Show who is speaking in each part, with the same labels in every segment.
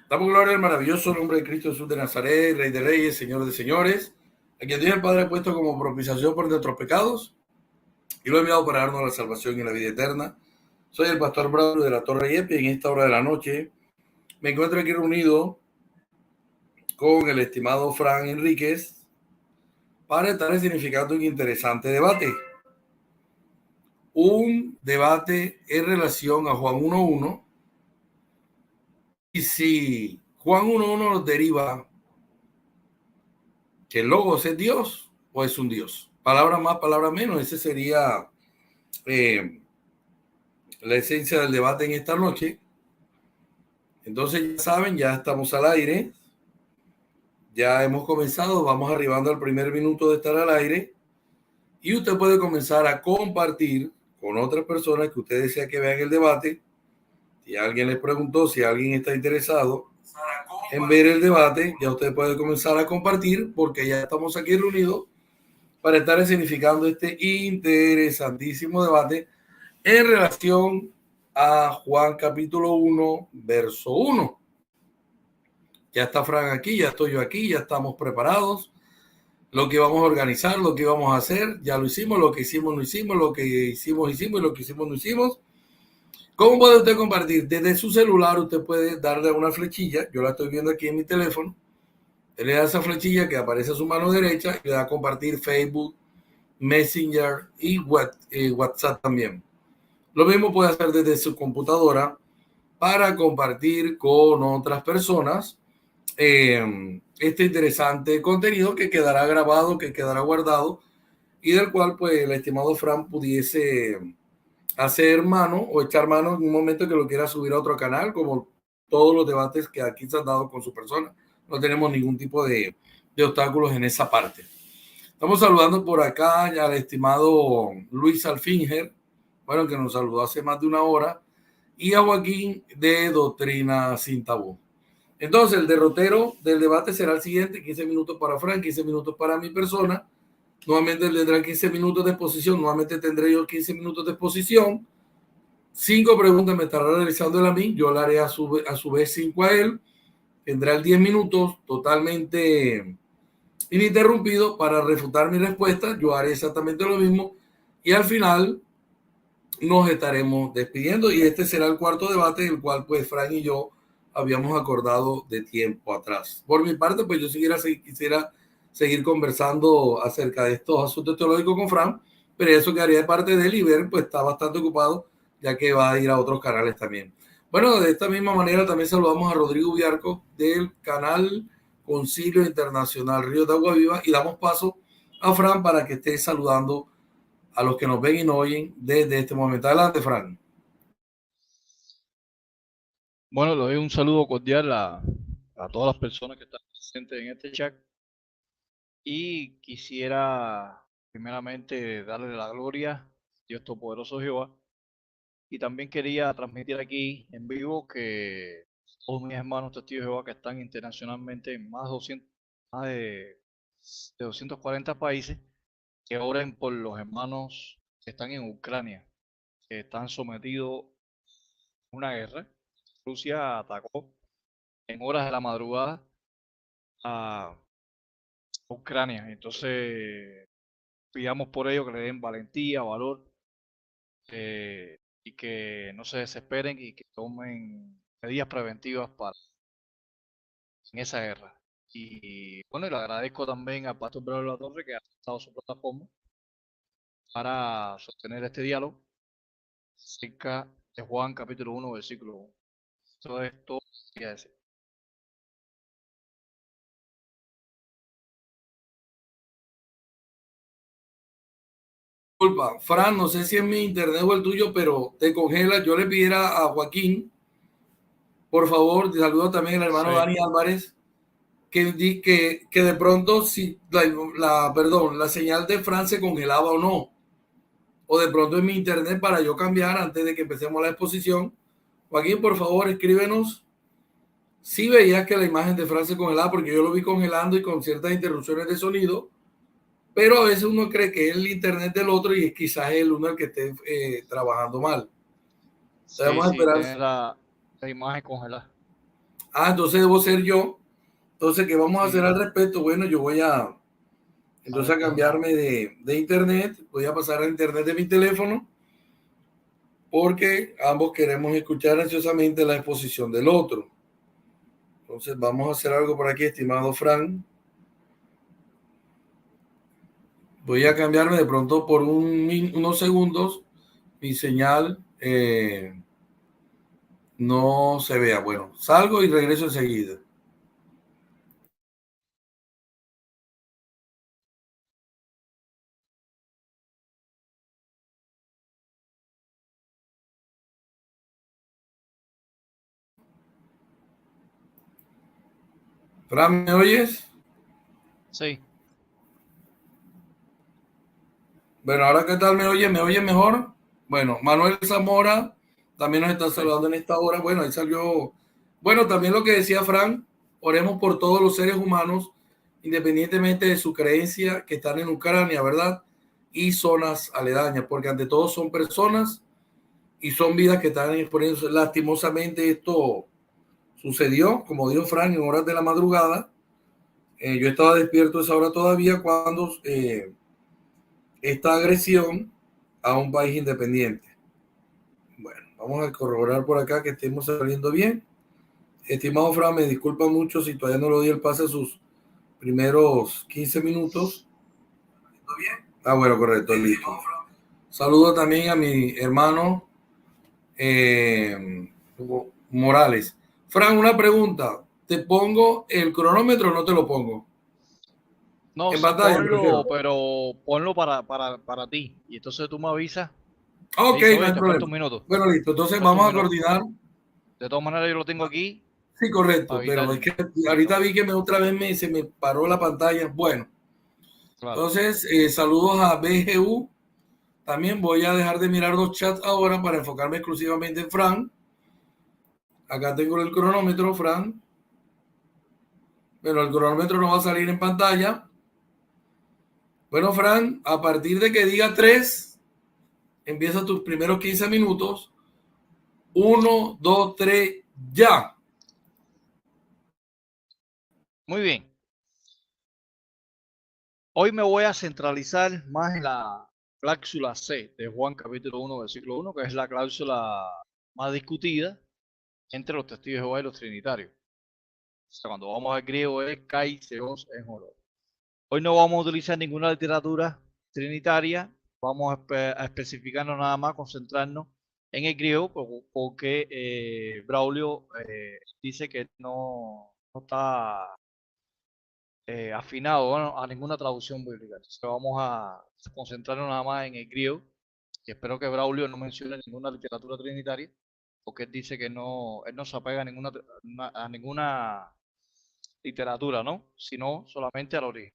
Speaker 1: Damos gloria al maravilloso nombre de Cristo Jesús de Nazaret, Rey de Reyes, Señor de Señores, a quien Dios el Padre ha puesto como propiciación por nuestros pecados y lo ha enviado para darnos la salvación y la vida eterna. Soy el pastor Braulio de la Torre Yepi y en esta hora de la noche me encuentro aquí reunido con el estimado Fran Enríquez para estar significando un interesante debate. Un debate en relación a Juan 1.1 y si Juan 1.1 nos deriva que el Logos es Dios o es un Dios. Palabra más, palabra menos. Ese sería la esencia del debate en esta noche. Entonces, ya saben, ya estamos al aire. Ya hemos comenzado. Vamos arribando al primer minuto de estar al aire. Y usted puede comenzar a compartir con otras personas que usted desea que vean el debate. Si alguien les preguntó, si alguien está interesado en ver el debate, ya usted puede comenzar a compartir porque ya estamos aquí reunidos para estar significando este interesantísimo debate en relación a Juan capítulo 1, verso 1. Ya está Fran aquí, ya estoy yo aquí, ya estamos preparados. Lo que vamos a organizar, lo que vamos a hacer, ya lo hicimos, lo que hicimos no hicimos, lo que hicimos y lo que hicimos no hicimos. ¿Cómo puede usted compartir? Desde su celular usted puede darle una flechilla, yo la estoy viendo aquí en mi teléfono, le da esa flechilla que aparece a su mano derecha y le da a compartir Facebook, Messenger y WhatsApp también. Lo mismo puede hacer desde su computadora para compartir con otras personas este interesante contenido que quedará grabado, que quedará guardado y del cual pues el estimado Fran pudiese hacer mano o echar mano en un momento que lo quiera subir a otro canal, como todos los debates que aquí se han dado con su persona. No tenemos ningún tipo de obstáculos en esa parte. Estamos saludando por acá al estimado Luis Alfinger, bueno, que nos saludó hace más de una hora, y a Joaquín de Doctrina Sin Tabú. Entonces, el derrotero del debate será el siguiente: 15 minutos para Frank, 15 minutos para mi persona. Nuevamente tendrá 15 minutos de exposición, nuevamente tendré yo 15 minutos de exposición. 5 preguntas me estará realizando él a mí, yo le haré a su vez 5 a él. Tendrá el 10 minutos totalmente ininterrumpido para refutar mi respuesta. Yo haré exactamente lo mismo y al final nos estaremos despidiendo y este será el cuarto debate, el cual pues Frank y yo habíamos acordado de tiempo atrás. Por mi parte, pues yo quisiera seguir conversando acerca de estos asuntos teológicos con Frank, pero eso quedaría de parte de él y ver, pues está bastante ocupado ya que va a ir a otros canales también. Bueno, de esta misma manera también saludamos a Rodrigo Viarco del canal Concilio Internacional Ríos de Agua Viva y damos paso a Fran para que esté saludando a los que nos ven y nos oyen desde este momento. Adelante, Fran.
Speaker 2: Bueno, le doy un saludo cordial a todas las personas que están presentes en este chat y quisiera primeramente darle la gloria a Dios Todopoderoso Jehová y también quería transmitir aquí en vivo que todos mis hermanos testigos de Jehová que están internacionalmente en más de 240 países, que oren por los hermanos que están en Ucrania, que están sometidos a una guerra. Rusia atacó en horas de la madrugada a Ucrania. Entonces, pidamos por ello que le den valentía, valor, y que no se desesperen y que tomen medidas preventivas para en esa guerra. Y bueno, y le agradezco también al pastor Pedro de la Torre que ha estado su plataforma para sostener este diálogo acerca de Juan capítulo 1, versículo 1. Eso es todo lo que quería decir.
Speaker 1: Disculpa, Fran, no sé si es mi internet o el tuyo, pero te congela. Yo le pidiera a Joaquín, por favor, te saludo también al hermano
Speaker 2: Sí.
Speaker 1: Dani Álvarez, que de pronto si la señal de Fran se congelaba o no, o de pronto en mi internet para yo cambiar antes de que empecemos la exposición. Joaquín, por favor, escríbenos si veías que la imagen de Fran se congelaba, porque yo lo vi congelando y con ciertas interrupciones de sonido, pero a veces uno cree que es el internet del otro y es quizás el uno el que esté trabajando mal.
Speaker 2: Sí,
Speaker 1: Vamos a
Speaker 2: sí,
Speaker 1: esperar.
Speaker 2: tiene la imagen congelada.
Speaker 1: Ah, entonces debo ser yo. Entonces, ¿qué vamos a hacer
Speaker 2: Sí,
Speaker 1: al respecto? Bueno, yo voy a entonces a cambiarme de internet. Voy a pasar a internet de mi teléfono porque ambos queremos escuchar ansiosamente la exposición del otro. Entonces, vamos a hacer algo por aquí, estimado Frank. Voy a cambiarme de pronto por unos segundos. Mi señal no se vea. Bueno, salgo y regreso enseguida. Fran, ¿me oyes?
Speaker 2: sí,
Speaker 1: Bueno, ahora qué tal me oye, ¿me oye mejor? Bueno, Manuel Zamora también nos está
Speaker 2: sí.
Speaker 1: saludando en esta hora. Bueno, ahí salió. Bueno, también lo que decía Fran, oremos por todos los seres humanos, independientemente de su creencia, que están en Ucrania, ¿verdad? Y zonas aledañas, porque ante todo son personas y son vidas que están exponiéndose. Lastimosamente esto sucedió, como dijo Fran, en horas de la madrugada. Yo estaba despierto a esa hora todavía cuando esta agresión a un país independiente. Bueno, vamos a corroborar por acá que estemos saliendo bien. Estimado Fran, me disculpa mucho si todavía no lo di el pase a sus primeros 15 minutos. ¿Todo bien? Ah, bueno, correcto, listo. Saludo también a mi hermano Morales. Fran, una pregunta. ¿Te pongo el cronómetro o no te lo pongo?
Speaker 2: No,
Speaker 1: En
Speaker 2: sí,
Speaker 1: pantalla, me refiero.
Speaker 2: ponlo, pero ponlo para ti. Y entonces tú me avisas, me
Speaker 1: Ok,
Speaker 2: dices,
Speaker 1: no
Speaker 2: oye,
Speaker 1: hay
Speaker 2: te falta
Speaker 1: problema.
Speaker 2: un minuto,
Speaker 1: Bueno, listo. Entonces
Speaker 2: falta un
Speaker 1: vamos a
Speaker 2: minuto.
Speaker 1: coordinar.
Speaker 2: De todas maneras, yo lo tengo aquí
Speaker 1: Sí,
Speaker 2: para
Speaker 1: correcto.
Speaker 2: evitar.
Speaker 1: Pero es que
Speaker 2: Listo,
Speaker 1: ahorita vi que otra vez se me paró la pantalla. Bueno,
Speaker 2: claro.
Speaker 1: entonces saludos a BGU. También voy a dejar de mirar los chats ahora para enfocarme exclusivamente en Fran. Acá tengo el cronómetro, Fran. Pero el cronómetro no va a salir en pantalla. Bueno, Fran, a partir de que diga 3, empieza tus primeros 15 minutos. Uno, 2, 3, ya.
Speaker 2: Muy bien. Hoy me voy a centralizar más en la cláusula C de Juan capítulo 1, versículo 1, que es la cláusula más discutida entre los testigos de Jehová y los trinitarios. O sea, cuando vamos al griego es kai, seos, en oro. Hoy no vamos a utilizar ninguna literatura trinitaria, vamos a especificarnos nada más, concentrarnos en el griego, porque Braulio dice que no está afinado, bueno, a ninguna traducción bíblica. Entonces vamos a concentrarnos nada más en el griego y espero que Braulio no mencione ninguna literatura trinitaria, porque él dice que él no se apega a ninguna literatura, ¿no? Sino solamente al origen.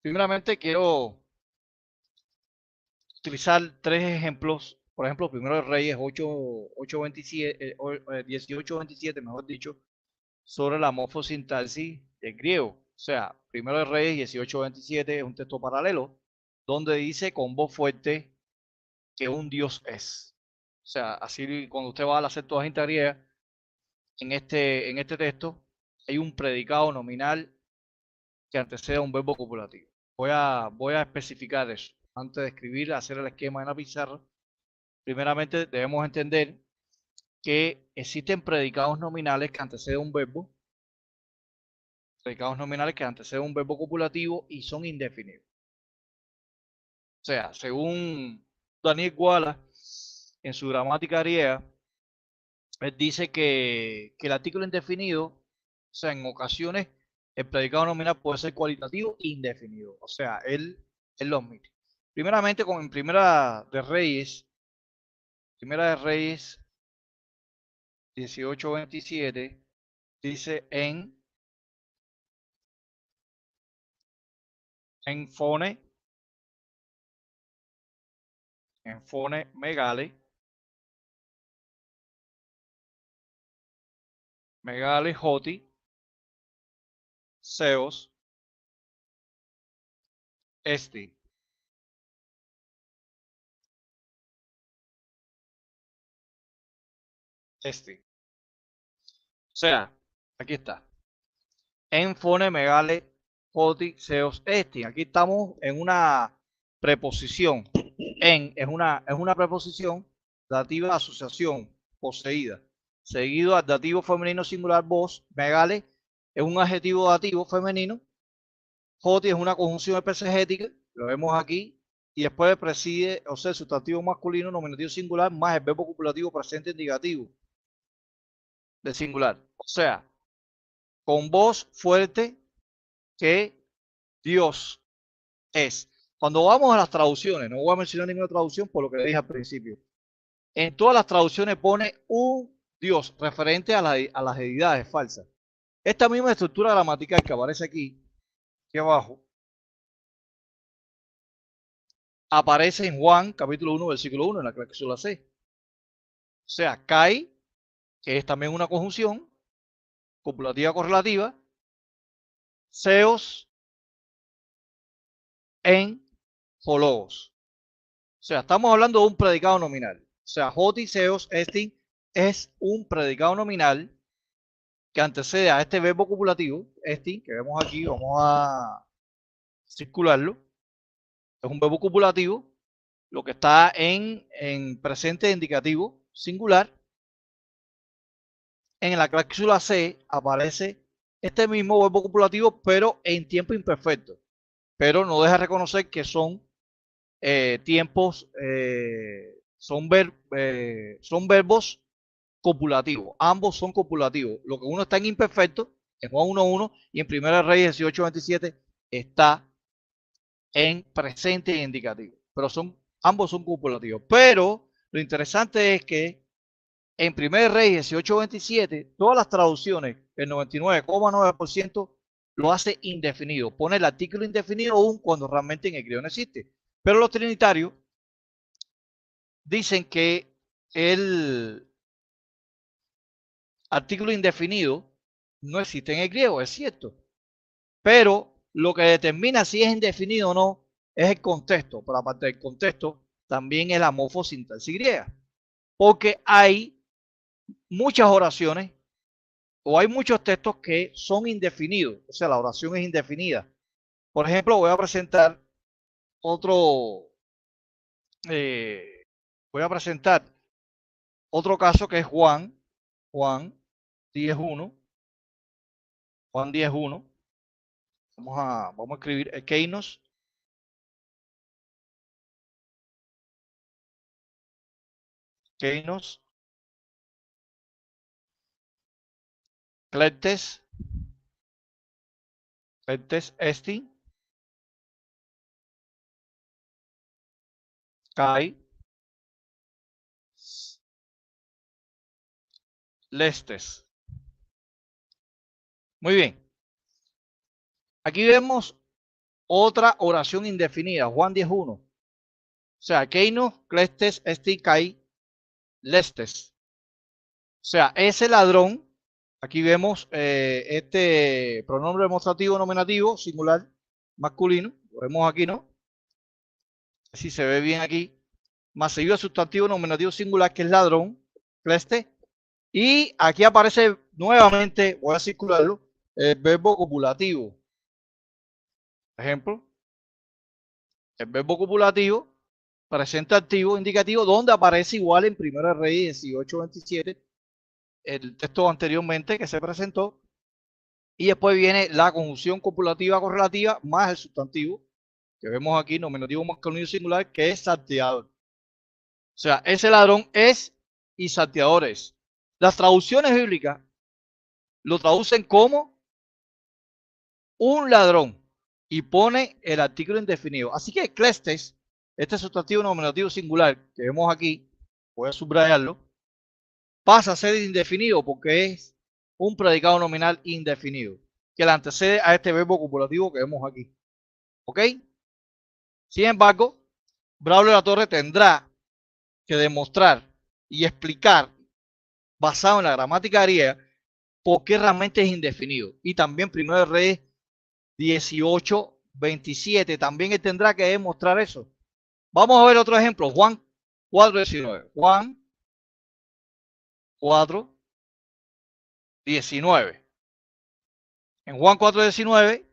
Speaker 2: Primeramente quiero utilizar tres ejemplos. Por ejemplo, primero de Reyes 8:27, 18:27, mejor dicho, sobre la morfosintaxis del griego. O sea, primero de Reyes 18:27 es un texto paralelo donde dice con voz fuerte que un Dios es. O sea, así cuando usted va a la Septuaginta griega, en este texto hay un predicado nominal que antecede a un verbo copulativo. Voy a especificar eso. Antes de escribir, hacer el esquema en la pizarra, primeramente debemos entender que existen predicados nominales que anteceden un verbo, predicados nominales que anteceden un verbo copulativo y son indefinidos. O sea, según Daniel Guala, en su gramática griega, él dice que el artículo indefinido, o sea, en ocasiones el predicado nominal puede ser cualitativo e indefinido. O sea, él lo admite. Primeramente, en Primera de Reyes 18:27, dice en Fone Megale Joti, Zeus, Esti. Esti. O sea, Aquí está. En fone, megale, hoti, seos, estin. Aquí estamos en una preposición. En es una preposición dativa de asociación, poseída. Seguido al dativo femenino singular vos, megale es un adjetivo dativo femenino. Hoti es una conjunción persegética, lo vemos aquí. Y después preside, o sea, el sustantivo masculino, nominativo singular, más el verbo copulativo presente indicativo de singular. O sea, con voz fuerte que Dios es. Cuando vamos a las traducciones, no voy a mencionar ninguna traducción por lo que le dije al principio. En todas las traducciones pone un Dios referente a las deidades falsas. Esta misma estructura gramatical que aparece aquí abajo, aparece en Juan capítulo 1, versículo 1, en la cláusula C. O sea, Kai, que es también una conjunción copulativa correlativa, Seos en Hologos. O sea, estamos hablando de un predicado nominal. O sea, hoti, seos, estin es un predicado nominal que antecede a este verbo copulativo, estin, que vemos aquí, vamos a circularlo. Es un verbo copulativo, lo que está en presente indicativo singular. En la cláusula C aparece este mismo verbo copulativo, pero en tiempo imperfecto. Pero no deja de reconocer que son tiempos, son verbos copulativos. Ambos son copulativos. Lo que uno está en imperfecto, en Juan 1.1, y en 1 Reyes 18.27 está en presente e indicativo. Pero ambos son copulativos. Pero lo interesante es que en 1 Reyes 18.27, todas las traducciones, el 99,9% lo hace indefinido. Pone el artículo indefinido aún cuando realmente en el griego no existe. Pero los trinitarios dicen que el artículo indefinido no existe en el griego, es cierto. Pero lo que determina si es indefinido o no es el contexto. Pero aparte del contexto, también es la morfosintaxis griega. Porque hay muchas oraciones o hay muchos textos que son indefinidos. O sea, la oración es indefinida. Por ejemplo, voy a presentar otro caso que es Juan 10.1. Juan 10.1. Vamos a escribir Keinos. Keinos. Cletes. Cletes esti. Kai. Lestes. Muy bien. Aquí vemos otra oración indefinida, Juan 10.1. O sea, Keinos, Cletes, esti, Kai, Lestes. O sea, ese ladrón, aquí vemos este pronombre demostrativo nominativo singular masculino, lo vemos aquí, ¿no? Si se ve bien aquí, más seguido el sustantivo nominativo singular que es ladrón, cleste, y aquí aparece nuevamente, voy a circularlo, el verbo copulativo. Ejemplo, el verbo copulativo, presente activo, indicativo, donde aparece igual en 1 Reyes 18.27, el texto anteriormente que se presentó, y después viene la conjunción copulativa correlativa más el sustantivo, que vemos aquí, nominativo masculino singular, que es salteador. O sea, ese ladrón es y salteador es. Las traducciones bíblicas lo traducen como un ladrón y pone el artículo indefinido. Así que clestes, este sustantivo nominativo singular que vemos aquí, voy a subrayarlo, pasa a ser indefinido porque es un predicado nominal indefinido que le antecede a este verbo copulativo que vemos aquí. ¿Ok? Sin embargo, Braulio de la Torre tendrá que demostrar y explicar, basado en la gramática griega, por qué realmente es indefinido. Y también 1 Reyes 18.27, también él tendrá que demostrar eso. Vamos a ver otro ejemplo, Juan 4.19. Juan 4.19. En Juan 4:19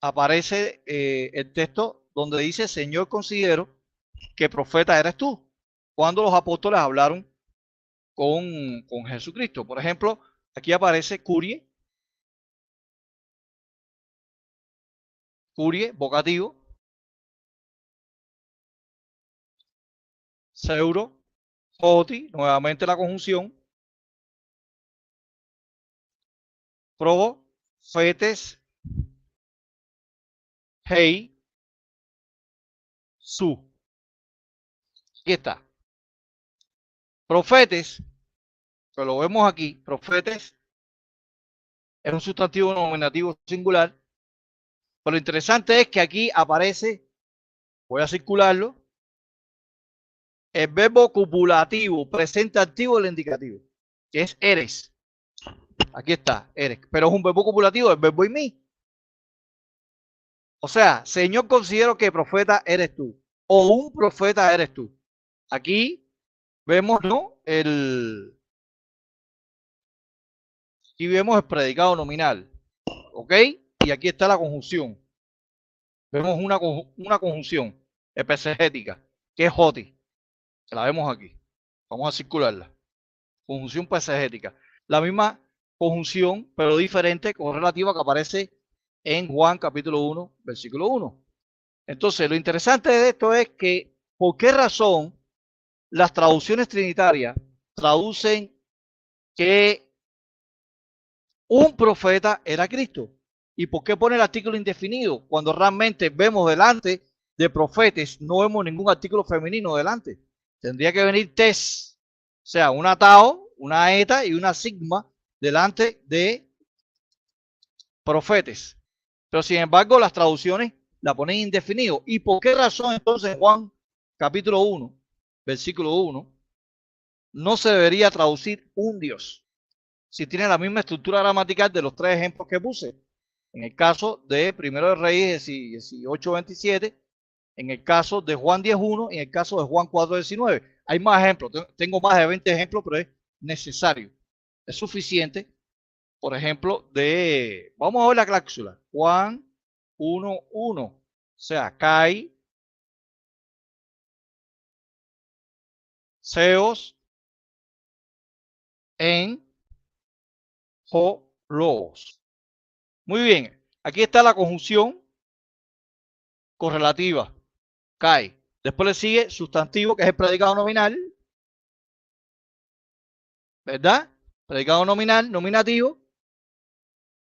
Speaker 2: aparece el texto donde dice, Señor, considero que profeta eres tú, cuando los apóstoles hablaron con Jesucristo. Por ejemplo, aquí aparece curie, vocativo, pseudo, hoti, nuevamente la conjunción, probo, fetes, hei, su. Aquí está. Profetes, que lo vemos aquí, profetes es un sustantivo nominativo singular, pero lo interesante es que aquí aparece, voy a circularlo, el verbo copulativo, presente activo del indicativo, que es eres. Aquí está, eres, pero es un verbo copulativo, el verbo en mí. O sea, Señor, considero que profeta eres tú, o un profeta eres tú. Aquí vemos, ¿no? Aquí vemos el predicado nominal, ¿ok? Y aquí está la conjunción. Vemos una conjunción epesegética, que es hoti. Que la vemos aquí. Vamos a circularla. Conjunción pesegética. La misma conjunción, pero diferente, correlativa, que aparece en Juan capítulo 1, versículo 1. Entonces, lo interesante de esto es que, ¿por qué razón las traducciones trinitarias traducen que un profeta era Cristo? ¿Y por qué pone el artículo indefinido cuando realmente vemos delante de profetas, no vemos ningún artículo femenino delante? Tendría que venir tes, o sea, una tao, una eta y una sigma delante de profetas. Pero sin embargo, las traducciones la ponen indefinido. ¿Y por qué razón entonces Juan capítulo 1, versículo 1, no se debería traducir un Dios? Si tiene la misma estructura gramatical de los tres ejemplos que puse. En el caso de Primero de Reyes 18:27, en el caso de Juan 10:1 y en el caso de Juan 4:19. Hay más ejemplos, tengo más de 20 ejemplos, pero es necesario, es suficiente. Por ejemplo, vamos a ver la cláusula, Juan 1:1, o sea, kai, seos, en, ho, logos. Muy bien, aquí está la conjunción correlativa, kai. Después le sigue sustantivo, que es el predicado nominal, ¿verdad? Predicado nominal, nominativo,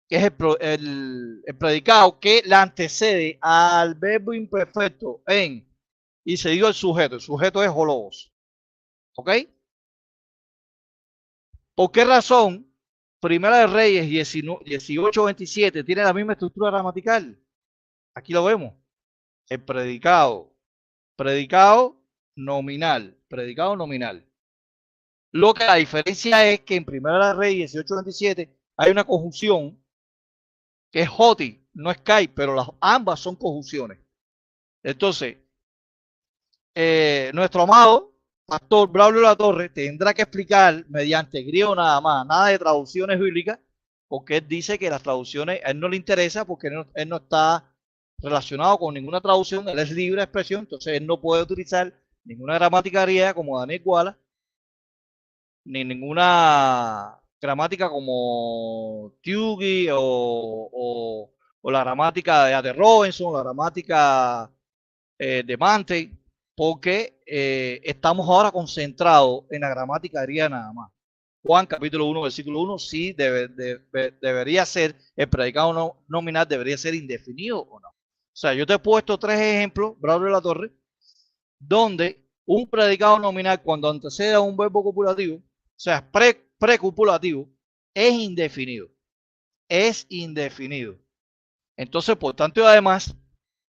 Speaker 2: que es el predicado que le antecede al verbo imperfecto en y seguido el sujeto. El sujeto es hologos. ¿Ok? ¿Por qué razón Primera de Reyes 18:27 tiene la misma estructura gramatical? Aquí lo vemos. El predicado nominal, predicado nominal. Lo que la diferencia es que en Primera de Reyes 18:27 hay una conjunción que es hoti, no es kai, pero ambas son conjunciones. Entonces, nuestro amado pastor Braulio Latorre tendrá que explicar mediante griego nada más, nada de traducciones bíblicas, porque él dice que las traducciones a él no le interesa porque él no está relacionado con ninguna traducción, él es libre de expresión, entonces él no puede utilizar ninguna gramática griega como Daniel Wallace, ni ninguna gramática como Tugi o la gramática de A.T. Robinson, la gramática de Mante, porque estamos ahora concentrados en la gramática griega nada más. Juan capítulo 1, versículo 1, sí debería ser, el predicado nominal debería ser indefinido o no. O sea, yo te he puesto tres ejemplos, Braulio de la Torre, donde un predicado nominal cuando antecede a un verbo copulativo, o sea, precopulativo, es indefinido. Es indefinido. Entonces, por tanto, además,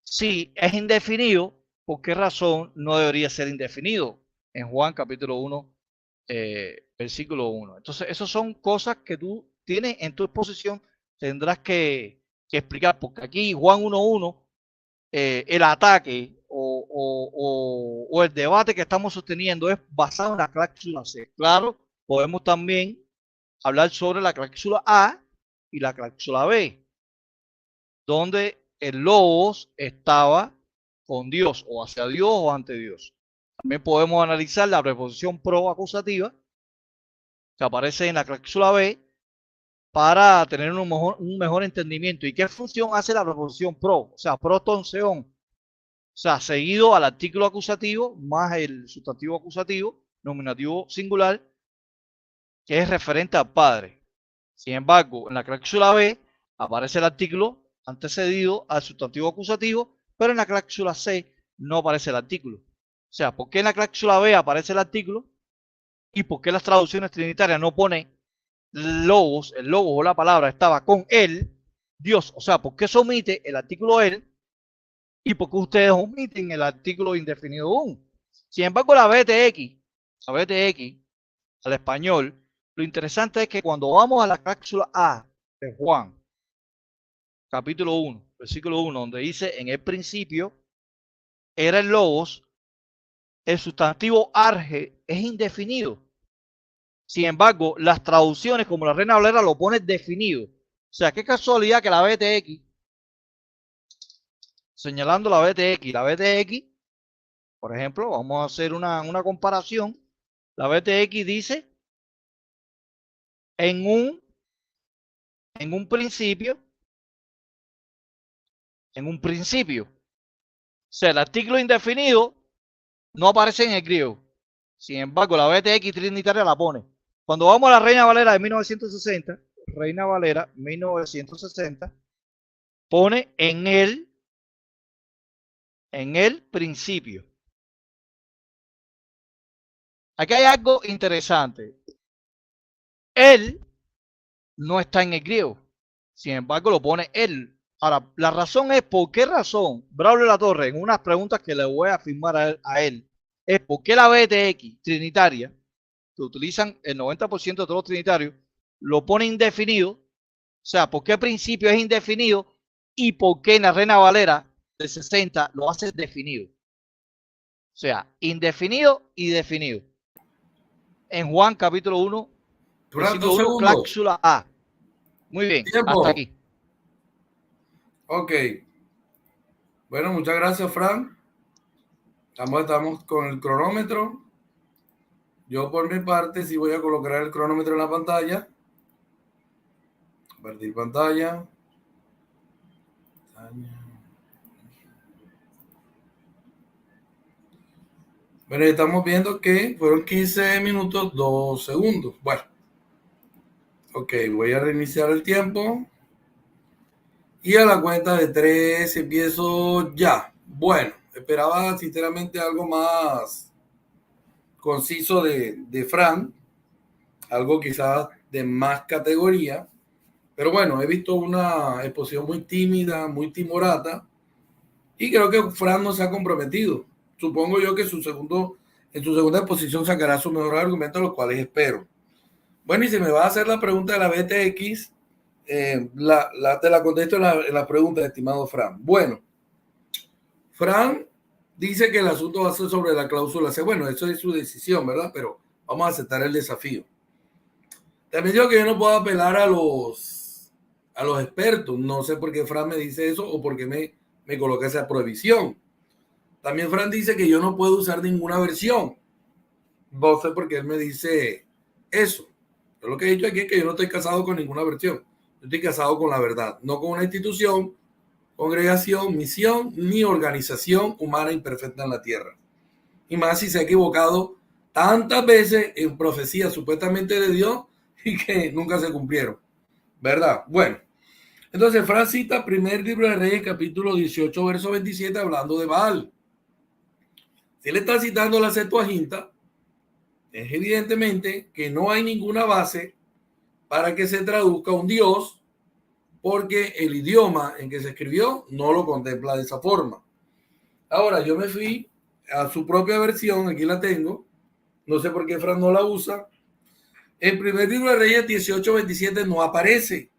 Speaker 2: si es indefinido, ¿por qué razón no debería ser indefinido? En Juan capítulo 1, versículo 1. Entonces, esas son cosas que tú tienes en tu exposición, tendrás que explicar, porque aquí Juan 1:1, el ataque o el debate que estamos sosteniendo es basado en la cláusula C. Claro, podemos también hablar sobre la cláusula A, y la cláusula B, donde el logos estaba con Dios o hacia Dios o ante Dios. También podemos analizar la preposición pro acusativa que aparece en la cláusula B para tener un mejor entendimiento. ¿Y qué función hace la preposición pro? O sea, protonseón. O sea, seguido al artículo acusativo más el sustantivo acusativo, nominativo singular, que es referente al padre. Sin embargo, en la cláusula B aparece el artículo antecedido al sustantivo acusativo, pero en la cláusula C no aparece el artículo. O sea, ¿por qué en la cláusula B aparece el artículo? ¿Y por qué las traducciones trinitarias no ponen logos, el logo o la palabra estaba con él, Dios? O sea, ¿por qué se omite el artículo él? ¿Y por qué ustedes omiten el artículo indefinido un? Sin embargo, la BTX, al español, lo interesante es que cuando vamos a la cápsula A de Juan, capítulo 1, versículo 1, donde dice, en el principio era el logos, el sustantivo arge es indefinido. Sin embargo, las traducciones como la Reina Valera lo pone definido. O sea, qué casualidad que la BTX, señalando la BTX, por ejemplo, vamos a hacer una comparación. La BTX dice en un principio, o sea, el artículo indefinido no aparece en el griego. Sin embargo, la BTX trinitaria la pone. Cuando vamos a la Reina Valera de 1960, Reina Valera 1960, pone en el principio. Aquí hay algo interesante. Él no está en el griego. Sin embargo, lo pone él. Ahora, la razón es, ¿por qué razón? Braulio Latorre, en unas preguntas que le voy a afirmar a él, es por qué la BTX trinitaria, que utilizan el 90% de todos los trinitarios, lo pone indefinido. O sea, ¿por qué principio es indefinido? Y por qué en la Reina Valera del 60 lo hace definido. O sea, indefinido y definido. En Juan capítulo 1, versículo 1, cláusula A. Muy bien,
Speaker 1: Tiempo.
Speaker 2: hasta aquí.
Speaker 1: Ok. Bueno, muchas gracias, Fran. Estamos con el cronómetro. Yo por mi parte sí voy a colocar el cronómetro en la pantalla. Compartir pantalla. Bueno, estamos viendo que fueron 15 minutos, 2 segundos. Bueno. Ok, voy a reiniciar el tiempo. Y a la cuenta de 3 empiezo ya. Bueno, esperaba sinceramente algo más conciso de Fran, algo quizás de más categoría, pero bueno, he visto una exposición muy tímida, muy timorata, y creo que Fran no se ha comprometido. Supongo yo que en su segunda exposición sacará su mejor argumento, los cuales espero. Bueno, y se me va a hacer la pregunta de la BTX, te la contesto en la pregunta, estimado Fran. Bueno, Fran dice que el asunto va a ser sobre la cláusula C. Bueno, eso es su decisión, ¿verdad? Pero vamos a aceptar el desafío. También digo que yo no puedo apelar a los expertos. No sé por qué Fran me dice eso o por qué me coloca esa prohibición. También Fran dice que yo no puedo usar ninguna versión. No sé por qué él me dice eso. Yo lo que he dicho aquí es que yo no estoy casado con ninguna versión. Yo estoy casado con la verdad, no con una institución, congregación, misión ni organización humana imperfecta en la tierra. Y más si se ha equivocado tantas veces en profecías supuestamente de Dios y que nunca se cumplieron. ¿Verdad? Bueno, entonces Fran cita primer libro de Reyes, capítulo 18, verso 27, hablando de Baal. Si él está citando la Septuaginta, es evidentemente que no hay ninguna base para que se traduzca un Dios, porque el idioma en que se escribió no lo contempla de esa forma. Ahora, yo me fui a su propia versión, aquí la tengo, no sé por qué Fran no la usa. En primer libro de Reyes 18:27 no aparece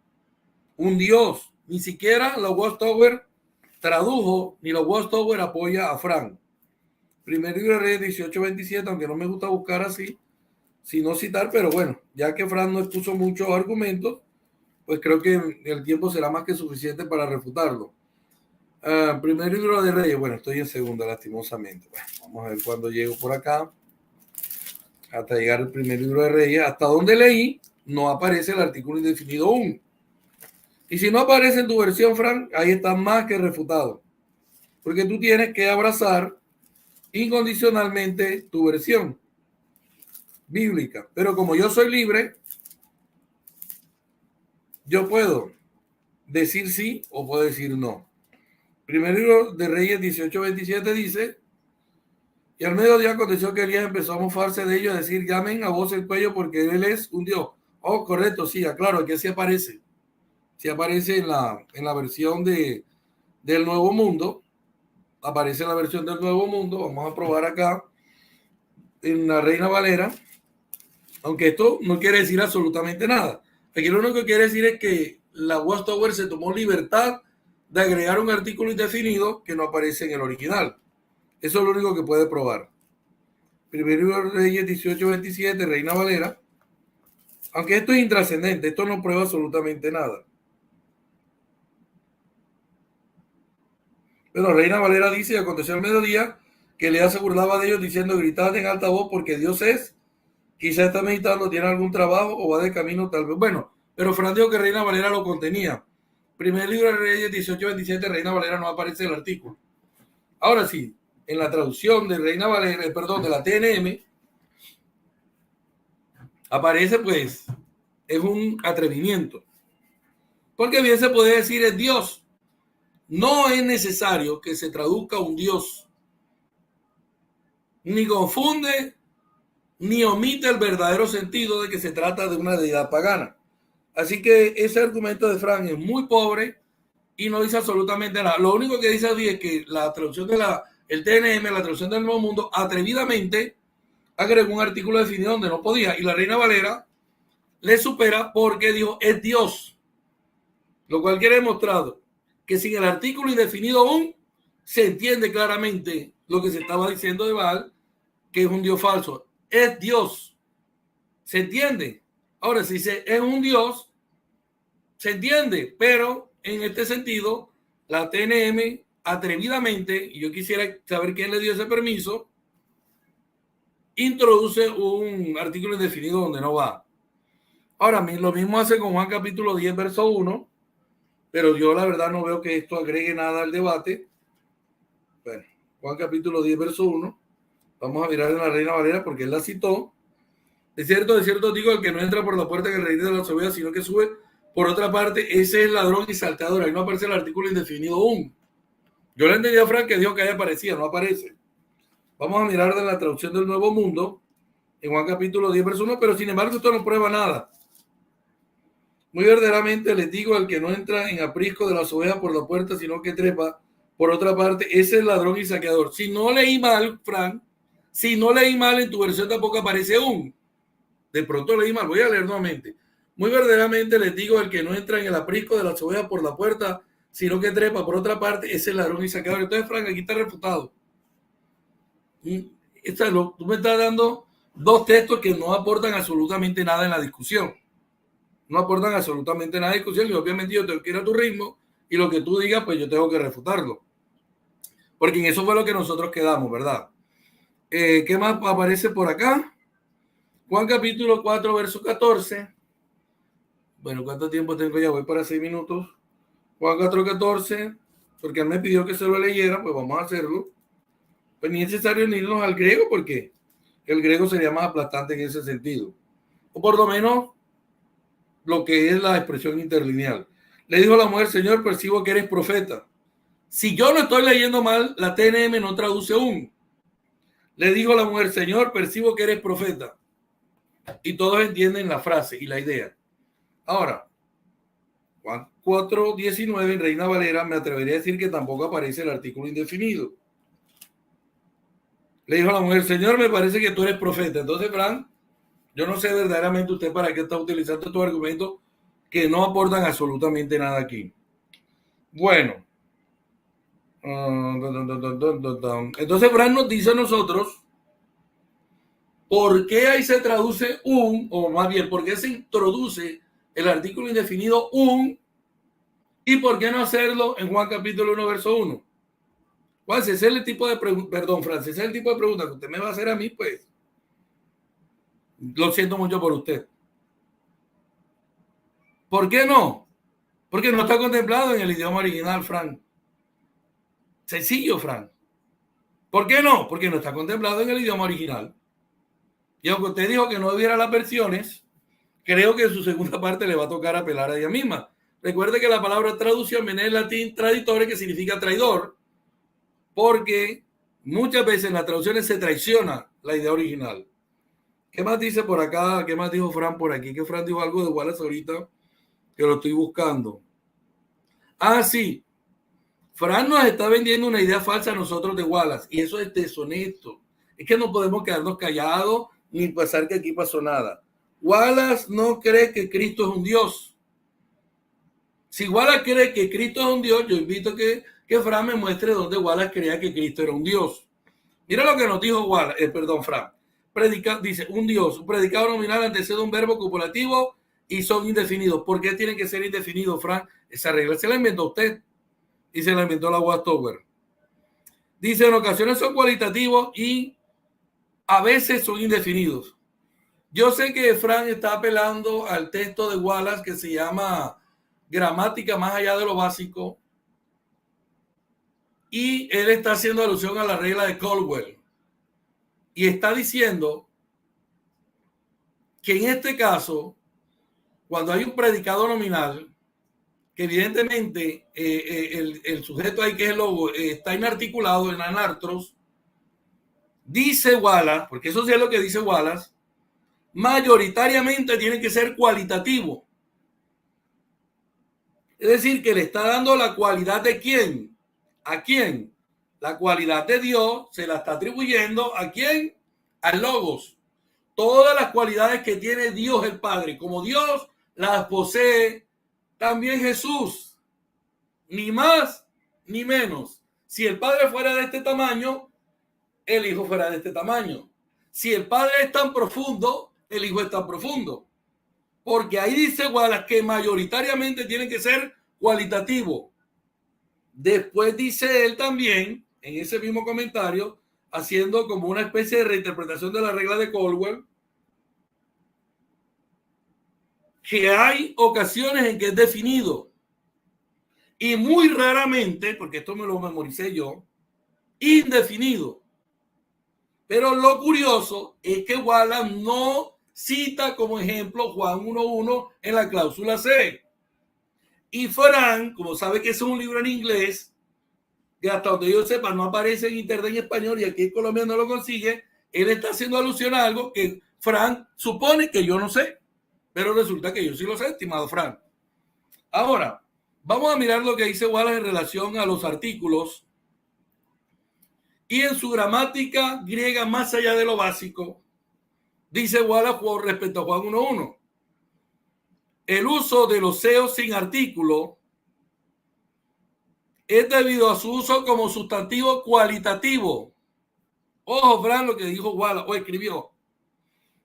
Speaker 1: un Dios, ni siquiera la Watchtower tradujo, ni la Watchtower apoya a Fran. Primer libro de Reyes 18:27, aunque no me gusta buscar así, sino citar, pero bueno, ya que Fran no expuso muchos argumentos, pues creo que el tiempo será más que suficiente para refutarlo. Primer libro de Reyes, bueno, estoy en segunda, lastimosamente. Bueno, vamos a ver cuándo llego por acá, hasta llegar al primer libro de Reyes. Hasta donde leí, no aparece el artículo indefinido aún. Y si no aparece en tu versión, Frank, ahí está más que refutado. Porque tú tienes que abrazar incondicionalmente tu versión bíblica. Pero como yo soy libre, yo puedo decir sí o puedo decir no. Primer libro de Reyes 18:27 dice: y al mediodía aconteció que Elías empezó a mofarse de ellos, a decir: llamen a voz el cuello porque él es un Dios. Oh, correcto, sí, claro, aquí sí aparece. Sí aparece en la versión del Nuevo Mundo. Aparece en la versión del Nuevo Mundo. Vamos a probar acá en la Reina Valera. Aunque esto no quiere decir absolutamente nada. Aquí lo único que quiere decir es que la Watchtower se tomó libertad de agregar un artículo indefinido que no aparece en el original. Eso es lo único que puede probar. Primero Reyes 18:27, Reina Valera. Aunque esto es intrascendente, esto no prueba absolutamente nada. Pero Reina Valera dice: aconteció al mediodía que Elías se burlaba de ellos diciendo: gritad en alta voz porque Dios es. Quizá está meditando, tiene algún trabajo o va de camino tal vez. Bueno, pero Fran dijo que Reina Valera lo contenía. Primer libro de Reyes 18:27, Reina Valera no aparece el artículo. Ahora sí, en la traducción de Reina Valera, perdón, de la TNM, aparece pues, es un atrevimiento. Porque bien se puede decir es Dios. No es necesario que se traduzca un Dios. Ni confunde, ni omite el verdadero sentido de que se trata de una deidad pagana. Así que ese argumento de Frank es muy pobre y no dice absolutamente nada. Lo único que dice así es que la traducción de el TNM, la traducción del Nuevo Mundo, atrevidamente agregó un artículo definido donde no podía. Y la Reina Valera le supera porque dijo es Dios. Lo cual quiere demostrar que sin el artículo indefinido aún se entiende claramente lo que se estaba diciendo de Baal, que es un Dios falso. Es Dios. ¿Se entiende? Ahora, si es un Dios, se entiende, pero en este sentido, la TNM atrevidamente, y yo quisiera saber quién le dio ese permiso, introduce un artículo indefinido donde no va. Ahora, lo mismo hace con Juan capítulo 10, verso 1, pero yo la verdad no veo que esto agregue nada al debate. Bueno, Juan capítulo 10, verso 1, vamos a mirar en la Reina Valera porque él la citó. De cierto digo, el que no entra por la puerta que reinicia de las ovejas, sino que sube por otra parte, ese es ladrón y salteador. Ahí no aparece el artículo indefinido aún. Yo le entendí a Frank que dijo que ahí aparecía, no aparece. Vamos a mirar de la traducción del Nuevo Mundo, en Juan capítulo 10, verso 1, pero sin embargo esto no prueba nada. Muy verdaderamente les digo, el que no entra en aprisco de las ovejas por la puerta, sino que trepa por otra parte, ese es ladrón y saqueador. Si no leí mal, Frank, si no leí mal, en tu versión tampoco aparece aún. De pronto leí mal, voy a leer nuevamente. Muy verdaderamente les digo, el que no entra en el aprisco de las ovejas por la puerta, sino que trepa por otra parte, ese es ladrón y saqueador. Entonces, Frank, aquí está refutado. Tú me estás dando dos textos que no aportan absolutamente nada en la discusión. No aportan absolutamente nada en la discusión y obviamente yo tengo que ir a tu ritmo y lo que tú digas, pues yo tengo que refutarlo. Porque en eso fue lo que nosotros quedamos, ¿verdad? ¿Qué más aparece por acá? Juan capítulo 4, verso 14. Bueno, ¿cuánto tiempo tengo ya? Voy para 6 minutos. Juan 4, 14, porque él me pidió que se lo leyera, pues vamos a hacerlo. Pues ni es necesario ni irnos al griego, porque el griego sería más aplastante en ese sentido. O por lo menos lo que es la expresión interlineal. Le dijo la mujer: Señor, percibo que eres profeta. Si yo no estoy leyendo mal, la TNM no traduce aún. Le dijo la mujer: Señor, percibo que eres profeta. Y todos entienden la frase y la idea. Ahora, Juan 4:19 en Reina Valera, me atrevería a decir que tampoco aparece el artículo indefinido. Le dijo a la mujer: Señor, me parece que tú eres profeta. Entonces, Fran, yo no sé verdaderamente usted para qué está utilizando estos argumentos que no aportan absolutamente nada aquí. Bueno. Entonces, Fran nos dice a nosotros por qué ahí se traduce o más bien, por qué se introduce el artículo indefinido un, y por qué no hacerlo en Juan capítulo 1, verso 1. Juan, si ese es el tipo de pregunta, perdón, Francis, ese es el tipo de pregunta que usted me va a hacer a mí, pues lo siento mucho por usted. ¿Por qué no? Porque no está contemplado en el idioma original, Frank. Sencillo, Frank. ¿Por qué no? Porque no está contemplado en el idioma original. Y aunque usted dijo que no viera las versiones, creo que en su segunda parte le va a tocar apelar a ella misma. Recuerde que la palabra traducción viene del latín traditore, que significa traidor, porque muchas veces en las traducciones se traiciona la idea original. ¿Qué más dice por acá? ¿Qué más dijo Fran por aquí? Que Fran dijo algo de Wallace ahorita, que lo estoy buscando. Ah, sí. Fran nos está vendiendo una idea falsa a nosotros de Wallace, y eso es deshonesto. Es que no podemos quedarnos callados ni pensar que aquí pasó nada. Wallace no cree que Cristo es un Dios. Si Wallace cree que Cristo es un Dios, yo invito a que Fran me muestre dónde Wallace creía que Cristo era un Dios. Mira lo que nos dijo Wallace, Fran. Dice, un Dios, un predicado nominal antecede un verbo copulativo y son indefinidos. ¿Por qué tienen que ser indefinidos, Fran? Esa regla se la inventó usted y se la inventó la Westover. Dice, en ocasiones son cualitativos y a veces son indefinidos. Yo sé que Fran está apelando al texto de Wallace que se llama Gramática más allá de lo básico, y él está haciendo alusión a la regla de Caldwell y está diciendo que en este caso, cuando hay un predicado nominal, que evidentemente el sujeto ahí, que es el logo, está inarticulado en anartros, dice Wallace, porque eso sí es lo que dice Wallace, mayoritariamente tiene que ser cualitativo. Es decir, que le está dando la cualidad de quién. ¿A quién? La cualidad de Dios se la está atribuyendo ¿a quién? Al Logos. Todas las cualidades que tiene Dios el Padre, como Dios las posee también Jesús. Ni más ni menos. Si el Padre fuera de este tamaño, el Hijo fuera de este tamaño. Si el Padre es tan profundo, el Hijo es tan profundo. Porque ahí dice Wallace que mayoritariamente tiene que ser cualitativo. Después dice él también, en ese mismo comentario, haciendo como una especie de reinterpretación de la regla de Caldwell, que hay ocasiones en que es definido y muy raramente, porque esto me lo memoricé yo, indefinido. Pero lo curioso es que Wallace no cita como ejemplo Juan 1.1 en la cláusula C. Y Fran, como sabe que es un libro en inglés, que hasta donde yo sepa no aparece en internet en español y aquí en Colombia no lo consigue, él está haciendo alusión a algo que Fran supone que yo no sé, pero resulta que yo sí lo sé, estimado Fran. Ahora, vamos a mirar lo que dice Wallace en relación a los artículos y en su gramática griega más allá de lo básico. Dice Wallace respecto a Juan 1.1. El uso de los seos sin artículo es debido a su uso como sustantivo cualitativo. Ojo, Fran, lo que dijo Wallace o escribió.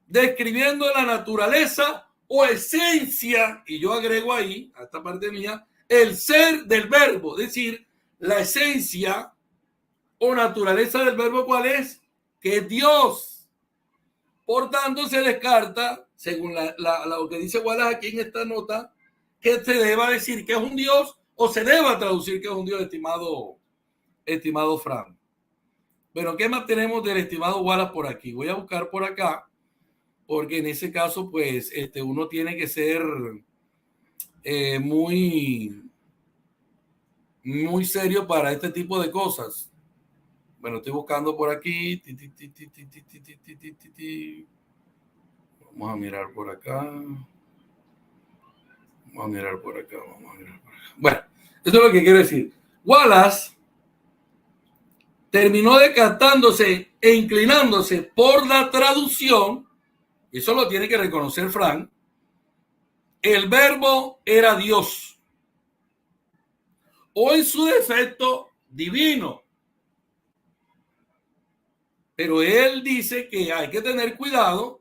Speaker 1: Describiendo la naturaleza o esencia, y yo agrego ahí, a esta parte mía, el ser del verbo, es decir, la esencia o naturaleza del verbo, ¿cuál es? Que es Dios. Por tanto, se descarta, según lo que dice Wallace aquí en esta nota, que se deba decir que es un Dios o se deba traducir que es un Dios, estimado Fran. Bueno, ¿qué más tenemos del estimado Wallace por aquí? Voy a buscar por acá, porque en ese caso, pues, uno tiene que ser muy serio para este tipo de cosas. Bueno, estoy buscando por aquí. Vamos a mirar por acá. Vamos a mirar por acá. Bueno, esto es lo que quiero decir. Wallace terminó decantándose e inclinándose por la traducción, y eso lo tiene que reconocer Frank. El verbo era Dios, o en su defecto divino. Pero él dice que hay que tener cuidado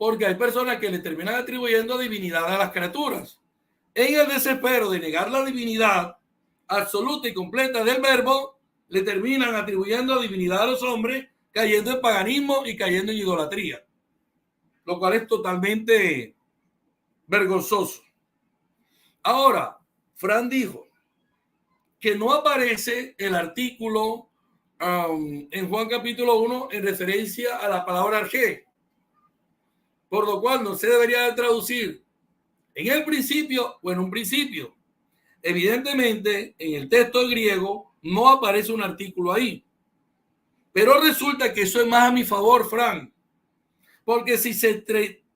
Speaker 1: porque hay personas que le terminan atribuyendo divinidad a las criaturas. En el desespero de negar la divinidad absoluta y completa del verbo, le terminan atribuyendo divinidad a los hombres, cayendo en paganismo y cayendo en idolatría, lo cual es totalmente vergonzoso. Ahora, Fran dijo que no aparece el artículo en Juan capítulo 1 en referencia a la palabra arjé, por lo cual no se debería de traducir en el principio o en un principio. Evidentemente, en el texto griego no aparece un artículo ahí. Pero resulta que eso es más a mi favor, Fran. Porque si se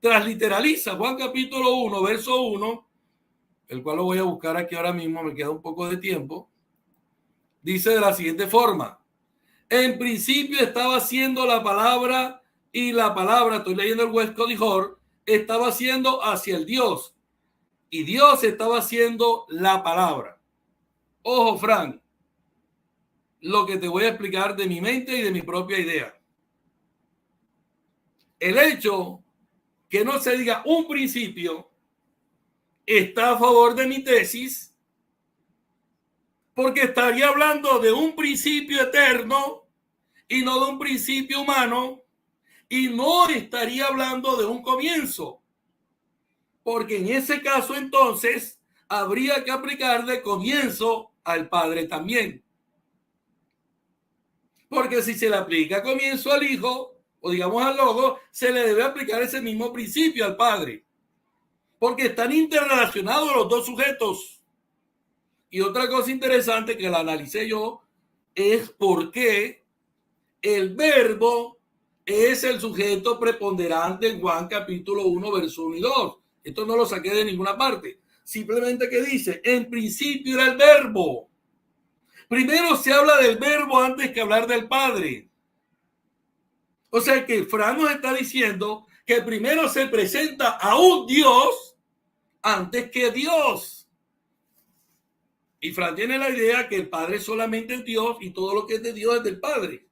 Speaker 1: transliteraliza Juan capítulo 1, verso 1, el cual lo voy a buscar aquí ahora mismo, me queda un poco de tiempo, dice de la siguiente forma: en principio estaba siendo la palabra, y la palabra, estoy leyendo el West Cody Hort, estaba siendo hacia el Dios, y Dios estaba haciendo la palabra. Ojo, Fran, lo que te voy a explicar de mi mente y de mi propia idea. El hecho que no se diga un principio está a favor de mi tesis, porque estaría hablando de un principio eterno y no de un principio humano, y no estaría hablando de un comienzo, porque en ese caso entonces habría que aplicarle comienzo al Padre también. Porque si se le aplica comienzo al Hijo, o digamos al Logos, se le debe aplicar ese mismo principio al Padre, porque están interrelacionados los dos sujetos. Y otra cosa interesante que la analicé yo es por qué el verbo es el sujeto preponderante en Juan capítulo 1, verso 1 y 2. Esto no lo saqué de ninguna parte. Simplemente que dice, en principio era el verbo. Primero se habla del verbo antes que hablar del Padre. O sea que Fran nos está diciendo que primero se presenta a un Dios antes que Dios. Y Fran tiene la idea que el Padre solamente es Dios y todo lo que es de Dios es del Padre,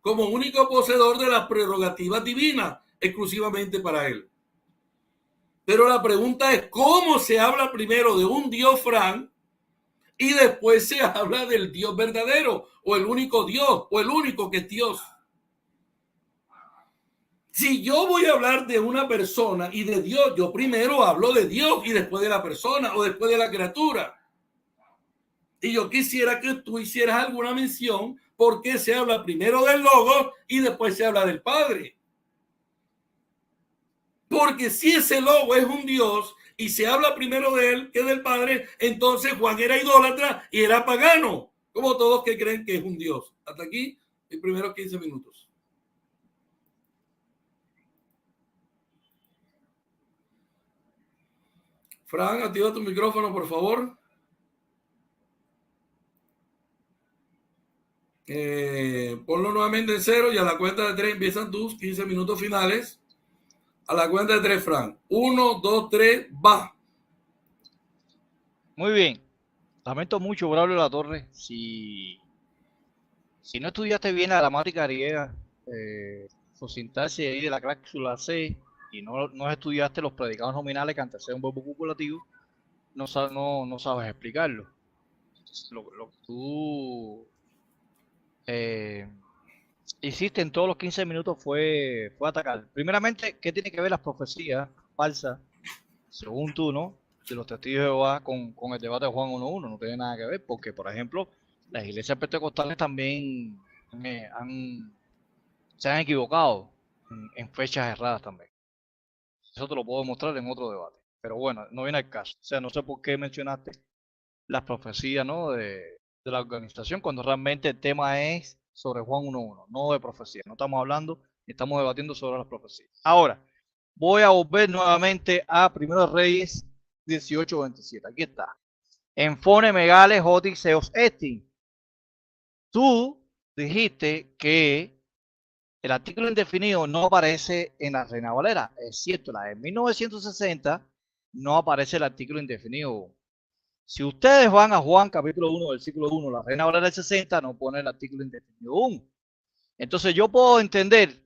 Speaker 1: como único poseedor de las prerrogativas divinas exclusivamente para él. Pero la pregunta es, ¿cómo se habla primero de un Dios, Fran, y después se habla del Dios verdadero, o el único Dios, o el único que es Dios? Si yo voy a hablar de una persona y de Dios, yo primero hablo de Dios y después de la persona o después de la criatura. Y yo quisiera que tú hicieras alguna mención por qué se habla primero del Logos y después se habla del Padre. Porque si ese Logos es un Dios y se habla primero de él que del Padre, entonces Juan era idólatra y era pagano, como todos que creen que es un Dios. Hasta aquí, los primeros 15 minutos. Fran, activa tu micrófono, por favor. Ponlo nuevamente en cero y a la cuenta de 3 empiezan tus 15 minutos finales. A la cuenta de 3, Fran. 1, 2, 3, va.
Speaker 2: Muy bien. Lamento mucho, Braulio Latorre, si no estudiaste bien la gramática griega, su sintaxis ahí de la cláusula C, y no estudiaste los predicados nominales que anteceden un verbo copulativo, no sabes explicarlo. Lo que tú hiciste en todos los 15 minutos fue atacar. Primeramente, ¿qué tiene que ver las profecías falsas, según tú, ¿no?, de los testigos de Jehová con el debate de Juan 1.1? No tiene nada que ver, porque, por ejemplo, las iglesias pentecostales también se han equivocado en fechas erradas también. Eso te lo puedo mostrar en otro debate. Pero bueno, no viene al caso. O sea, no sé por qué mencionaste las profecías, ¿no?, de la organización, cuando realmente el tema es sobre Juan 1.1, no de profecía. No estamos hablando, estamos debatiendo sobre las profecías. Ahora, voy a volver nuevamente a 1 Reyes 18:27. Aquí está. Enfone megales hotis seos estin. Tú dijiste que el artículo indefinido no aparece en la Reina Valera. Es cierto, la de 1960 no aparece el artículo indefinido. Si ustedes van a Juan capítulo 1, versículo 1, la Reina Valera del 60 no pone el artículo indefinido 1. Entonces yo puedo entender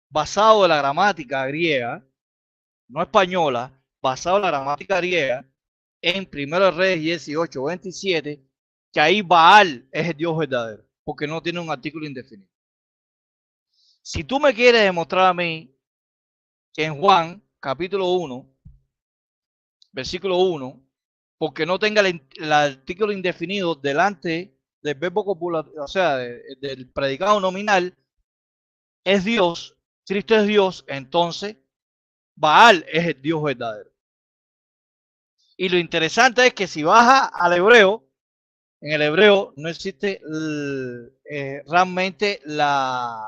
Speaker 2: basado en la gramática griega, no española, basado en la gramática griega, en 1 Reyes 18, 27, que ahí Baal es el Dios verdadero, porque no tiene un artículo indefinido. Si tú me quieres demostrar a mí que en Juan, capítulo 1, versículo 1, porque no tenga el artículo indefinido delante del verbo copulativo, o sea, del predicado nominal, es Dios, Cristo es Dios, entonces Baal es el Dios verdadero. Y lo interesante es que si baja al hebreo, en el hebreo no existe realmente las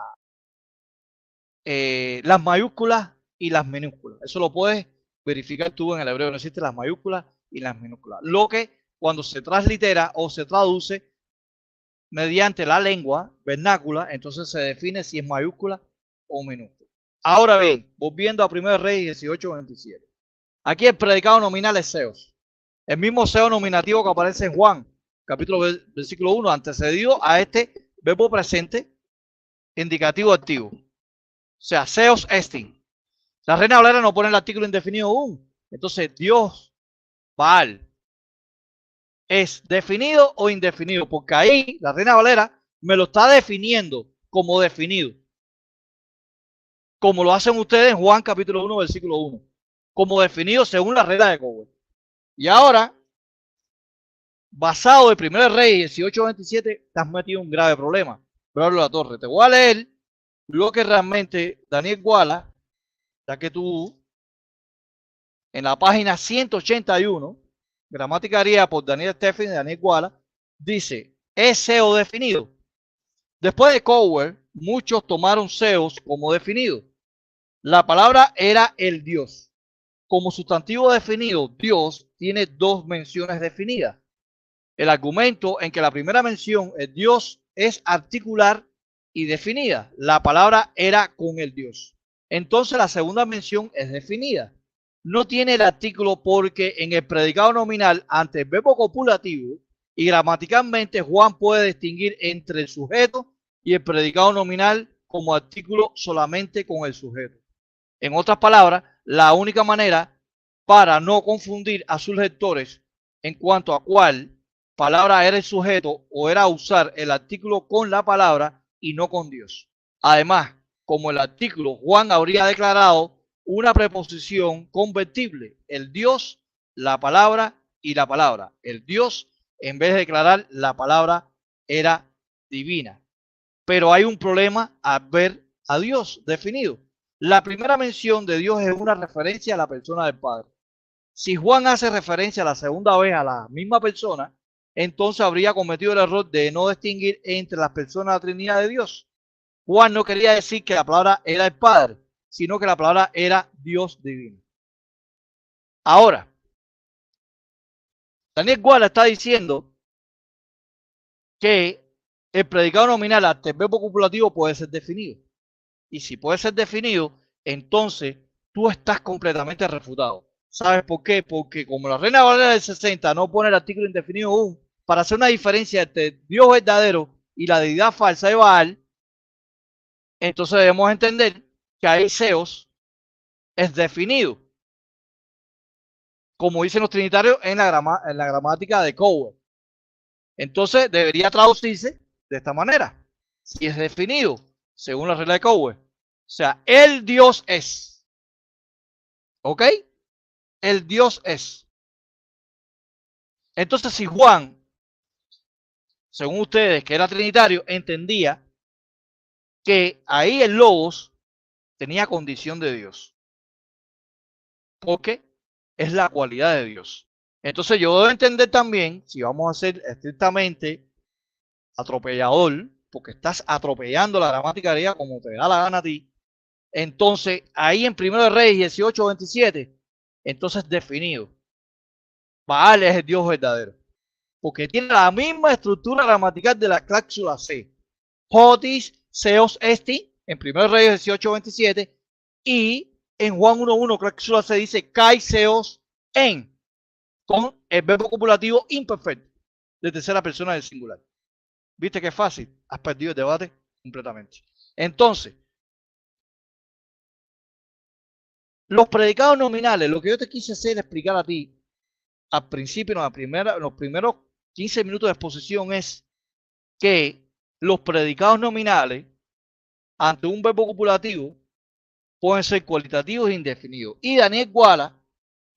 Speaker 2: mayúsculas y las minúsculas. Eso lo puedes verificar tú en el hebreo. No existen las mayúsculas y las minúsculas. Lo que cuando se translitera o se traduce mediante la lengua vernácula, entonces se define si es mayúscula o minúscula. Ahora bien, volviendo a 1 Reyes 18, 27. Aquí el predicado nominal es Seos. El mismo Seo nominativo que aparece en Juan, capítulo versículo 1, antecedido a este verbo presente indicativo activo. O sea, Seos estin. La Reina Valera no pone el artículo indefinido aún. Entonces, Dios, Baal, ¿es definido o indefinido? Porque ahí la Reina Valera me lo está definiendo como definido. Como lo hacen ustedes en Juan capítulo 1, versículo 1. Como definido según la regla de Cowell. Y ahora, basado en 1 Reyes 18:27, te has metido en un grave problema. Pablo La Torre, te voy a leer lo que realmente Daniel Guala, ya que tú en la página 181, gramática griega por Daniel Stephen y Daniel Guala, dice, es SEO definido. Después de Cowell, muchos tomaron SEOs como definido. La palabra era el Dios. Como sustantivo definido, Dios tiene dos menciones definidas. El argumento en que la primera mención, el Dios, es articular y definida. La palabra era con el Dios. Entonces la segunda mención es definida. No tiene el artículo porque en el predicado nominal ante el verbo copulativo y gramaticalmente Juan puede distinguir entre el sujeto y el predicado nominal como artículo solamente con el sujeto. En otras palabras, la única manera para no confundir a sus lectores en cuanto a cuál palabra era el sujeto o era usar el artículo con la palabra y no con Dios. Además, como el artículo Juan habría declarado una preposición convertible, el Dios, la palabra y la palabra. El Dios, en vez de declarar la palabra, era divina. Pero hay un problema al ver a Dios definido. La primera mención de Dios es una referencia a la persona del Padre. Si Juan hace referencia a la segunda vez a la misma persona, entonces habría cometido el error de no distinguir entre las personas de la Trinidad de Dios. Juan no quería decir que la palabra era el Padre, sino que la palabra era Dios divino. Ahora, Daniel Guala está diciendo que el predicado nominal ante el verbo copulativo puede ser definido. Y si puede ser definido, entonces tú estás completamente refutado. ¿Sabes por qué? Porque como la Reina Valera del 60 no pone el artículo indefinido aún, para hacer una diferencia entre Dios verdadero y la deidad falsa de Baal, entonces debemos entender que ahí Zeus es definido, como dicen los trinitarios en la gramática de Cowell. Entonces debería traducirse de esta manera. Si es definido, según la regla de Cowell. O sea, el Dios es. ¿Ok? El Dios es. Entonces, si Juan, según ustedes, que era trinitario, entendía que ahí el Logos tenía condición de Dios. Porque es la cualidad de Dios. Entonces yo debo entender también, si vamos a ser estrictamente atropellador, porque estás atropellando la gramática griega como te da la gana a ti, entonces ahí en 1 Reyes 18:27, entonces definido, Baal es el Dios verdadero, porque tiene la misma estructura gramatical de la cláusula C. Hodis, Seos, Esti, en 1 Reyes 18:27, y en Juan 1:1, cláusula C dice Kai, Seos, en, con el verbo copulativo imperfecto, de tercera persona del singular. ¿Viste que es fácil? Has perdido el debate completamente. Entonces, Los predicados nominales, lo que yo te quise hacer explicar a ti al principio, en los primeros 15 minutos de exposición, es que los predicados nominales ante un verbo copulativo pueden ser cualitativos e indefinidos. Y Daniel Wallace,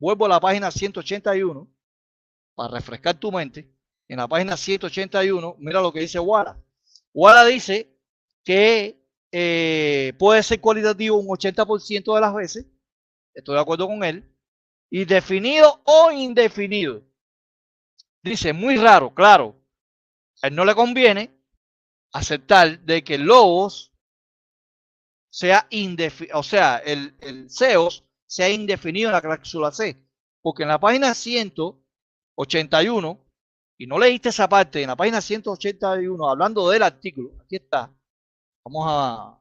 Speaker 2: vuelvo a la página 181 para refrescar tu mente. En la página 181, mira lo que dice Wallace. Wallace dice que puede ser cualitativo un 80% de las veces. Estoy de acuerdo con él. Y definido o indefinido. Dice, muy raro, claro. A él no le conviene aceptar de que el logos sea indefinido, o sea, el seos sea indefinido en la cláusula C. Porque en la página 181, y no leíste esa parte, en la página 181, hablando del artículo, aquí está, vamos a,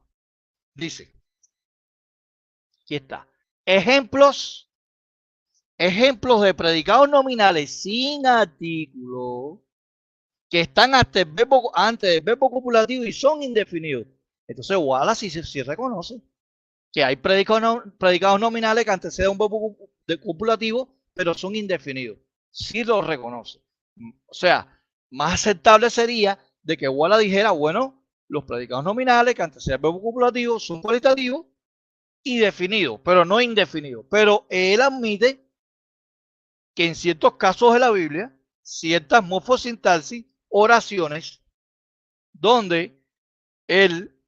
Speaker 2: dice, aquí está, ejemplos de predicados nominales sin artículo que están antes del verbo copulativo y son indefinidos. Entonces Wallace sí reconoce que hay predicados nominales que anteceden un verbo copulativo, pero son indefinidos. Sí lo reconoce. O sea, más aceptable sería de que Wallace dijera, bueno, los predicados nominales que anteceden el verbo copulativo son cualitativos y definidos, pero no indefinidos. Pero él admite que en ciertos casos de la Biblia, ciertas morfosintaxis, oraciones, donde el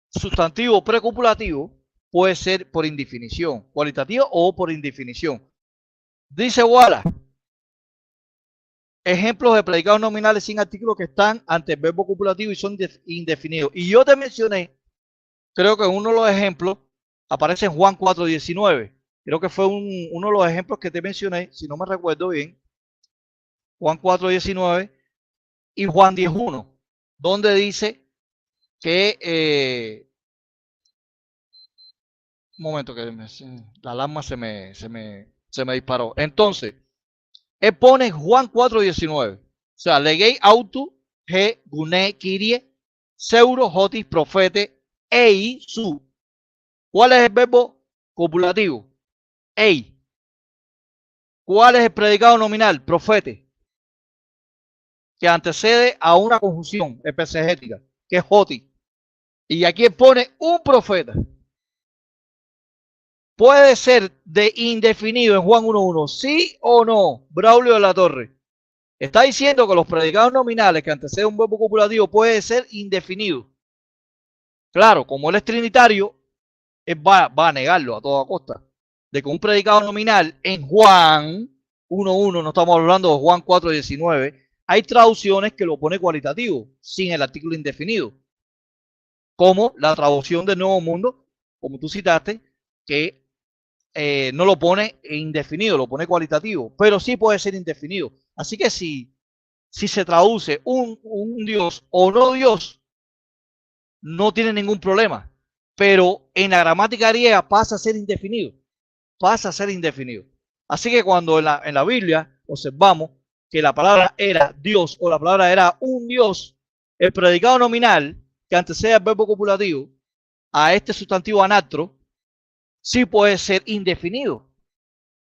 Speaker 2: sustantivo precopulativo puede ser por indefinición, cualitativo o por indefinición. Dice Wallace, ejemplos de predicados nominales sin artículo que están ante el verbo copulativo y son indefinidos. Y yo te mencioné, creo que uno de los ejemplos aparece en Juan 4:19. Creo que fue uno de los ejemplos que te mencioné, si no me recuerdo bien. Juan 4:19 y Juan 10:1, donde dice que un momento que la alarma se me disparó. Entonces, él pone Juan 4:19. O sea, legei autu he gune kirie seuro hotis profete ei su. ¿Cuál es el verbo copulativo? Ei. ¿Cuál es el predicado nominal? Profete. Que antecede a una conjunción exegética, que es hotis. Y aquí pone un profeta. Puede ser de indefinido en Juan 1:1, sí o no. Braulio de la Torre está diciendo que los predicados nominales que anteceden un verbo copulativo puede ser indefinido. Claro, como él es trinitario, él va a negarlo a toda costa. De que un predicado nominal en Juan 1:1, no estamos hablando de Juan 4:19, hay traducciones que lo pone cualitativo, sin el artículo indefinido. Como la traducción del Nuevo Mundo, como tú citaste, que no lo pone indefinido, lo pone cualitativo, pero sí puede ser indefinido. Así que si se traduce un Dios o no Dios, no tiene ningún problema. Pero en la gramática griega pasa a ser indefinido. Pasa a ser indefinido. Así que cuando en la Biblia observamos que la palabra era Dios o la palabra era un Dios, el predicado nominal que antecede al verbo copulativo a este sustantivo anatro, sí puede ser indefinido.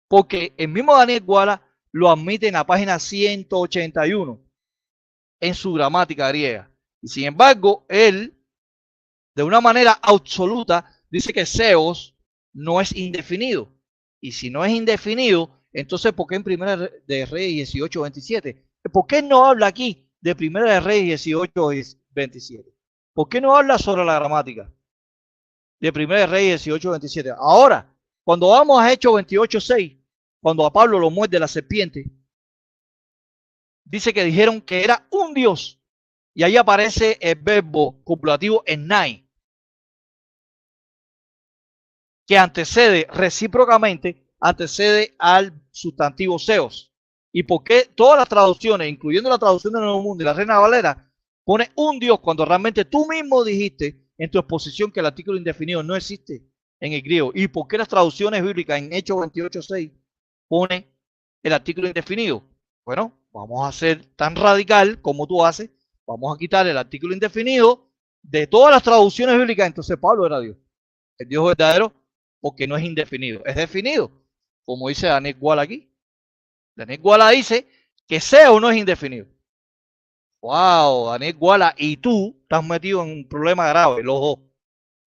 Speaker 2: Porque el mismo Daniel Wallace lo admite en la página 181 en su gramática griega. Y sin embargo, él, de una manera absoluta, dice que seos no es indefinido. Y si no es indefinido, entonces ¿por qué en Primera de Reyes 18:27? ¿Por qué no habla aquí de Primera de Reyes 18:27? ¿Por qué no habla sobre la gramática de Primera de Reyes 18:27? Ahora, cuando vamos a Hechos 28:6, cuando a Pablo lo muerde la serpiente, dice que dijeron que era un Dios. Y ahí aparece el verbo copulativo ennai, que antecede recíprocamente, antecede al sustantivo seos. ¿Y por qué todas las traducciones, incluyendo la traducción del Nuevo Mundo y la Reina Valera, pone un Dios cuando realmente tú mismo dijiste en tu exposición que el artículo indefinido no existe en el griego? ¿Y por qué las traducciones bíblicas en Hechos 28:6 pone el artículo indefinido? Bueno, vamos a ser tan radical como tú haces. Vamos a quitar el artículo indefinido de todas las traducciones bíblicas. Entonces Pablo era Dios, el Dios verdadero, porque no es indefinido, es definido, como dice Daniel Guala aquí. Daniel Guala dice que sea o no es indefinido. Wow, Daniel Guala y tú estás metido en un problema grave, los dos.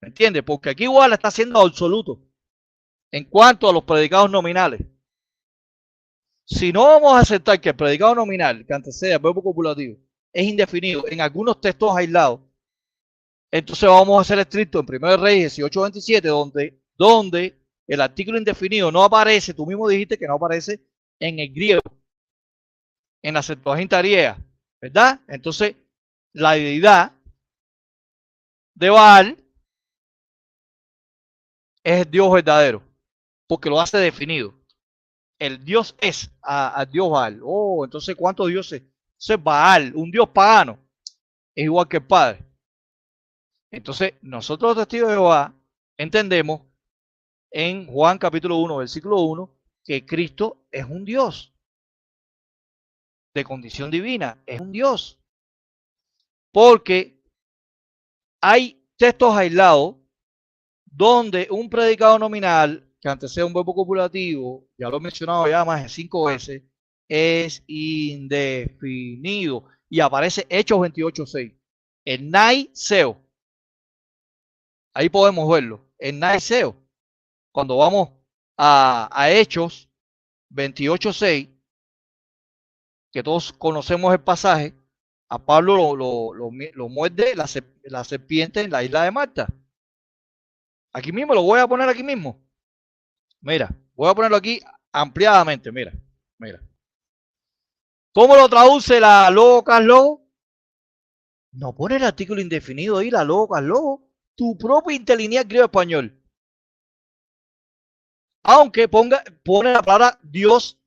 Speaker 2: ¿Me entiendes? Porque aquí Guala está siendo absoluto en cuanto a los predicados nominales. Si no vamos a aceptar que el predicado nominal, que antecede al verbo copulativo, es indefinido en algunos textos aislados, entonces vamos a ser estrictos en 1 Reyes 18:27, donde el artículo indefinido no aparece, tú mismo dijiste que no aparece en el griego, en la Septuaginta griega, ¿verdad? Entonces, la deidad de Baal es el Dios verdadero, porque lo hace definido. El Dios es al Dios Baal. Oh, entonces, ¿cuántos dioses? Entonces, Baal, un Dios pagano, es igual que el Padre. Entonces, nosotros los testigos de Jehová entendemos en Juan capítulo 1, versículo 1, que Cristo es un Dios de condición divina, es un Dios. Porque hay textos aislados donde un predicado nominal, que antecede un verbo copulativo, ya lo he mencionado ya más de 5 veces, es indefinido. Y aparece Hechos 28:6. El naiseo. Ahí podemos verlo. El naiseo. Cuando vamos a Hechos 28:6, que todos conocemos el pasaje, a Pablo lo muerde la serpiente en la isla de Malta. Aquí mismo, lo voy a poner aquí mismo. Mira, voy a ponerlo aquí ampliadamente, mira. ¿Cómo lo traduce la Logos Logo? No pone el artículo indefinido ahí, la Logos Logo. Tu propio interlineal griego español. Aunque pone la palabra Dios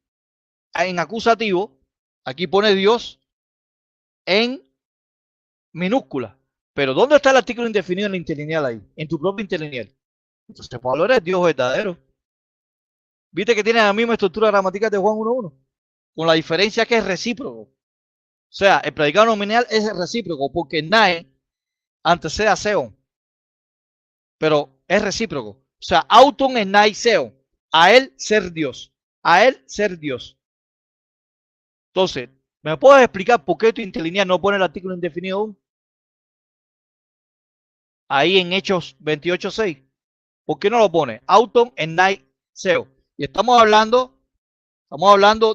Speaker 2: en acusativo, aquí pone Dios en minúscula. Pero ¿dónde está el artículo indefinido en la interlineal ahí? En tu propio interlineal. Entonces Pablo era el Dios verdadero. Viste que tiene la misma estructura gramática de Juan 1:1, con la diferencia que es recíproco. O sea, el predicado nominal es recíproco porque nae antecede a seon, pero es recíproco. O sea, auton es nae seon, a él ser Dios, a él ser Dios. Entonces, ¿me puedes explicar por qué tu interlineal no pone el artículo indefinido aún? Ahí en Hechos 28:6. ¿Por qué no lo pone? Auton en nae seon. Y estamos hablando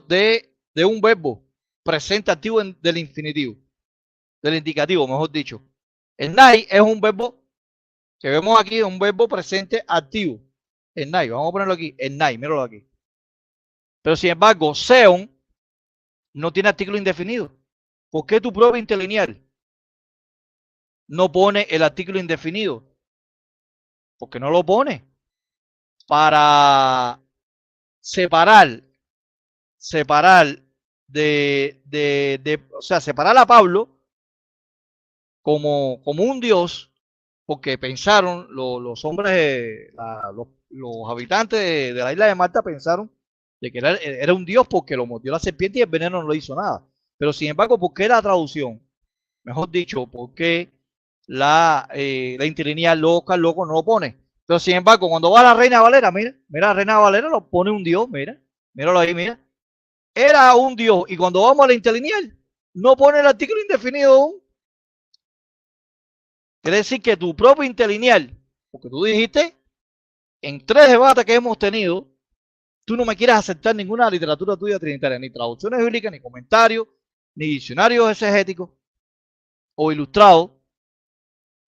Speaker 2: de un verbo presente activo del infinitivo, del indicativo, mejor dicho. El nae es un verbo que vemos aquí, un verbo presente activo. El nae, vamos a ponerlo aquí, el nae, míralo aquí. Pero sin embargo, seon no tiene artículo indefinido. ¿Por qué tu propio interlineal no pone el artículo indefinido? Porque no lo pone. Para separar o sea, separar a Pablo como un dios, porque pensaron los hombres, los habitantes de la isla de Malta pensaron de que era un dios porque lo mordió la serpiente y el veneno no le hizo nada. Pero sin embargo, ¿por qué la traducción? Mejor dicho, ¿por qué la interlineal loco no lo pone? Pero sin embargo, cuando va la Reina Valera, mira, la Reina Valera lo pone un dios, míralo ahí, mira. Era un dios. Y cuando vamos a la interlineal, no pone el artículo indefinido aún. Quiere decir que tu propio interlineal, porque tú dijiste, en 3 debates que hemos tenido, tú no me quieres aceptar ninguna literatura tuya trinitaria, ni traducciones bíblicas, ni comentarios, ni diccionarios exegéticos o ilustrados,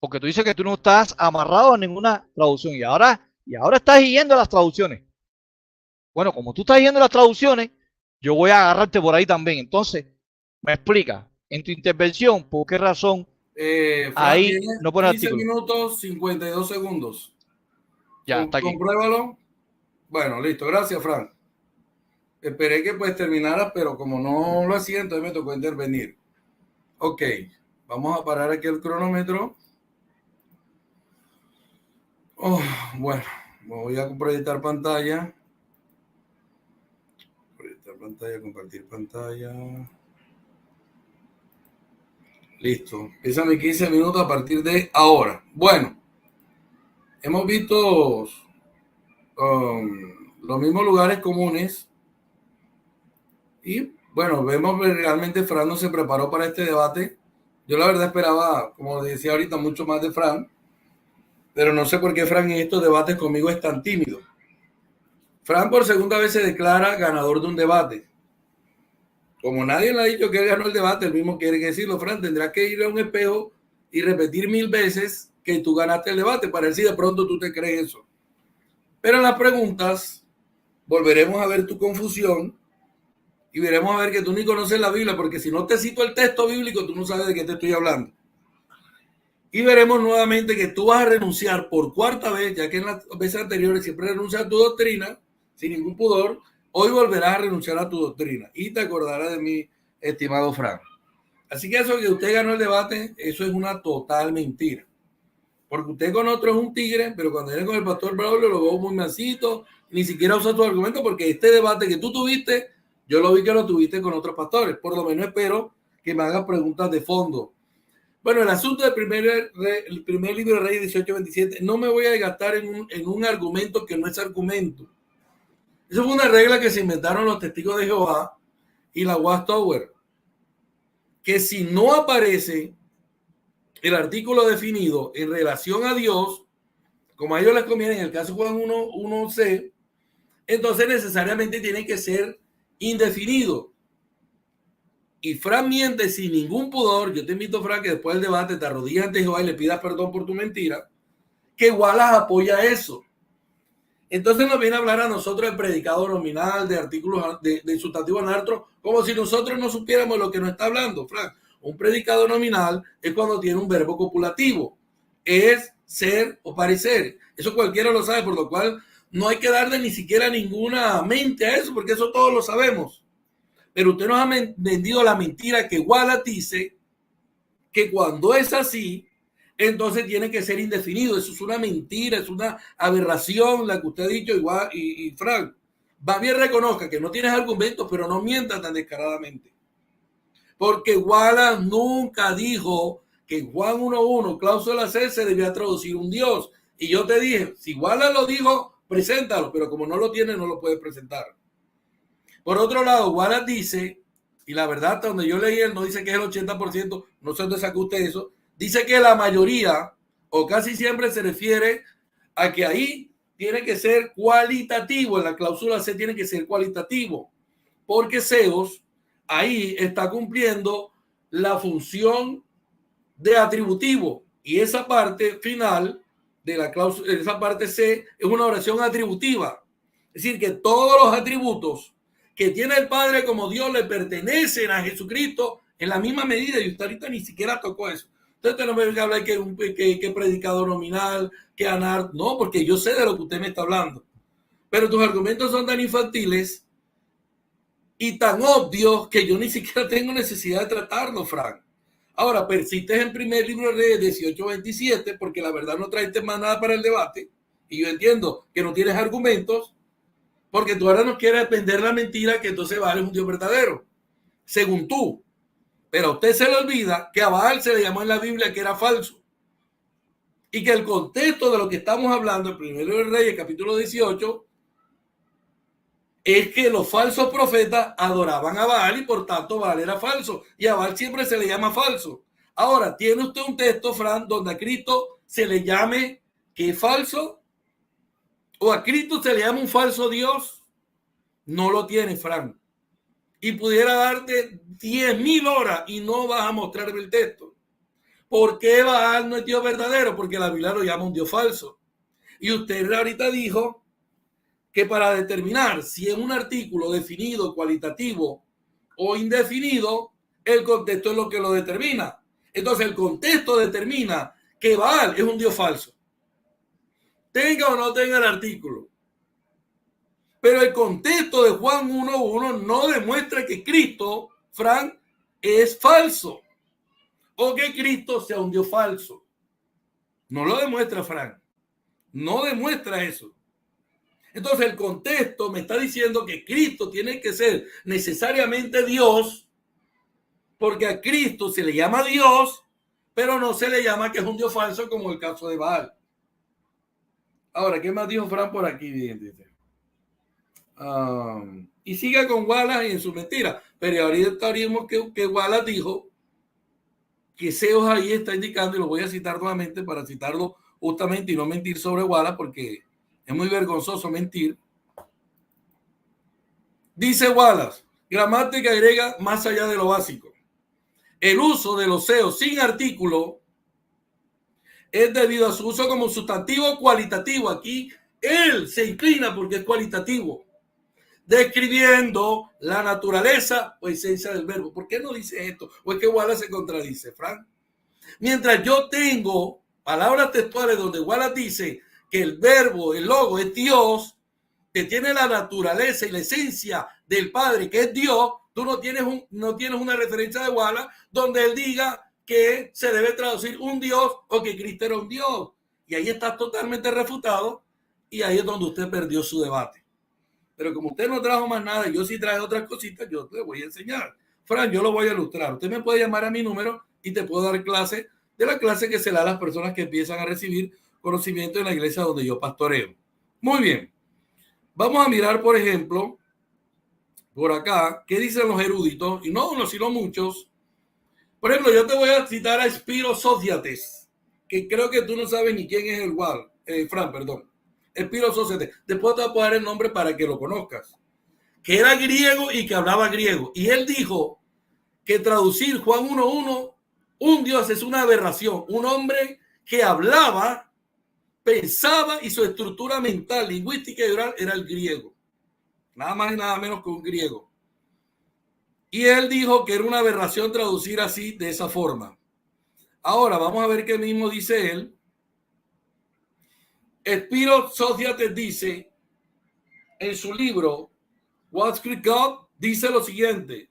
Speaker 2: porque tú dices que tú no estás amarrado a ninguna traducción y ahora estás siguiendo las traducciones. Bueno, como tú estás siguiendo las traducciones, yo voy a agarrarte por ahí también. Entonces, me explica en tu intervención por qué razón
Speaker 1: Fran,
Speaker 2: ahí no pone
Speaker 1: 15
Speaker 2: artículo.
Speaker 1: minutos, 52 segundos.
Speaker 2: Ya, está aquí.
Speaker 1: Compruébalo. Bueno, listo. Gracias, Fran. Esperé que pues terminara, pero como no lo hacía, entonces me tocó intervenir. Ok, vamos a parar aquí el cronómetro. Oh, bueno, voy a proyectar pantalla. Proyectar pantalla, compartir pantalla. Listo. Empiezan mis 15 minutos a partir de ahora. Bueno, hemos visto los mismos lugares comunes. Y bueno, vemos que realmente Fran no se preparó para este debate. Yo la verdad esperaba, como decía ahorita, mucho más de Fran, pero no sé por qué Fran en estos debates conmigo es tan tímido. Fran por segunda vez se declara ganador de un debate. Como nadie le ha dicho que él ganó el debate, él mismo quiere decirlo. Fran, tendrás que ir a un espejo y repetir 1000 veces que tú ganaste el debate para ver si de pronto tú te crees eso. Pero en las preguntas volveremos a ver tu confusión y veremos a ver que tú ni conoces la Biblia, porque si no te cito el texto bíblico, tú no sabes de qué te estoy hablando. Y veremos nuevamente que tú vas a renunciar por cuarta vez, ya que en las veces anteriores siempre renuncias a tu doctrina, sin ningún pudor. Hoy volverás a renunciar a tu doctrina y te acordarás de mí, estimado Frank. Así que eso que usted ganó el debate, eso es una total mentira. Porque usted con otro es un tigre, pero cuando viene con el pastor Braulio lo veo muy mansito, ni siquiera usa tu argumento, porque este debate que tú tuviste, yo lo vi que lo tuviste con otros pastores. Por lo menos espero que me hagas preguntas de fondo. Bueno, el asunto del el primer libro de Reyes 18:27, no me voy a gastar en un argumento que no es argumento. Eso fue una regla que se inventaron los testigos de Jehová y la Watchtower, que si no aparece el artículo definido en relación a Dios, como a ellos les conviene en el caso Juan 1:1c, entonces necesariamente tiene que ser indefinido. Y Fran miente sin ningún pudor. Yo te invito, Fran, que después del debate te arrodillas ante Jehová y le pidas perdón por tu mentira, que Wallace apoya eso. Entonces nos viene a hablar a nosotros de predicado nominal, de artículos de sustantivo anartro, como si nosotros no supiéramos lo que nos está hablando, Fran. Un predicado nominal es cuando tiene un verbo copulativo. Es ser o parecer. Eso cualquiera lo sabe, por lo cual no hay que darle ni siquiera ninguna mente a eso, porque eso todos lo sabemos. Pero usted nos ha vendido la mentira que Wallace dice que cuando es así, entonces tiene que ser indefinido. Eso es una mentira, es una aberración la que usted ha dicho, igual, y Frank, va bien reconozca que no tienes argumentos, pero no mienta tan descaradamente. Porque Wallace nunca dijo que en Juan 1:1, cláusula C, se debía traducir un Dios. Y yo te dije, si Wallace lo dijo, preséntalo, pero como no lo tiene, no lo puedes presentar. Por otro lado, Wallace dice, y la verdad, hasta donde yo leí, él no dice que es el 80%, no sé dónde sacó usted eso, dice que la mayoría, o casi siempre se refiere a que ahí tiene que ser cualitativo, en la cláusula C tiene que ser cualitativo, porque Zeus ahí está cumpliendo la función de atributivo, y esa parte final de la cláusula, esa parte C, es una oración atributiva. Es decir, que todos los atributos que tiene el Padre como Dios le pertenecen a Jesucristo en la misma medida, y usted ahorita ni siquiera tocó eso. Entonces no me venga a hablar que predicador nominal, que anar, no, porque yo sé de lo que usted me está hablando. Pero tus argumentos son tan infantiles y tan obvios que yo ni siquiera tengo necesidad de tratarlos, Frank. Ahora, persistes en primer libro de 18:27, porque la verdad no traiste más nada para el debate, y yo entiendo que no tienes argumentos, porque tú ahora nos quieres vender la mentira que entonces Baal es un Dios verdadero, según tú. Pero a usted se le olvida que a Baal se le llamó en la Biblia que era falso. Y que el contexto de lo que estamos hablando, el primero de Reyes, capítulo 18, es que los falsos profetas adoraban a Baal y por tanto Baal era falso. Y a Baal siempre se le llama falso. Ahora, ¿tiene usted un texto, Fran, donde a Cristo se le llame que es falso? ¿O a Cristo se le llama un falso Dios? No lo tiene, Fran. Y pudiera darte 10,000 horas y no vas a mostrarme el texto. ¿Por qué Baal no es Dios verdadero? Porque la Biblia lo llama un Dios falso. Y usted ahorita dijo que para determinar si es un artículo definido, cualitativo o indefinido, el contexto es lo que lo determina. Entonces el contexto determina que Baal es un Dios falso. Tenga o no tenga el artículo. Pero el contexto de Juan 1:1 no demuestra que Cristo, Frank, es falso. O que Cristo sea un Dios falso. No lo demuestra, Frank. No demuestra eso. Entonces el contexto me está diciendo que Cristo tiene que ser necesariamente Dios, porque a Cristo se le llama Dios, pero no se le llama que es un Dios falso como el caso de Baal. Ahora, ¿qué más dijo Fran por aquí? Bien, dice. Y sigue con Wallace en su mentira. Pero ahorita vimos que Wallace dijo que Seos ahí está indicando, y lo voy a citar nuevamente para citarlo justamente y no mentir sobre Wallace, porque es muy vergonzoso mentir. Dice Wallace, gramática griega más allá de lo básico. El uso de los seos sin artículo es debido a su uso como sustantivo cualitativo. Aquí él se inclina porque es cualitativo, describiendo la naturaleza o esencia del verbo. ¿Por qué no dice esto? ¿O es que Wallace se contradice, Frank? Mientras yo tengo palabras textuales donde Wallace dice que el verbo, el logo es Dios, que tiene la naturaleza y la esencia del Padre, que es Dios, tú no tienes una referencia de Wallace donde él diga que se debe traducir un Dios o que Cristo era un Dios. Y ahí está totalmente refutado y ahí es donde usted perdió su debate. Pero como usted no trajo más nada y yo sí traje otras cositas, yo te voy a enseñar. Fran, yo lo voy a ilustrar. Usted me puede llamar a mi número y te puedo dar clase de la clase que se da a las personas que empiezan a recibir conocimiento en la iglesia donde yo pastoreo. Muy bien. Vamos a mirar, por ejemplo, por acá, qué dicen los eruditos, y no uno, sino muchos. Por ejemplo, yo te voy a citar a Spiro Sócrates, que creo que tú no sabes ni quién es Fran, perdón. Spiro Sócrates. Después te voy a poner el nombre para que lo conozcas. Que era griego y que hablaba griego. Y él dijo que traducir Juan 1:1, un Dios es una aberración. Un hombre que hablaba, pensaba y su estructura mental, lingüística y oral era el griego. Nada más y nada menos que un griego. Y él dijo que era una aberración traducir así, de esa forma. Ahora, vamos a ver qué mismo dice él. Spiro Sócrates dice en su libro What's God, dice lo siguiente: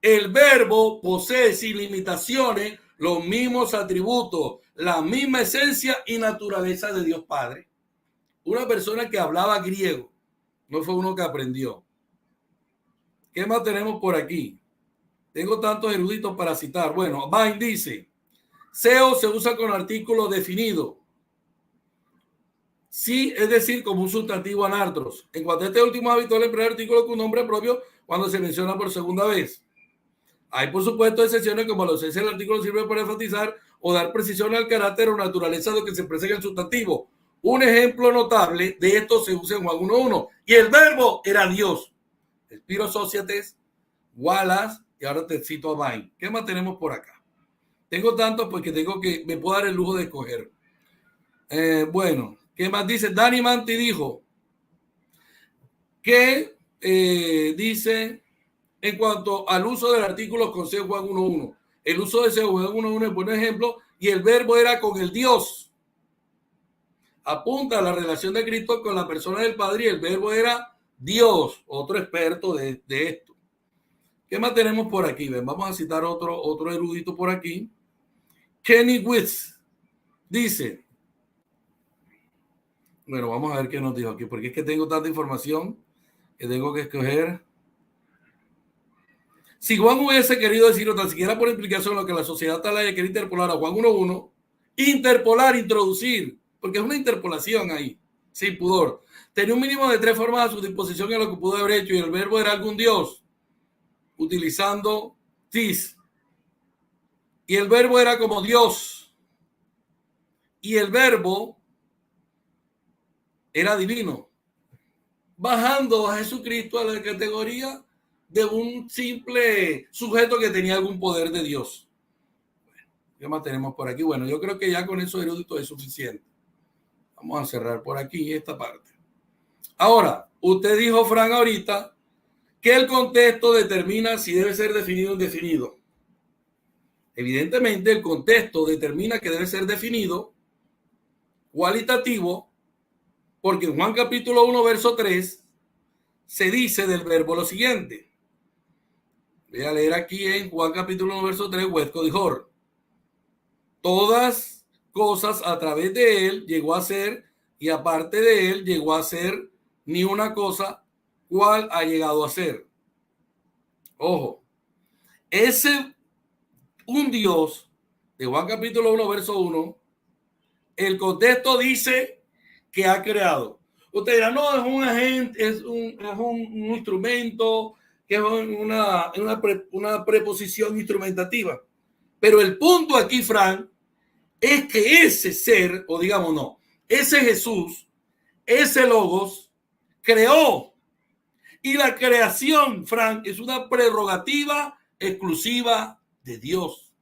Speaker 1: el verbo posee sin limitaciones los mismos atributos, la misma esencia y naturaleza de Dios Padre. Una persona que hablaba griego, no fue uno que aprendió. ¿Qué más tenemos por aquí? Tengo tantos eruditos para citar. Bueno, Vine dice, SEO se usa con artículo definido. Sí, es decir, como un sustantivo anartros. En cuanto a este último habitual emplear artículo con nombre propio cuando se menciona por segunda vez. Hay, por supuesto, excepciones como la ausencia del artículo sirve para enfatizar o dar precisión al carácter o naturaleza de lo que se expresa en el sustantivo. Un ejemplo notable de esto se usa en Juan 1:1. Y el verbo era Dios. Spiro Sócrates, Wallace, y ahora te cito a Vine. ¿Qué más tenemos por acá? Tengo tantos porque me puedo dar el lujo de escoger. Bueno, ¿qué más dice? Danny Manti dijo que dice en cuanto al uso del artículo con C Juan 1:1. El uso de C Juan 1:1 es buen ejemplo y el verbo era con el Dios. Apunta a la relación de Cristo con la persona del Padre y el verbo era Dios, otro experto de esto. ¿Qué más tenemos por aquí? Ven, vamos a citar otro erudito por aquí. Kenny Witz dice, bueno, vamos a ver qué nos dijo aquí, porque es que tengo tanta información que tengo que escoger. Si Juan hubiese querido decirlo tan siquiera por implicación lo que la sociedad tal haya querido interpolar a Juan 1:1, interpolar, introducir, porque es una interpolación ahí, sin pudor. Tenía un mínimo de 3 formas a su disposición en lo que pudo haber hecho y el verbo era algún Dios, utilizando tis. Y el verbo era como Dios. Y el verbo era divino, bajando a Jesucristo a la categoría de un simple sujeto que tenía algún poder de Dios. ¿Qué más tenemos por aquí? Bueno, yo creo que ya con eso erudito es suficiente. Vamos a cerrar por aquí esta parte. Ahora, usted dijo, Fran, ahorita que el contexto determina si debe ser definido o indefinido. Evidentemente, el contexto determina que debe ser definido, cualitativo, porque en Juan capítulo 1, verso 3, se dice del verbo lo siguiente. Voy a leer aquí en Juan capítulo 1, verso 3, Huesco dijo, todas cosas a través de él llegó a ser y aparte de él llegó a ser ni una cosa cual ha llegado a ser. Ojo, ese un Dios de Juan capítulo 1, verso 1, el contexto dice que ha creado. Usted dirá, no, es un agente, es un instrumento, que es una preposición instrumentativa. Pero el punto aquí, Frank, es que ese ser, o digamos no, ese Jesús, ese Logos, creó. Y la creación, Frank, es una prerrogativa exclusiva de Dios.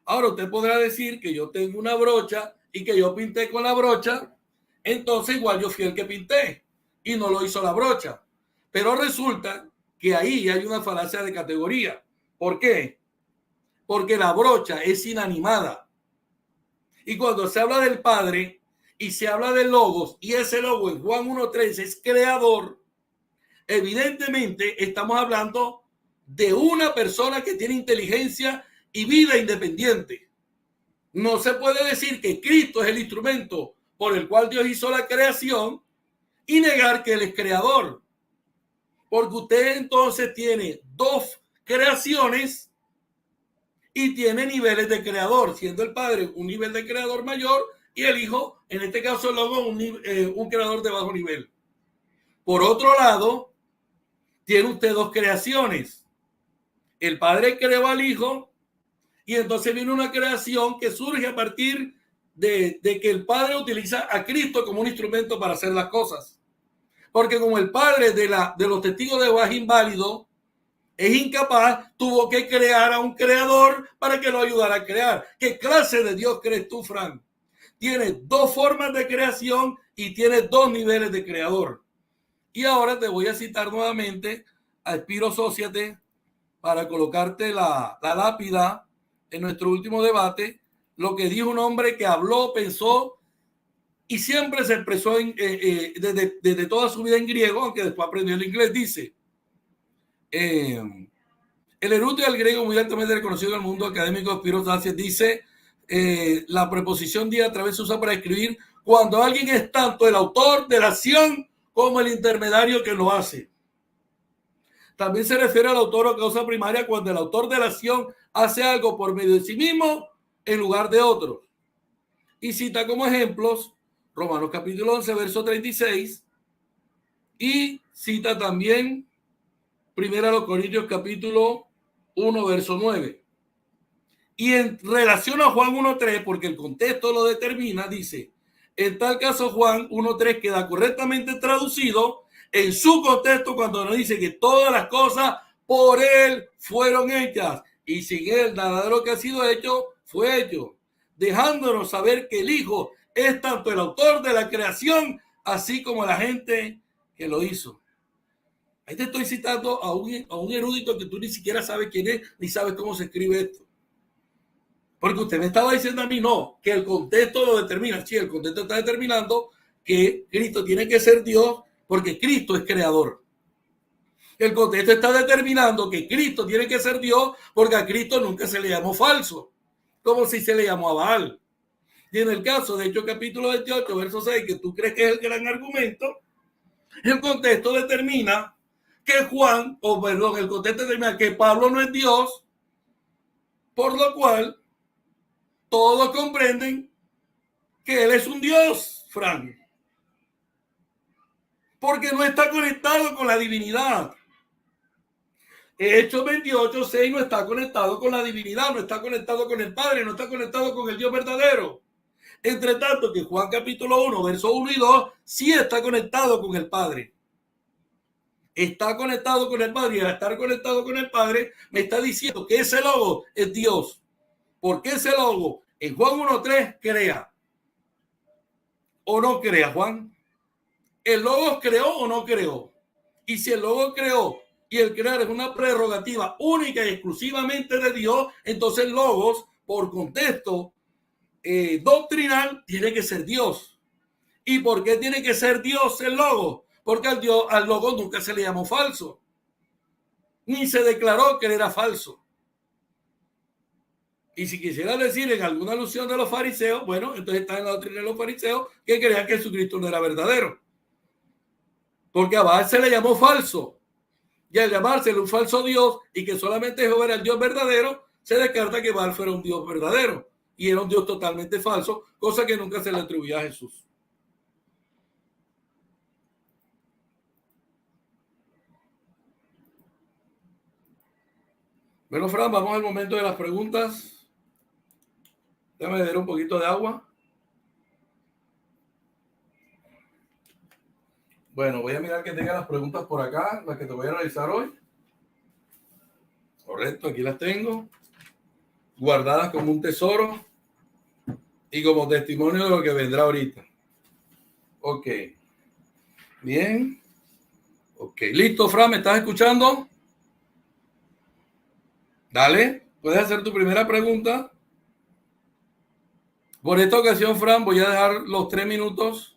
Speaker 1: Ahora usted podrá decir que yo tengo una brocha y que yo pinté con la brocha, entonces igual yo fui el que pinté y no lo hizo la brocha. Pero resulta que ahí hay una falacia de categoría. ¿Por qué? Porque la brocha es inanimada. Y cuando se habla del Padre y se habla del Logos, y ese Logo en Juan 1.3 es creador, evidentemente estamos hablando de una persona que tiene inteligencia y vida independiente. No se puede decir que Cristo es el instrumento por el cual Dios hizo la creación y negar que Él es creador. Porque usted entonces tiene dos creaciones y tiene niveles de creador, siendo el Padre un nivel de creador mayor y el Hijo, en este caso el Logo, un creador de bajo nivel. Por otro lado, tiene usted dos creaciones. El Padre creó al Hijo y entonces viene una creación que surge a partir de que el Padre utiliza a Cristo como un instrumento para hacer las cosas. Porque como el Padre de los testigos de Jehová es inválido, es incapaz, tuvo que crear a un creador para que lo ayudara a crear. ¿Qué clase de Dios crees tú, Frank? Tiene dos formas de creación y tiene dos niveles de creador. Y ahora te voy a citar nuevamente a Spiro Societe para colocarte la lápida en nuestro último debate, lo que dijo un hombre que habló, pensó y siempre se expresó desde toda su vida en griego, aunque después aprendió el inglés. Dice, el erudito del griego muy altamente reconocido en el mundo académico, Spiro Societe, dice, la preposición di a través se usa para escribir cuando alguien es tanto el autor de la acción como el intermediario que lo hace. También se refiere al autor o causa primaria cuando el autor de la acción hace algo por medio de sí mismo en lugar de otros. Y cita como ejemplos Romanos capítulo 11, verso 36 y cita también 1 Corintios capítulo 1, verso 9. Y en relación a Juan 1.3, porque el contexto lo determina, dice, en tal caso Juan 1.3 queda correctamente traducido en su contexto cuando nos dice que todas las cosas por Él fueron hechas y sin Él nada de lo que ha sido hecho fue hecho, dejándonos saber que el Hijo es tanto el autor de la creación así como la gente que lo hizo. Ahí te estoy citando a un erudito que tú ni siquiera sabes quién es ni sabes cómo se escribe esto. Porque usted me estaba diciendo a mí, no, que el contexto lo determina. Sí, el contexto está determinando que Cristo tiene que ser Dios porque Cristo es creador. El contexto está determinando que Cristo tiene que ser Dios porque a Cristo nunca se le llamó falso, como si se le llamó a Baal. Y en el caso de Hechos capítulo 28, verso 6, que tú crees que es el gran argumento, el contexto determina que el contexto determina que Pablo no es Dios, por lo cual todos comprenden que él es un Dios, Frank. Porque no está conectado con la divinidad. Hechos 28:6 no está conectado con la divinidad, no está conectado con el Padre, no está conectado con el Dios verdadero. Entre tanto que Juan capítulo 1, versos 1 y 2, sí está conectado con el Padre. Está conectado con el Padre y al estar conectado con el Padre me está diciendo que ese logo es Dios. Porque ese logo en Juan 1.3 crea. ¿O no crea, Juan? ¿El logo creó o no creó? Y si el logo creó y el crear es una prerrogativa única y exclusivamente de Dios, entonces el logos, por contexto doctrinal, tiene que ser Dios. ¿Y por qué tiene que ser Dios el logo? Porque al logo nunca se le llamó falso. Ni se declaró que él era falso. Y si quisiera decir en alguna alusión de los fariseos, bueno, entonces está en la doctrina de los fariseos que creían que Jesucristo no era verdadero. Porque a Baal se le llamó falso. Y al llamársele un falso Dios y que solamente Jehová era el Dios verdadero, se descarta que Baal fuera un Dios verdadero. Y era un Dios totalmente falso, cosa que nunca se le atribuía a Jesús. Bueno, Fran, vamos al momento de las preguntas. Déjame beber un poquito de agua. Bueno, voy a mirar que tenga las preguntas por acá, las que te voy a realizar hoy. Correcto, aquí las tengo. Guardadas como un tesoro y como testimonio de lo que vendrá ahorita. Ok. Bien. Ok. Listo, Fran, ¿me estás escuchando? Dale, puedes hacer tu primera pregunta. Por esta ocasión, Fran, voy a dejar los 3 minutos.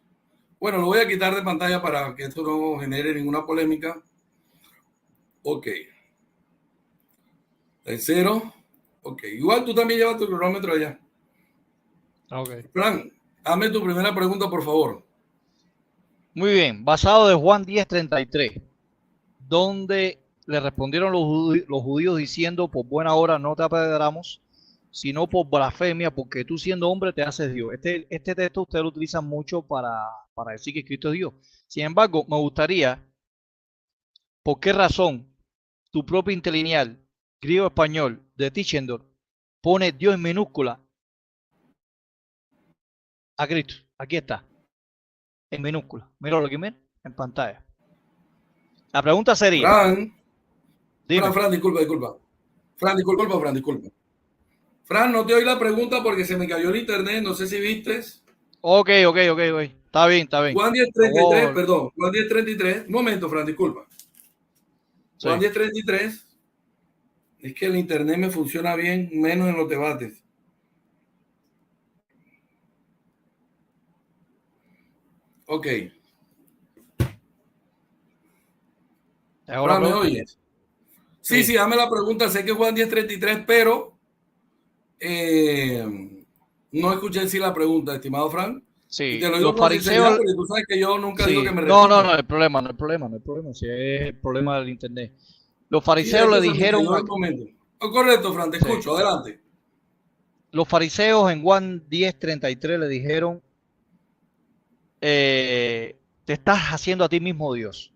Speaker 1: Bueno, lo voy a quitar de pantalla para que esto no genere ninguna polémica. Ok. El 0. Ok. Igual tú también llevas tu cronómetro allá.
Speaker 2: Ok.
Speaker 1: Fran, hazme tu primera pregunta, por favor.
Speaker 2: Muy bien, basado de Juan 10:33, donde le respondieron los judíos diciendo, por buena hora no te apedreamos, sino por blasfemia, porque tú siendo hombre te haces Dios. Este texto ustedes lo utilizan mucho para decir que Cristo es Dios. Sin embargo, me gustaría, ¿por qué razón tu propio interlineal griego-español de Tischendorf pone Dios en minúscula a Cristo? Aquí está, en minúscula. Míralo aquí, miren, en pantalla. La pregunta sería,
Speaker 1: Fran,
Speaker 2: dime.
Speaker 1: Disculpa. Disculpa. Fran, no te oí la pregunta porque se me cayó el internet, no sé si vistes.
Speaker 2: Ok. Está bien, está bien.
Speaker 1: Juan 10:33, perdón, Juan 10:33. Un momento, Fran, disculpa. Juan
Speaker 2: Sí.
Speaker 1: 10:33. Es que el internet me funciona bien, menos en los debates. Ok.
Speaker 2: ¿Te hago la
Speaker 1: Fran, ¿me
Speaker 2: pregunta?
Speaker 1: oyes? Sí,
Speaker 2: Sí.
Speaker 1: dame la pregunta. Sé que Juan 10:33, pero no escuché sí la pregunta, estimado Fran. Y te
Speaker 2: Sí.
Speaker 1: lo digo
Speaker 2: Los
Speaker 1: con sinceridad
Speaker 2: fariseos.
Speaker 1: porque tú sabes que yo nunca digo que
Speaker 2: Sí.
Speaker 1: me
Speaker 2: No, no,
Speaker 1: repitas.
Speaker 2: no, no hay problema. Si es el problema del internet. Los
Speaker 1: Sí, es
Speaker 2: fariseos le
Speaker 1: que se me
Speaker 2: dijeron
Speaker 1: cayó el momento. Oh, correcto, Fran, te
Speaker 2: sí.
Speaker 1: escucho. Adelante.
Speaker 2: Los fariseos en Juan 10:33 le dijeron, te estás haciendo a ti mismo Dios.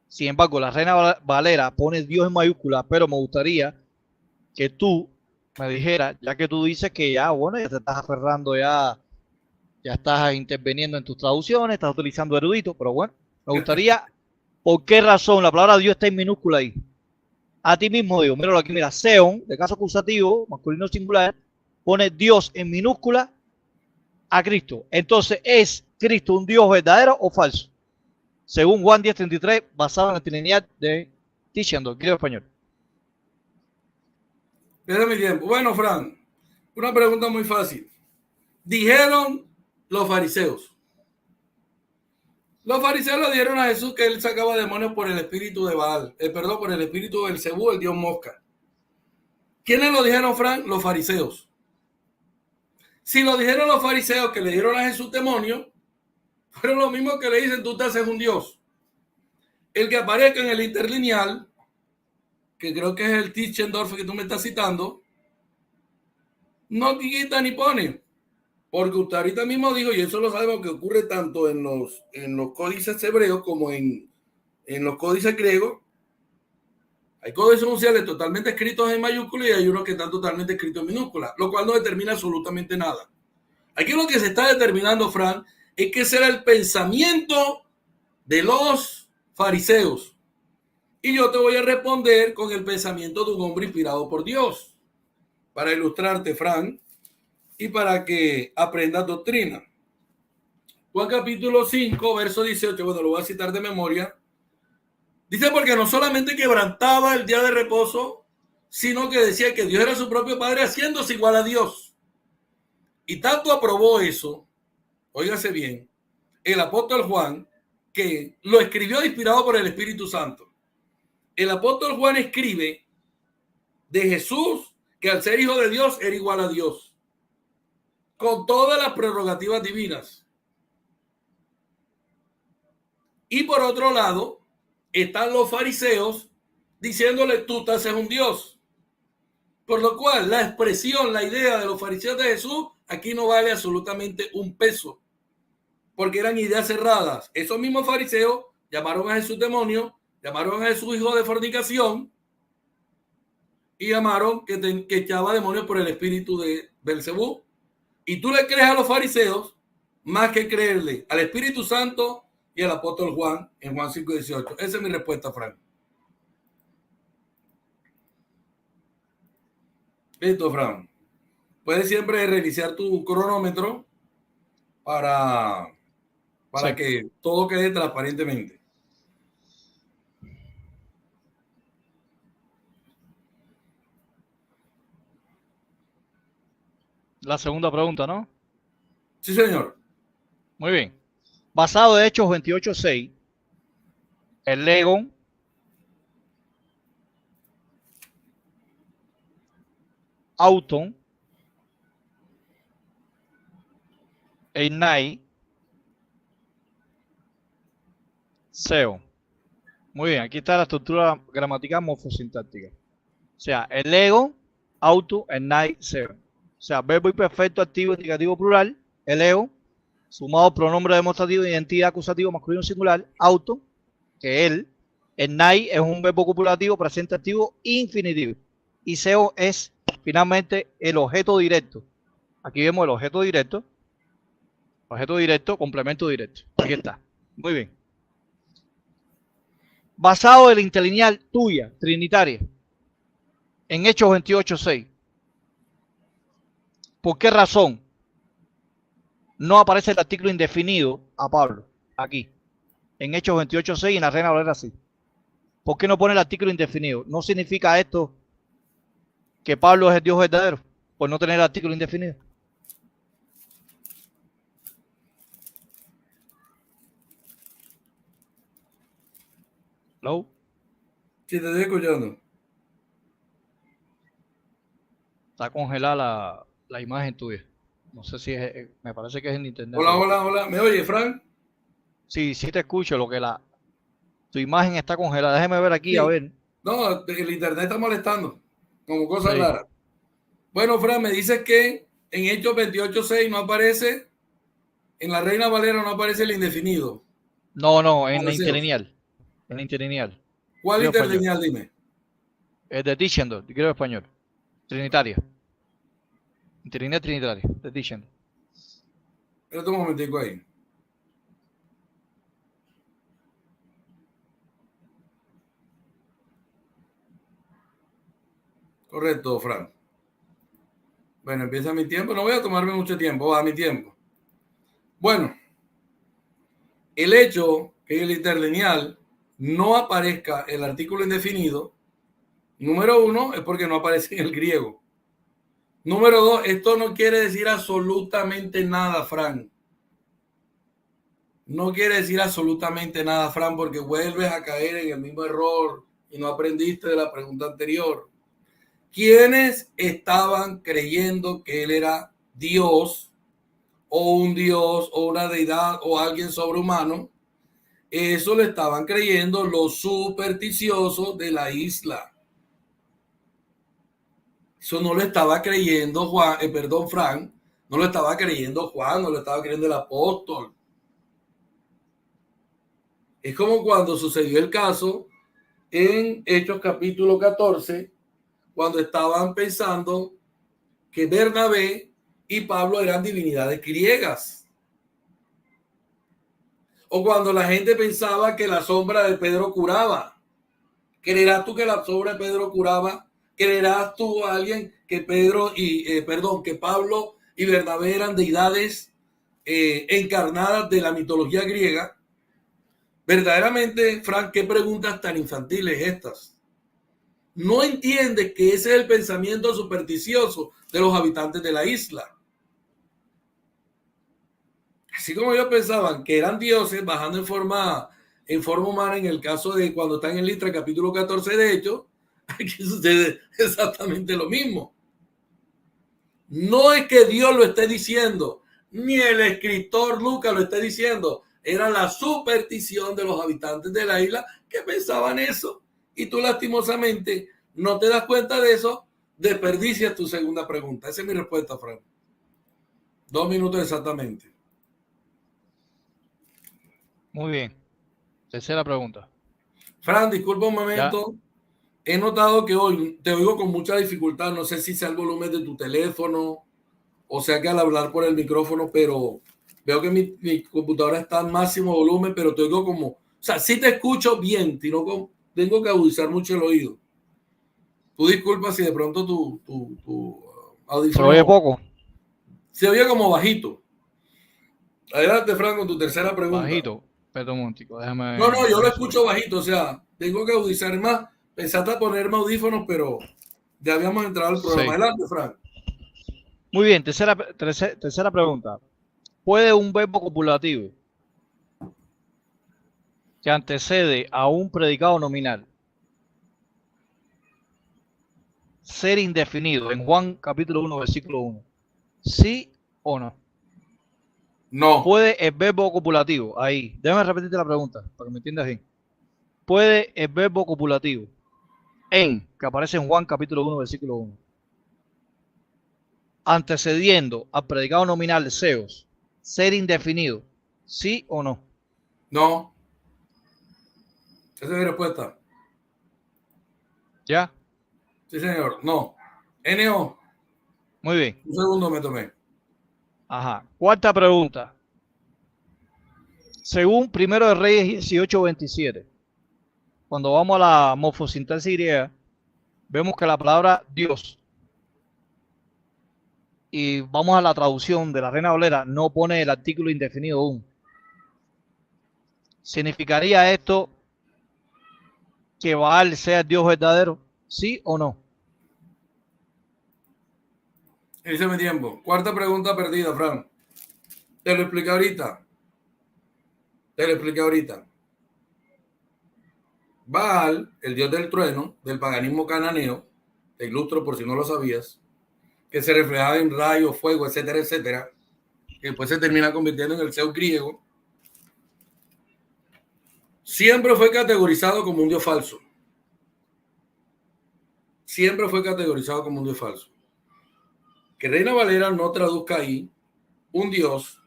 Speaker 2: Sin embargo, la Reina Valera pone Dios en mayúscula, pero me gustaría que tú me dijeras, ya que tú dices que ya, bueno, ya te estás aferrando, ya estás interviniendo en tus traducciones, estás utilizando erudito, pero bueno, me gustaría, ¿por qué razón la palabra Dios está en minúscula ahí? A ti mismo digo, míralo aquí, mira, Seon, de caso acusativo, masculino singular, pone Dios en minúscula a Cristo. Entonces, ¿es Cristo un Dios verdadero o falso? Según Juan 10:33, basado en la Trinidad de Tischendorf, griego español.
Speaker 1: Desde mi tiempo. Bueno, Fran, una pregunta muy fácil. Dijeron los fariseos. Los fariseos le dieron a Jesús que él sacaba demonios por el espíritu de Baal. Perdón, por el espíritu del Cebú, el dios mosca. ¿Quiénes lo dijeron, Fran? Los fariseos. Si lo dijeron los fariseos que le dieron a Jesús demonios, fueron los mismos que le dicen tú te haces un dios. El que aparezca en el interlineal, que creo que es el Tischendorf que tú me estás citando, no quita ni pone. Porque usted ahorita mismo dijo, y eso lo sabemos que ocurre tanto en los códices hebreos como en los códices griegos. Hay códices enunciales totalmente escritos en mayúsculas y hay unos que están totalmente escritos en minúsculas, lo cual no determina absolutamente nada. Aquí lo que se está determinando, Fran, es que será el pensamiento de los fariseos. Y yo te voy a responder con el pensamiento de un hombre inspirado por Dios, para ilustrarte, Fran, y para que aprendas doctrina. Juan capítulo 5, verso 18, bueno, lo voy a citar de memoria. Dice, porque no solamente quebrantaba el día de reposo, sino que decía que Dios era su propio Padre, haciéndose igual a Dios. Y tanto aprobó eso, óigase bien, el apóstol Juan, que lo escribió inspirado por el Espíritu Santo. El apóstol Juan escribe de Jesús, que al ser hijo de Dios era igual a Dios, con todas las prerrogativas divinas. Y por otro lado, están los fariseos diciéndole tú te haces un Dios. Por lo cual, la expresión, la idea de los fariseos de Jesús, aquí no vale absolutamente un peso, porque eran ideas cerradas. Esos mismos fariseos llamaron a Jesús demonio, llamaron a Jesús hijo de fornicación, y llamaron que echaba demonios por el espíritu de Belcebú. Y tú le crees a los fariseos más que creerle al Espíritu Santo y al apóstol Juan en Juan 5:18. Esa es mi respuesta, Frank. Listo, Frank. Puedes siempre reiniciar tu cronómetro para
Speaker 2: Sí.
Speaker 1: que todo quede transparentemente.
Speaker 2: La segunda pregunta, ¿no?
Speaker 1: Sí, señor.
Speaker 2: Muy bien. Basado en Hechos 28:6, el Legon, Auton, Einai, Seo. Muy bien, aquí está la estructura gramatical morfosintáctica. O sea, el ego, auto, Einai, Seo. O sea, verbo imperfecto, activo, indicativo plural, el ego, sumado pronombre demostrativo, identidad acusativo masculino singular, auto, que él, Einai es un verbo copulativo, presente activo, infinitivo. Y Seo es finalmente el objeto directo. Aquí vemos el objeto directo, complemento directo. Aquí está. Muy bien. Basado en la interlineal tuya, trinitaria, en Hechos 28:6. ¿Por qué razón no aparece el artículo indefinido a Pablo aquí? En Hechos 28:6 y en la Reina Valera así. ¿Por qué no pone el artículo indefinido? ¿No significa esto que Pablo es el Dios verdadero? Por no tener el artículo indefinido. ¿Lo?
Speaker 1: Sí, te estoy escuchando.
Speaker 2: Está congelada la imagen tuya. No sé si es, me parece que es en internet.
Speaker 1: Hola, hola, hola. ¿Me oye, Frank?
Speaker 2: Sí, sí te escucho, lo que tu imagen está congelada. Déjeme ver aquí, a
Speaker 1: Sí.
Speaker 2: ver.
Speaker 1: No, el internet está molestando, como cosa
Speaker 2: Sí.
Speaker 1: rara. Bueno, Frank, me dices que en Hechos 28:6 no aparece, en la Reina Valera no aparece el indefinido.
Speaker 2: No, en la
Speaker 1: Fariseos.
Speaker 2: interlineal. En la interlineal.
Speaker 1: ¿Cuál
Speaker 2: Griego español.
Speaker 1: interlineal, dime?
Speaker 2: Es de Diciendo, griego español. Trinitaria. Interlineal trinitaria. De Diciendo.
Speaker 1: Espérate un momentico ahí. Correcto, Frank. Bueno, empieza mi tiempo. No voy a tomarme mucho tiempo, va mi tiempo. Bueno, el hecho que en el interlineal no aparezca el artículo indefinido, número uno, es porque no aparece en el griego. Número dos, esto no quiere decir absolutamente nada, Frank. No quiere decir absolutamente nada, Frank, porque vuelves a caer en el mismo error y no aprendiste de la pregunta anterior. ¿Quiénes estaban creyendo que él era Dios o un Dios o una deidad o alguien sobrehumano? Eso lo estaban creyendo los supersticiosos de la isla. Eso no lo estaba creyendo Frank, no lo estaba creyendo Juan, no lo estaba creyendo el apóstol. Es como cuando sucedió el caso en Hechos capítulo 14, cuando estaban pensando que Bernabé y Pablo eran divinidades griegas. O cuando la gente pensaba que la sombra de Pedro curaba. ¿Creerás tú que la sombra de Pedro curaba? ¿Creerás tú a alguien que que Pablo y Bernabé eran deidades encarnadas de la mitología griega? Verdaderamente, Frank, qué preguntas tan infantiles estas. No entiendes que ese es el pensamiento supersticioso de los habitantes de la isla. Así como ellos pensaban que eran dioses bajando en forma humana, en el caso de cuando están en Listra, capítulo 14 de Hechos, aquí sucede exactamente lo mismo. No es que Dios lo esté diciendo, ni el escritor Lucas lo esté diciendo, era la superstición de los habitantes de la isla que pensaban eso. Y tú lastimosamente no te das cuenta de eso, desperdicias tu segunda pregunta. Esa es mi respuesta, Fran. 2 minutos exactamente.
Speaker 2: Muy bien. Tercera pregunta.
Speaker 1: Fran, disculpa un
Speaker 2: Ya.
Speaker 1: momento. he notado que hoy te oigo con mucha dificultad. No sé si sea el volumen de tu teléfono o sea que al hablar por el micrófono, pero veo que mi computadora está en máximo volumen, pero te oigo como, o sea, sí te escucho bien, tengo que agudizar mucho el oído. Tú disculpa si de pronto tu
Speaker 2: ¿Se oye
Speaker 1: audífono
Speaker 2: poco?
Speaker 1: se oye como bajito. Adelante, Frank, con tu tercera pregunta.
Speaker 2: Bajito. Espera un momentico,
Speaker 1: No, yo lo
Speaker 2: déjame
Speaker 1: escucho
Speaker 2: subir.
Speaker 1: bajito, o sea, tengo que agudizar más. Pensaste a ponerme audífonos, pero ya habíamos entrado al programa.
Speaker 2: Sí.
Speaker 1: Adelante, Frank.
Speaker 2: Muy bien, tercera pregunta. ¿Puede un verbo copulativo que antecede a un predicado nominal ser indefinido en Juan capítulo 1, versículo 1? ¿Sí o no?
Speaker 1: No,
Speaker 2: ¿Puede el verbo copulativo, ahí, déjame repetirte la pregunta para que me entiendas bien. ¿Puede el verbo copulativo que aparece en Juan capítulo 1, versículo 1, antecediendo al predicado nominal de seos, ser indefinido? ¿Sí o no?
Speaker 1: no. Esa es mi respuesta.
Speaker 2: ¿Ya?
Speaker 1: Sí, señor. No. NO.
Speaker 2: Muy bien.
Speaker 1: Un segundo me tomé.
Speaker 2: Ajá. Cuarta pregunta. Según Primero de Reyes 18:27, cuando vamos a la morfosintaxis griega, vemos que la palabra Dios, y vamos a la traducción de la Reina Valera, no pone el artículo indefinido aún. ¿Significaría esto que Baal sea el Dios verdadero? ¿Sí o no?
Speaker 1: Ese mi tiempo. Cuarta pregunta perdida, Frank. Te lo expliqué ahorita. Te lo expliqué ahorita. Baal, el dios del trueno, del paganismo cananeo, te ilustro por si no lo sabías, que se reflejaba en rayos, fuego, etcétera, etcétera, que después se termina convirtiendo en el Zeus griego, siempre fue categorizado como un dios falso. Siempre fue categorizado como un dios falso. Que Reina Valera no traduzca ahí un dios,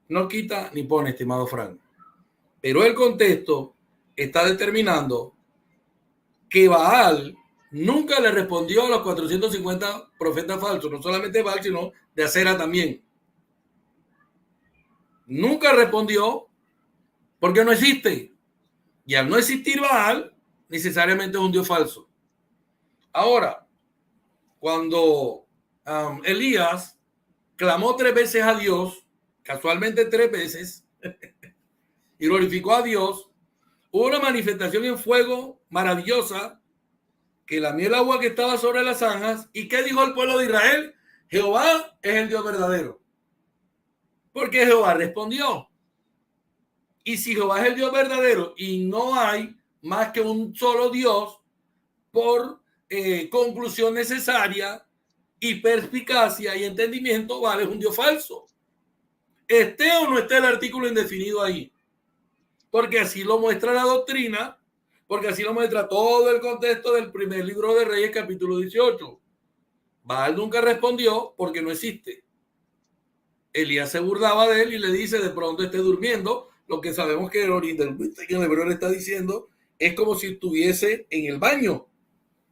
Speaker 1: no quita ni pone, estimado Frank. Pero el contexto está determinando que Baal nunca le respondió a los 450 profetas falsos, no solamente Baal, sino de Acera también. Nunca respondió porque no existe. Y al no existir Baal, necesariamente es un dios falso. Ahora, cuando Elías clamó 3 veces a Dios, casualmente 3 veces, y glorificó a Dios, hubo una manifestación en fuego maravillosa que lamió el agua que estaba sobre las zanjas. ¿Y qué dijo el pueblo de Israel? Jehová es el Dios verdadero. Porque Jehová respondió. Y si Jehová es el Dios verdadero y no hay más que un solo Dios, por conclusión necesaria y perspicacia y entendimiento, vale, es un Dios falso. Esté o no esté el artículo indefinido ahí. Porque así lo muestra la doctrina, porque así lo muestra todo el contexto del primer libro de Reyes, capítulo 18. Baal nunca respondió porque no existe. Elías se burlaba de él y le dice, de pronto esté durmiendo. Lo que sabemos que el hebreo le está diciendo es como si estuviese en el baño,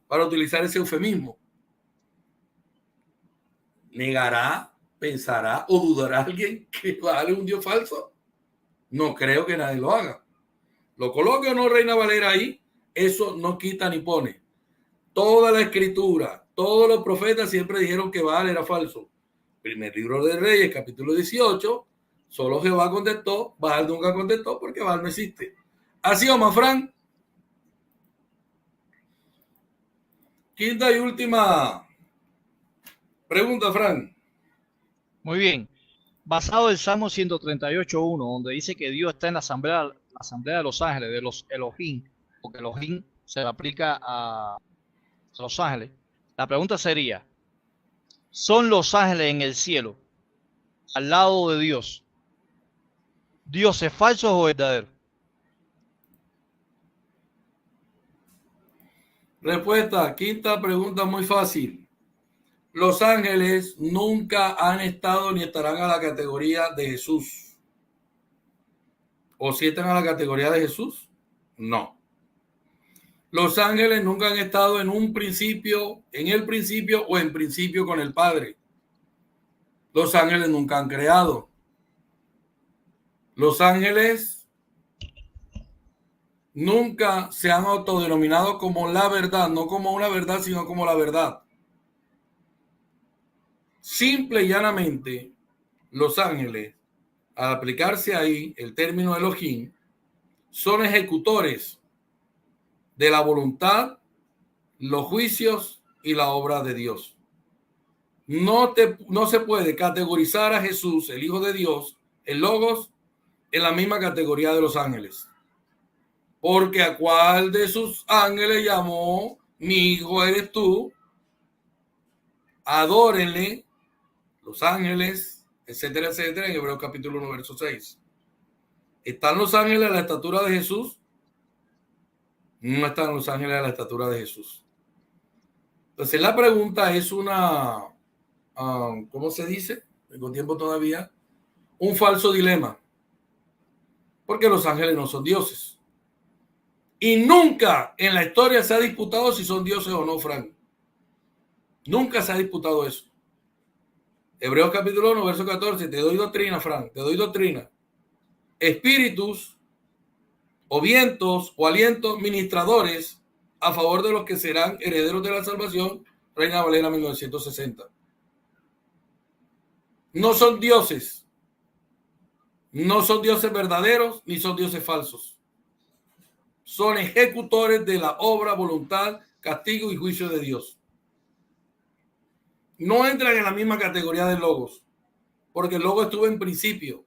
Speaker 1: para utilizar ese eufemismo. ¿Negará, pensará o dudará alguien que Baal es un dios falso? No creo que nadie lo haga. Lo coloque o no Reina Valera ahí, eso no quita ni pone. Toda la escritura, todos los profetas siempre dijeron que Baal era falso. Primer libro de Reyes, capítulo 18, solo Jehová contestó, Baal nunca contestó porque Baal no existe. Así o más, Fran. Quinta y última pregunta, Fran.
Speaker 2: Muy bien. Basado en el Salmo 138:1, donde dice que Dios está en la asamblea de los ángeles, de los Elohim, porque Elohim se le aplica a los ángeles. La pregunta sería, ¿son los ángeles en el cielo, al lado de Dios, dioses falsos o verdaderos?
Speaker 1: Respuesta, quinta pregunta muy fácil. Los ángeles nunca han estado ni estarán a la categoría de Jesús. ¿O si están a la categoría de Jesús? No. Los ángeles nunca han estado en un principio, en el principio o en principio con el Padre. Los ángeles nunca han creado. Los ángeles nunca se han autodenominado como la verdad, no como una verdad, sino como la verdad. Simple y llanamente, los ángeles, al aplicarse ahí el término Elohim, son ejecutores de la voluntad, los juicios y la obra de Dios. No se puede categorizar a Jesús, el Hijo de Dios, el Logos, en la misma categoría de los ángeles. Porque a cuál de sus ángeles llamó, mi hijo eres tú, adórenle los ángeles, etcétera, etcétera, en Hebreos capítulo 1, verso 6. ¿Están los ángeles a la estatura de Jesús? No están los ángeles a la estatura de Jesús. Entonces la pregunta es una, ¿cómo se dice? Tengo tiempo todavía. Un falso dilema. Porque los ángeles no son dioses. Y nunca en la historia se ha disputado si son dioses o no, Frank. Nunca se ha disputado eso. Hebreos capítulo 1, verso 14. Te doy doctrina, Frank. Te doy doctrina. Espíritus o vientos o alientos ministradores a favor de los que serán herederos de la salvación. Reina Valera 1960. No son dioses. No son dioses verdaderos ni son dioses falsos. Son ejecutores de la obra, voluntad, castigo y juicio de Dios. No entran en la misma categoría de logos, porque el logo estuvo en principio.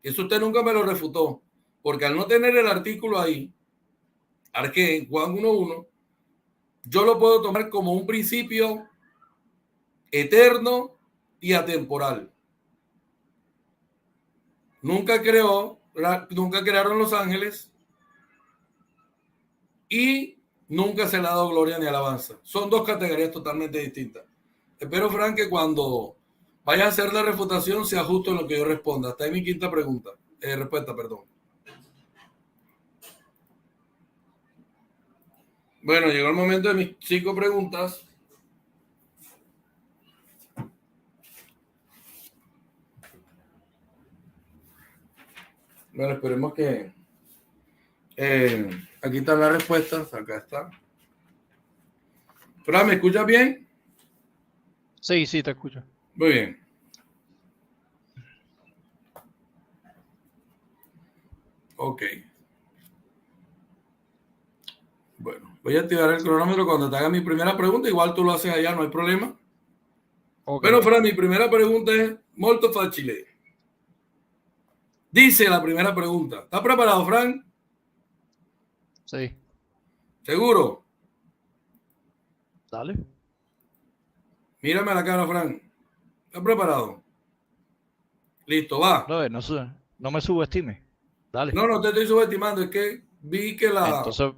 Speaker 1: Eso usted nunca me lo refutó, porque al no tener el artículo ahí, Arqué, Juan 1.1, yo lo puedo tomar como un principio eterno y atemporal. Nunca crearon los ángeles y nunca se le ha dado gloria ni alabanza. Son dos categorías totalmente distintas. Espero, Frank, que cuando vaya a hacer la refutación sea justo en lo que yo responda. Hasta ahí mi quinta respuesta, perdón. Bueno, llegó el momento de mis 5 preguntas. Bueno, esperemos que... aquí están las respuestas. Acá está. Fran, ¿me escuchas bien?
Speaker 2: Sí, sí, te escucho.
Speaker 1: Muy bien. Ok. Bueno, voy a activar el cronómetro cuando te haga mi primera pregunta. Igual tú lo haces allá, no hay problema. Okay. Bueno, Fran, mi primera pregunta es molto facile. Dice la primera pregunta. ¿Estás preparado, Fran?
Speaker 2: Sí.
Speaker 1: ¿Seguro?
Speaker 2: Dale.
Speaker 1: Mírame a la cara, Fran. ¿Estás preparado? Listo, va.
Speaker 2: No me subestime. Dale.
Speaker 1: No te estoy subestimando. Es que vi que la...
Speaker 2: Entonces,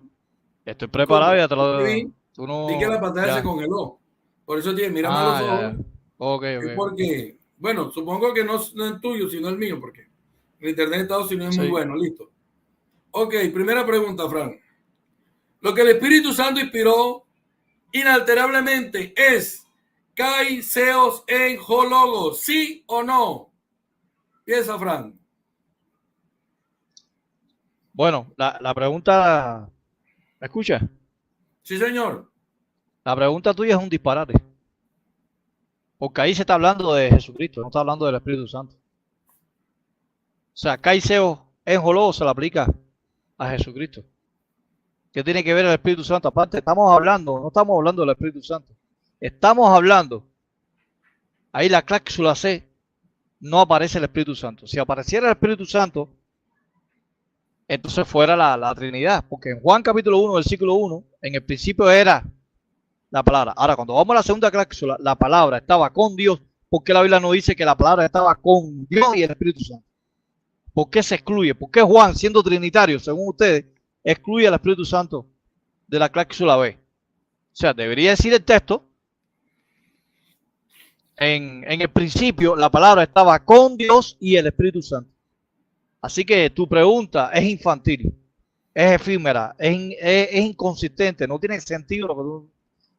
Speaker 2: estoy preparado y ya te lo...
Speaker 1: Vi que la pantalla se congeló. Por eso tienes, mírame a los ojos.
Speaker 2: Ya. Ok.
Speaker 1: Porque, bueno, supongo que no es tuyo, sino el mío, porque el internet de Estados Unidos es muy bueno. Listo. Ok, primera pregunta, Fran. Lo que el Espíritu Santo inspiró inalterablemente es Kai Seos en Hologos, ¿sí o no? Piensa, Fran.
Speaker 2: Bueno, la pregunta... ¿Me escuchas?
Speaker 1: Sí, señor.
Speaker 2: La pregunta tuya es un disparate. Porque ahí se está hablando de Jesucristo, no está hablando del Espíritu Santo. O sea, Kai Seos en Hologos se le aplica a Jesucristo. ¿Qué tiene que ver el Espíritu Santo? Aparte, no estamos hablando del Espíritu Santo. Estamos hablando, ahí la cláusula C, no aparece el Espíritu Santo. Si apareciera el Espíritu Santo, entonces fuera la Trinidad. Porque en Juan capítulo 1, versículo 1, en el principio era la palabra. Ahora, cuando vamos a la segunda cláusula, la palabra estaba con Dios. ¿Por qué la Biblia no dice que la palabra estaba con Dios y el Espíritu Santo? ¿Por qué se excluye? ¿Por qué Juan, siendo trinitario, según ustedes, excluye al Espíritu Santo de la cláusula B? O sea, debería decir el texto, en el principio la palabra estaba con Dios y el Espíritu Santo. Así que tu pregunta es infantil. es efímera, es inconsistente, no tiene sentido lo que tú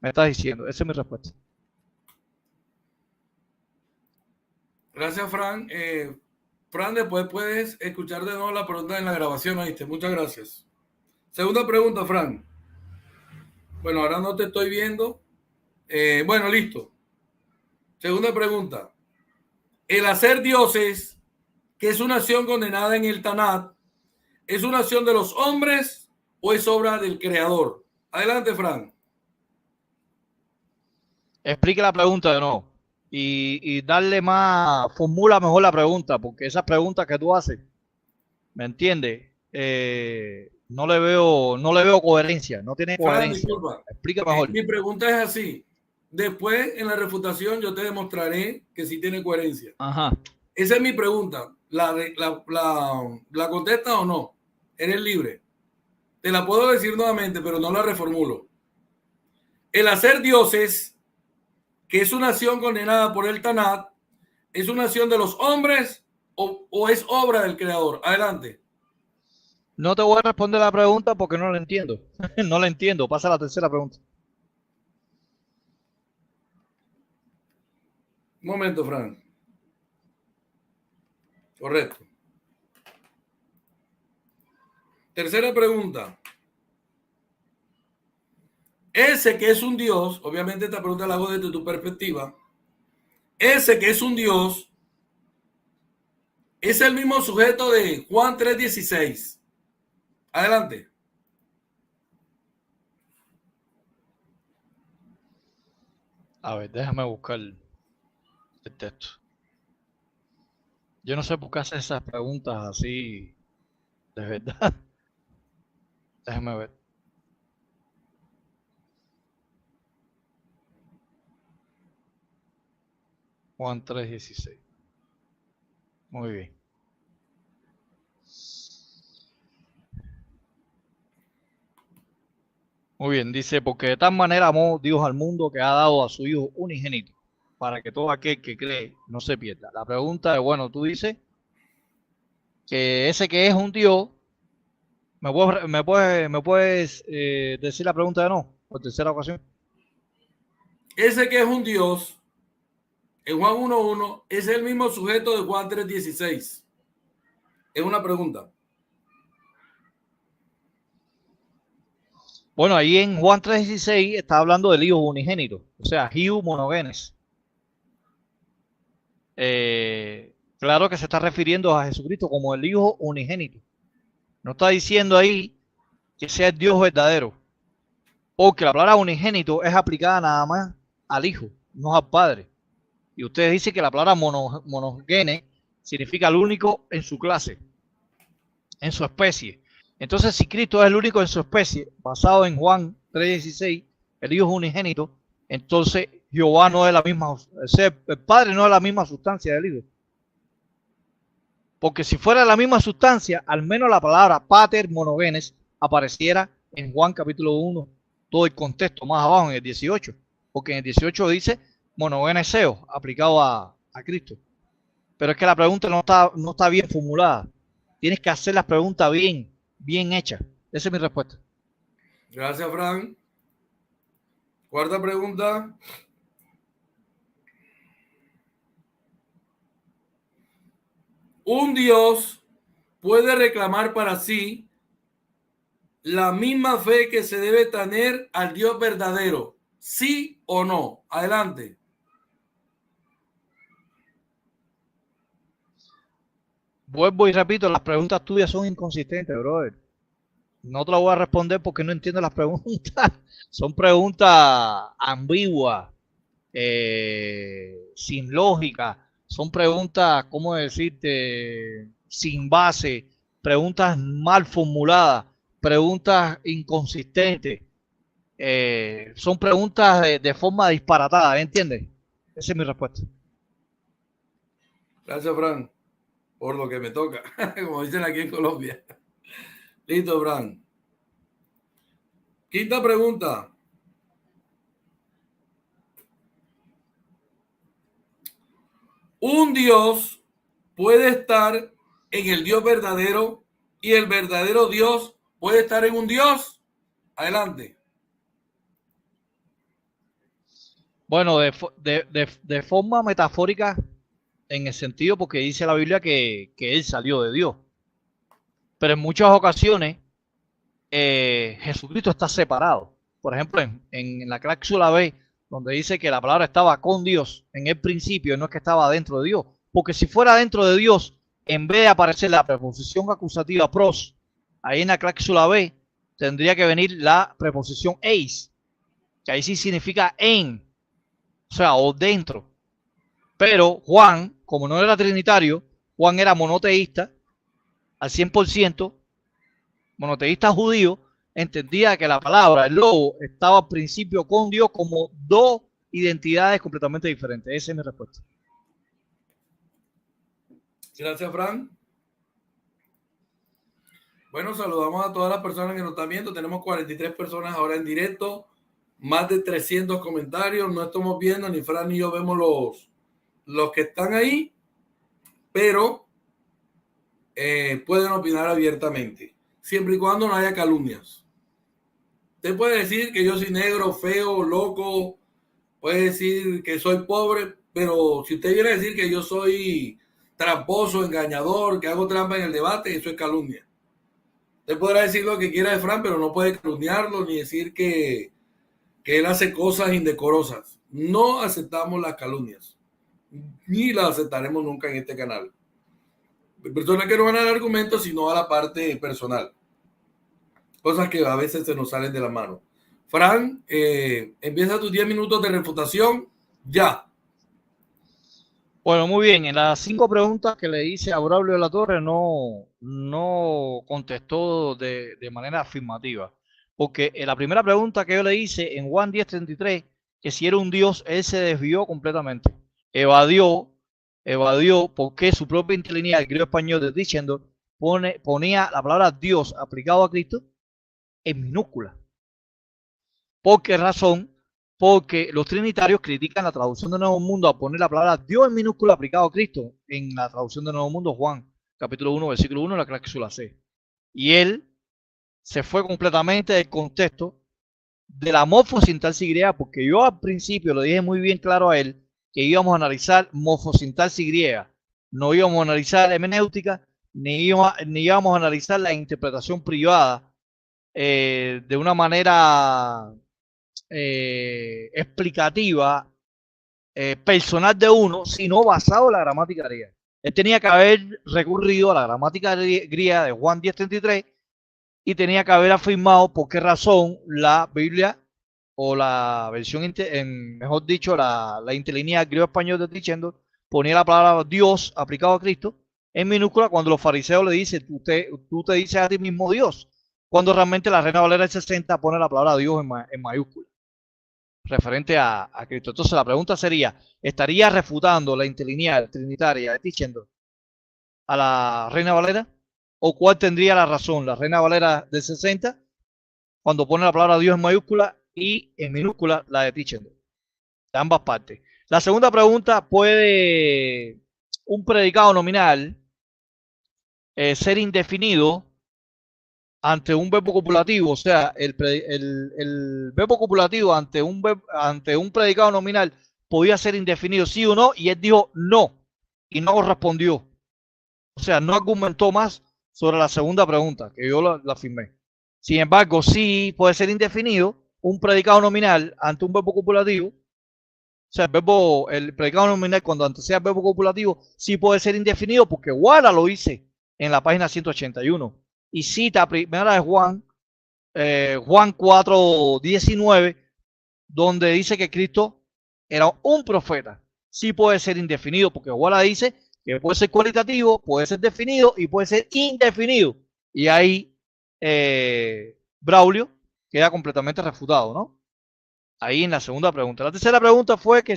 Speaker 2: me estás diciendo. Esa es mi respuesta.
Speaker 1: Gracias, Fran. Fran, después puedes escuchar de nuevo la pregunta en la grabación, ¿oíste? Muchas gracias. Segunda pregunta, Fran. Bueno, ahora no te estoy viendo. Bueno, listo. Segunda pregunta. El hacer dioses, que es una acción condenada en el Tanat, ¿es una acción de los hombres o es obra del creador? Adelante, Fran.
Speaker 2: Explique la pregunta de nuevo y darle más, formula mejor la pregunta, porque esas preguntas que tú haces, ¿me entiendes? No le veo coherencia, no tiene
Speaker 1: Fran,
Speaker 2: coherencia.
Speaker 1: disculpa.
Speaker 2: Explica mejor.
Speaker 1: Mi pregunta es así. Después, en la refutación, yo te demostraré que sí tiene coherencia.
Speaker 2: Ajá.
Speaker 1: Esa es mi pregunta. ¿La contestas o no? Eres libre. Te la puedo decir nuevamente, pero no la reformulo. El hacer dioses, que es una acción condenada por el Tanat, ¿es una acción de los hombres o es obra del creador? Adelante.
Speaker 2: No te voy a responder la pregunta porque no la entiendo. No la entiendo. Pasa a la tercera pregunta.
Speaker 1: Un momento, Fran. Correcto. Tercera pregunta. Ese que es un Dios, obviamente esta pregunta la hago desde tu perspectiva. Ese que es un Dios es el mismo sujeto de Juan 3:16. Adelante.
Speaker 2: A ver, déjame buscar el texto. Yo no sé por qué hace esas preguntas así, de verdad. Déjame ver. Juan 3:16. Muy bien. Muy bien, dice, porque de tal manera amó Dios al mundo que ha dado a su Hijo unigénito, para que todo aquel que cree no se pierda. La pregunta es, bueno, tú dices que ese que es un Dios, ¿me puedes decir la pregunta de no? Por tercera ocasión.
Speaker 1: Ese que es un Dios, en Juan 1:1, es el mismo sujeto de Juan 3:16. Es una pregunta.
Speaker 2: Bueno, ahí en Juan 3:16 está hablando del Hijo unigénito, o sea, Hiu monogenes. Claro que se está refiriendo a Jesucristo como el Hijo unigénito. No está diciendo ahí que sea el Dios verdadero, porque la palabra unigénito es aplicada nada más al Hijo, no al Padre. Y ustedes dicen que la palabra monogene significa el único en su clase, en su especie. Entonces, si Cristo es el único en su especie, basado en Juan 3:16, el Hijo es unigénito, entonces Jehová no es la misma, el Padre no es la misma sustancia del Hijo. Porque si fuera la misma sustancia, al menos la palabra pater monogenes apareciera en Juan capítulo 1, todo el contexto más abajo en el 18, porque en el 18 dice monogeneseo, aplicado a Cristo. Pero es que la pregunta no está bien formulada. Tienes que hacer las preguntas bien hechas. Esa es mi respuesta.
Speaker 1: Gracias, Fran. Cuarta pregunta. Un Dios puede reclamar para sí la misma fe que se debe tener al Dios verdadero, ¿sí o no? Adelante.
Speaker 2: Vuelvo y repito, las preguntas tuyas son inconsistentes, brother. No te las voy a responder porque no entiendo las preguntas. Son preguntas ambiguas, sin lógica. Son preguntas, ¿cómo decirte? Sin base. Preguntas mal formuladas. Preguntas inconsistentes. Son preguntas de forma disparatada, ¿entiendes? Esa es mi respuesta.
Speaker 1: Gracias, Fran, por lo que me toca, como dicen aquí en Colombia. Listo, Fran. Quinta pregunta. Un Dios puede estar en el Dios verdadero y el verdadero Dios ¿Puede estar en un Dios? Adelante.
Speaker 2: Bueno, de forma metafórica, en el sentido porque dice la Biblia que él salió de Dios. Pero en muchas ocasiones Jesucristo está separado. Por ejemplo, en la cláusula B, donde dice que la palabra estaba con Dios en el principio, no es que estaba dentro de Dios. Porque si fuera dentro de Dios, en vez de aparecer la preposición acusativa pros, ahí en la cláusula B, tendría que venir la preposición eis, que ahí sí significa en, o sea, o dentro. Pero Juan, como no era trinitario, Juan era monoteísta al 100%, monoteísta judío, entendía que la palabra, el logo, estaba al principio con Dios como dos identidades completamente diferentes. Esa es mi respuesta.
Speaker 1: Gracias, Fran. Bueno, saludamos a todas las personas que nos están viendo. Tenemos 43 personas ahora en directo, más de 300 comentarios. No estamos viendo, ni Fran ni yo vemos los que están ahí, pero pueden opinar abiertamente, siempre y cuando no haya calumnias. Usted puede decir que yo soy negro, feo, loco, puede decir que soy pobre, pero si usted viene a decir que yo soy tramposo, engañador, que hago trampa en el debate, eso es calumnia. Usted podrá decir lo que quiera de Fran, pero no puede calumniarlo ni decir que él hace cosas indecorosas. No aceptamos las calumnias, ni las aceptaremos nunca en este canal. Personas que no van a dar argumentos, sino a la parte personal. Cosas que a veces se nos salen de la mano. Fran, empieza tus 10 minutos de refutación ya.
Speaker 2: Bueno, muy bien. En las 5 preguntas que le hice a Braulio de la Torre no contestó de manera afirmativa. Porque en la primera pregunta que yo le hice en Juan 10:33, que si era un Dios, él se desvió completamente. Evadió porque su propia interlineal griego español de diciendo ponía la palabra Dios aplicado a Cristo en minúscula. ¿Por qué razón? Porque los trinitarios critican la traducción de Nuevo Mundo a poner la palabra Dios en minúscula aplicado a Cristo en la traducción de Nuevo Mundo, Juan, capítulo 1, versículo 1, la cláusula C. Y él se fue completamente del contexto de la morfosintaxis griega, porque yo al principio lo dije muy bien claro a él, que íbamos a analizar morfosintaxis griega, no íbamos a analizar hermenéutica, ni íbamos a analizar la interpretación privada de una manera explicativa, personal de uno, sino basado en la gramática griega. Él tenía que haber recurrido a la gramática griega de Juan 10:33 y tenía que haber afirmado por qué razón la Biblia o la versión, mejor dicho, la interlineal griego-español de diciendo ponía la palabra Dios aplicado a Cristo en minúscula cuando los fariseos le dicen, tú te dices a ti mismo Dios, cuando realmente la Reina Valera del 60 pone la palabra Dios en mayúscula, referente a Cristo. Entonces la pregunta sería, ¿estaría refutando la interlineal trinitaria de diciendo a la Reina Valera? ¿O cuál tendría la razón? La Reina Valera del 60, cuando pone la palabra Dios en mayúscula y en minúscula la de Tichendo, de ambas partes. La segunda pregunta, ¿puede un predicado nominal ser indefinido ante un verbo copulativo? O sea, el verbo copulativo ante un predicado nominal podía ser indefinido, sí o no, y él dijo no, y no respondió. O sea, no argumentó más sobre la segunda pregunta, que yo la afirmé. Sin embargo, sí puede ser indefinido un predicado nominal ante un verbo copulativo. O sea, el predicado nominal cuando antecede al verbo copulativo sí puede ser indefinido porque Wara lo hice en la página 181. Y cita primera de Juan 4:19, donde dice que Cristo era un profeta. Sí puede ser indefinido porque Wara dice que puede ser cualitativo, puede ser definido y puede ser indefinido. Y ahí Braulio queda completamente refutado, ¿no? Ahí en la segunda pregunta. La tercera pregunta fue que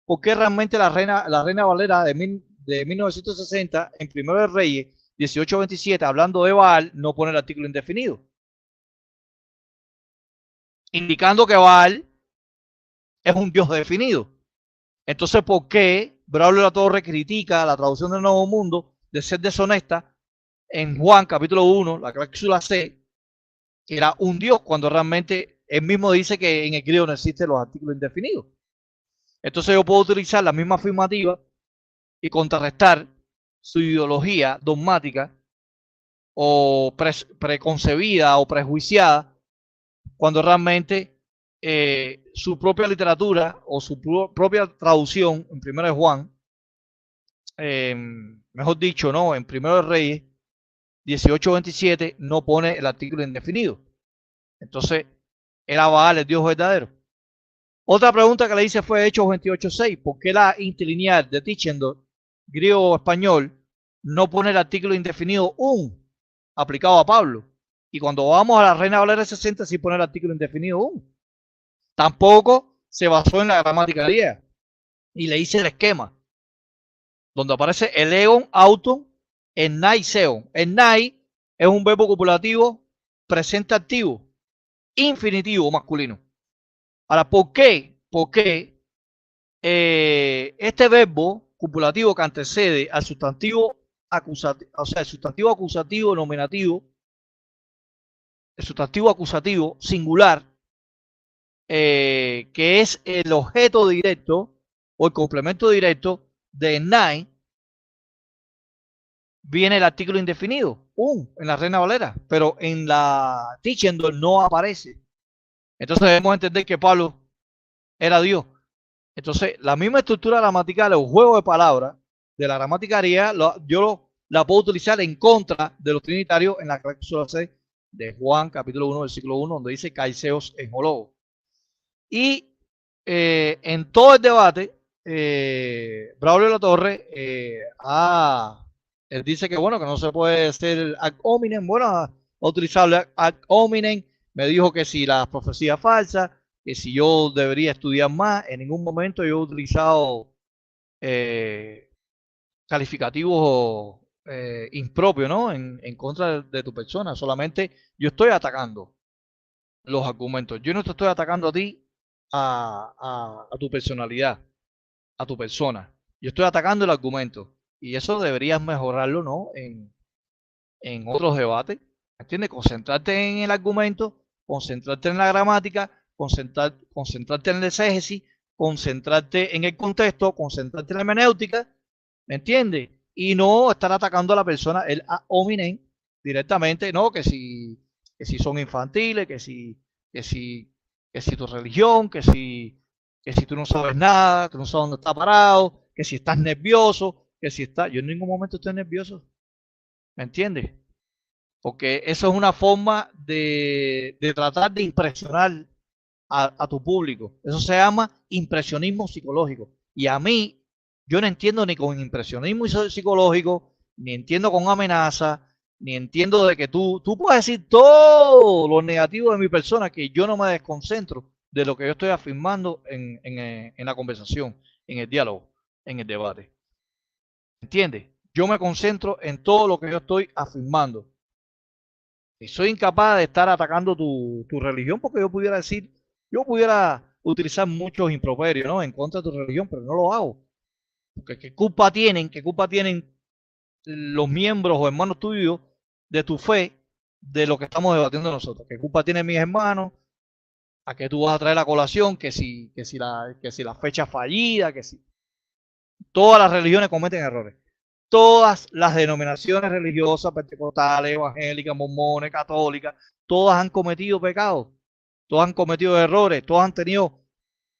Speaker 2: ¿por qué realmente la Reina Valera de 1960 en Primero de Reyes 18:27, hablando de Baal, no pone el artículo indefinido? Indicando que Baal es un Dios definido. Entonces, ¿por qué Braulio de la Torre critica la traducción del Nuevo Mundo de ser deshonesta en Juan capítulo 1, la cláusula C, era un Dios, cuando realmente él mismo dice que en el griego no existen los artículos indefinidos. Entonces yo puedo utilizar la misma afirmativa y contrarrestar su ideología dogmática o preconcebida o prejuiciada, cuando realmente su propia literatura o su propia traducción en Primero de Juan, mejor dicho, no, en Primero de Reyes 18:27 no pone el artículo indefinido. Entonces, era Baal el Dios verdadero. Otra pregunta que le hice fue Hechos 28:6. ¿Por qué la interlineal de Tischendorf, griego o español, no pone el artículo indefinido un aplicado a Pablo? Y cuando vamos a la Reina Valera 60 sí pone el artículo indefinido un. Tampoco se basó en la gramática griega. Y le hice el esquema, donde aparece el eon, auton, en nai, seon. En nai es un verbo copulativo presente activo, infinitivo masculino. Ahora, ¿por qué? Porque este verbo copulativo que antecede al sustantivo acusativo, o sea, el sustantivo acusativo nominativo, el sustantivo acusativo singular, que es el objeto directo o el complemento directo de nai, viene el artículo indefinido, un, en la Reina Valera, pero en la Tischendorf no aparece. Entonces debemos entender que Pablo era Dios. Entonces, la misma estructura gramatical o juego de palabras de la gramática griega, yo la puedo utilizar en contra de los trinitarios en la cláusula C de Juan, capítulo 1, versículo 1, donde dice Caiseos en hologo. Y en todo el debate, Braulio Latorre él dice que bueno, que no se puede hacer ad hominem. Bueno, a utilizar ad hominem. Me dijo que si las profecías falsas, que si yo debería estudiar más. En ningún momento yo he utilizado calificativos impropios, ¿no? En contra de tu persona. Solamente yo estoy atacando los argumentos. Yo no te estoy atacando a ti, a tu personalidad, a tu persona. Yo estoy atacando el argumento. Y eso deberías mejorarlo, ¿no? En otros debates. ¿Entiendes? Concentrarte en el argumento, concentrarte en la gramática, concentrarte en el exégesis, concentrarte en el contexto, concentrarte en la hermenéutica, ¿me entiendes? Y no estar atacando a la persona, el ad hominem, directamente, no, que si son infantiles, que si tu religión, que si tú no sabes nada, que no sabes dónde está parado, que si estás nervioso, que si estás. Yo en ningún momento estoy nervioso, ¿me entiendes? Porque eso es una forma de tratar de impresionar a tu público. Eso se llama impresionismo psicológico. Y a mí, yo no entiendo ni con impresionismo psicológico, ni entiendo con amenaza, ni entiendo de que tú puedes decir todo lo negativo de mi persona, que yo no me desconcentro de lo que yo estoy afirmando en la conversación, en el diálogo, en el debate. ¿Entiendes? Yo me concentro en todo lo que yo estoy afirmando. Y soy incapaz de estar atacando tu religión, porque yo pudiera utilizar muchos improperios, ¿no? En contra de tu religión, pero no lo hago. Porque qué culpa tienen los miembros o hermanos tuyos de tu fe de lo que estamos debatiendo nosotros? ¿Qué culpa tienen mis hermanos? ¿A qué tú vas a traer la colación? Que si la fecha fallida, que si. Todas las religiones cometen errores. Todas las denominaciones religiosas, pentecostales, evangélicas, mormones, católicas, todas han cometido pecados, todas han cometido errores, todas han tenido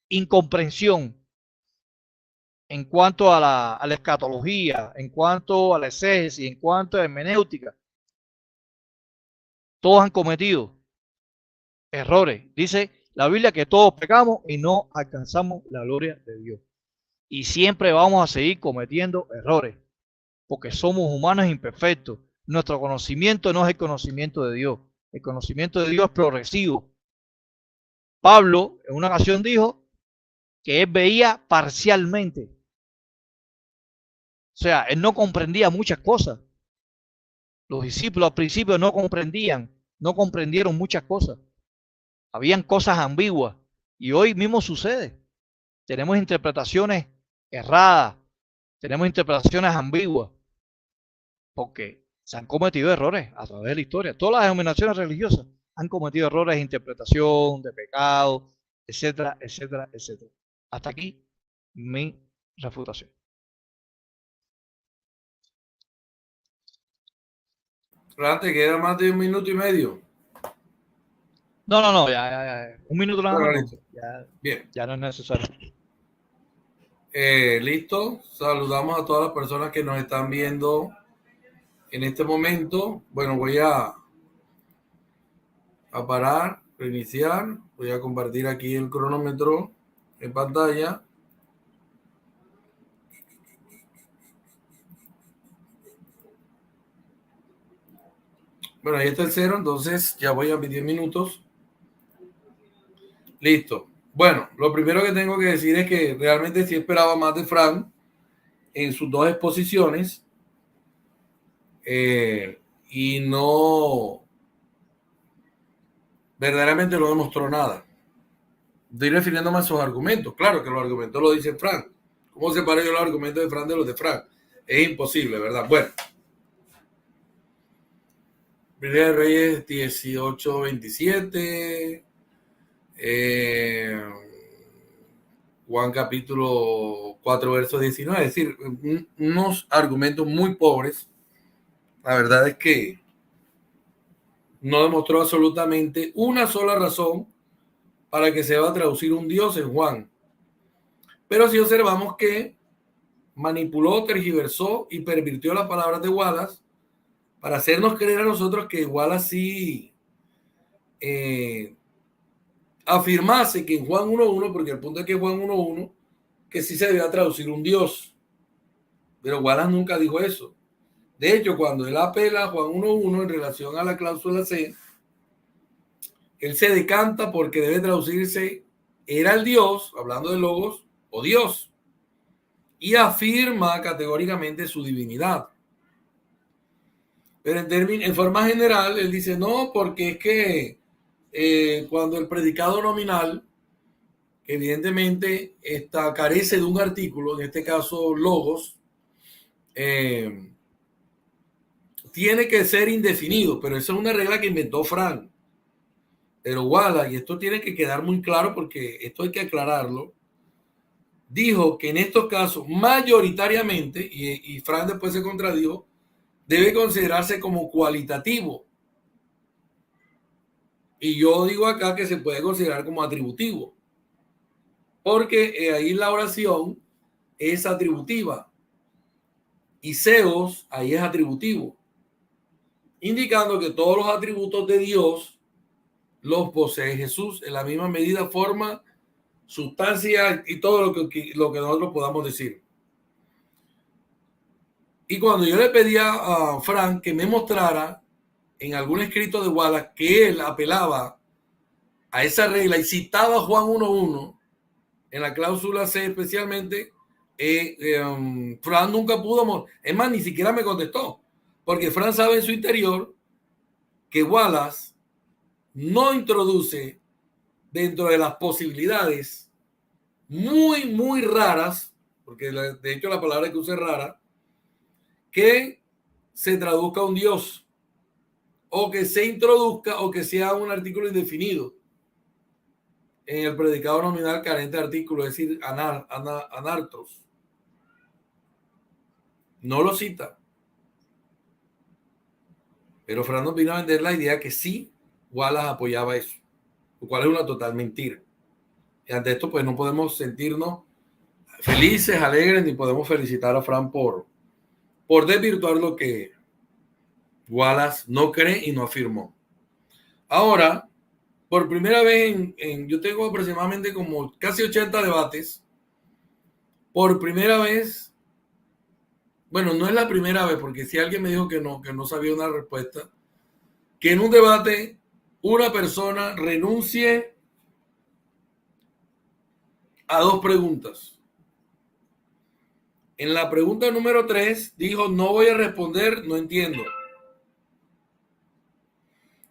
Speaker 2: incomprensión en cuanto a la escatología, en cuanto a la exégesis, en cuanto a la hermenéutica. Todos han cometido errores. Dice la Biblia que todos pecamos y no alcanzamos la gloria de Dios. Y siempre vamos a seguir cometiendo errores, porque somos humanos imperfectos. Nuestro conocimiento no es el conocimiento de Dios. El conocimiento de Dios es progresivo. Pablo en una ocasión dijo que él veía parcialmente. O sea, él no comprendía muchas cosas. Los discípulos al principio no comprendieron muchas cosas. Habían cosas ambiguas. Y hoy mismo sucede. Tenemos interpretaciones erradas. Tenemos interpretaciones ambiguas. Porque se han cometido errores a través de la historia. Todas las denominaciones religiosas han cometido errores de interpretación, de pecado, etcétera, etcétera, etcétera. Hasta aquí mi refutación.
Speaker 1: Fran, te queda más de 1 minuto y medio.
Speaker 2: No, ya. 1 minuto nada
Speaker 1: Bueno,
Speaker 2: más, no.
Speaker 1: listo.
Speaker 2: Ya,
Speaker 1: Bien.
Speaker 2: ya no es necesario.
Speaker 1: Listo. Saludamos a todas las personas que nos están viendo en este momento. Bueno, voy a parar, reiniciar. Voy a compartir aquí el cronómetro en pantalla. Bueno, ahí está el cero, entonces ya voy a mis 10 minutos. Listo. Bueno, lo primero que tengo que decir es que realmente sí esperaba más de Fran en sus dos exposiciones y no, verdaderamente no demostró nada. Estoy refiriéndome a sus argumentos. Claro que los argumentos lo dice Fran. ¿Cómo separo yo los argumentos de Fran de los de Fran? Es imposible, ¿verdad? Bueno. Primera de Reyes 18:27. Juan capítulo 4, verso 19. Es decir, unos argumentos muy pobres. La verdad es que no demostró absolutamente una sola razón para que se va a traducir un Dios en Juan. Pero sí observamos que manipuló, tergiversó y pervirtió las palabras de Wallace para hacernos creer a nosotros que Wallace sí afirmase que en Juan 1:1, porque el punto es que Juan 1:1, que sí se debía traducir un Dios. Pero Wallace nunca dijo eso. De hecho, cuando él apela a Juan 1:1 en relación a la cláusula C, él se decanta porque debe traducirse era el Dios, hablando de logos, o Dios, y afirma categóricamente su divinidad. Pero en forma general, él dice no, porque es que cuando el predicado nominal, evidentemente, carece de un artículo, en este caso logos, tiene que ser indefinido, pero esa es una regla que inventó Frank. Pero Wallace, y esto tiene que quedar muy claro porque esto hay que aclararlo, dijo que en estos casos mayoritariamente, y Frank después se contradijo, debe considerarse como cualitativo. Y yo digo acá que se puede considerar como atributivo, porque ahí la oración es atributiva y Zeus ahí es atributivo, indicando que todos los atributos de Dios los posee Jesús en la misma medida, forma, sustancia y todo lo que nosotros podamos decir. Y cuando yo le pedía a Frank que me mostrara en algún escrito de Wallace que él apelaba a esa regla y citaba Juan 1:1 en la cláusula C especialmente, Frank nunca pudo, es más, ni siquiera me contestó, porque Frank sabe en su interior que Wallace no introduce dentro de las posibilidades muy, muy raras, porque de hecho la palabra que usa es rara, que se traduzca un Dios, o que se introduzca, o que sea un artículo indefinido en el predicado nominal carente de artículo, es decir, anartros. No lo cita. Pero Fran nos vino a vender la idea que sí, Wallace apoyaba eso, lo cual es una total mentira. Y ante esto, pues no podemos sentirnos felices, alegres, ni podemos felicitar a Fran por desvirtuar lo que Wallace no cree y no afirmó. Ahora, por primera vez yo tengo aproximadamente como casi 80 debates. Por primera vez, bueno, no es la primera vez, porque si alguien me dijo que no sabía una respuesta, que en un debate una persona renuncie a dos preguntas. En la pregunta número 3 dijo, no voy a responder, no entiendo.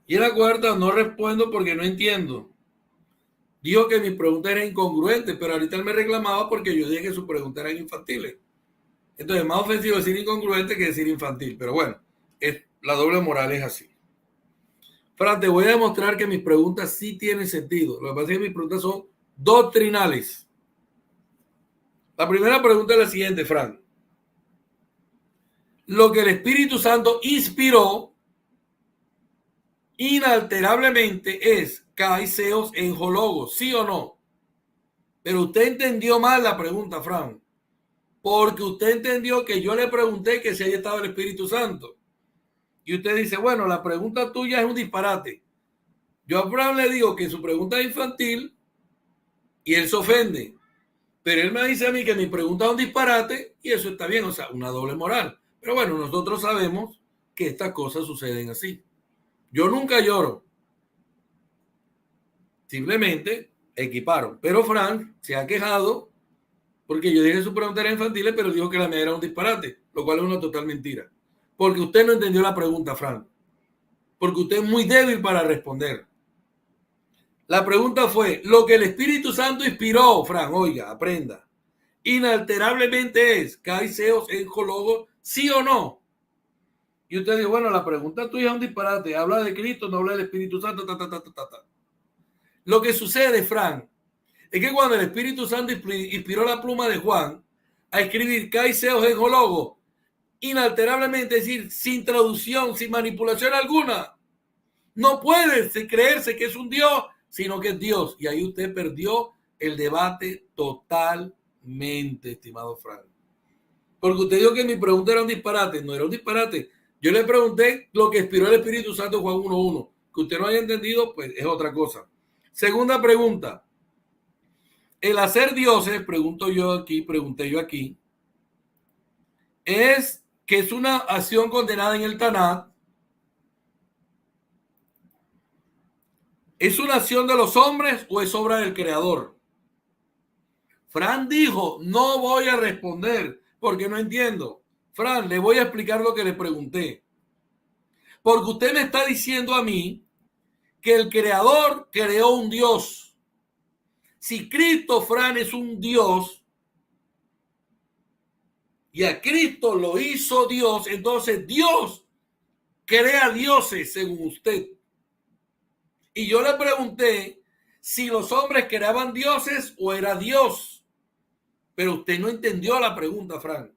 Speaker 1: Y en la cuarta, no respondo porque no entiendo. Dijo que mis preguntas eran incongruentes, pero ahorita él me reclamaba porque yo dije que sus preguntas eran infantiles. Entonces, más ofensivo decir incongruente que decir infantil. Pero bueno, la doble moral es así. Fran, te voy a demostrar que mis preguntas sí tienen sentido. Lo que pasa es que mis preguntas son doctrinales. La primera pregunta es la siguiente, Fran. Lo que el Espíritu Santo inspiró inalterablemente es Kaiseos en Hologos, ¿sí o no? Pero usted entendió mal la pregunta, Fran, porque usted entendió que yo le pregunté que si ahí estaba el Espíritu Santo. Y usted dice, bueno, la pregunta tuya es un disparate. Yo a Fran le digo que su pregunta es infantil y él se ofende. Pero él me dice a mí que mi pregunta es un disparate y eso está bien, o sea, una doble moral. Pero bueno, nosotros sabemos que estas cosas suceden así. Yo nunca lloro. Simplemente equiparon. Pero Frank se ha quejado porque yo dije que su pregunta era infantil, pero dijo que la mía era un disparate, lo cual es una total mentira. Porque usted no entendió la pregunta, Frank. Porque usted es muy débil para responder. La pregunta fue, lo que el Espíritu Santo inspiró, Frank, oiga, aprenda, inalterablemente es Kaiseos en Hologos, ¿sí o no? Y usted dice, bueno, la pregunta tuya es un disparate, habla de Cristo, no habla del Espíritu Santo, Lo que sucede, Frank, es que cuando el Espíritu Santo inspiró la pluma de Juan a escribir Kaiseos en Hologos, inalterablemente, es decir, sin traducción, sin manipulación alguna, no puede creerse que es un Dios, sino que es Dios. Y ahí usted perdió el debate totalmente, estimado Frank. Porque usted dijo que mi pregunta era un disparate. No era un disparate. Yo le pregunté lo que inspiró el Espíritu Santo Juan 1.1. Que usted no haya entendido, pues es otra cosa. Segunda pregunta. El hacer dioses, pregunté yo aquí, es que es una acción condenada en el Tanat. ¿Es una acción de los hombres o es obra del Creador? Fran dijo, no voy a responder porque no entiendo. Fran, le voy a explicar lo que le pregunté. Porque usted me está diciendo a mí que el Creador creó un Dios. Si Cristo, Fran, es un Dios y a Cristo lo hizo Dios, entonces Dios crea dioses según usted. Y yo le pregunté si los hombres creaban dioses o era Dios. Pero usted no entendió la pregunta, Frank.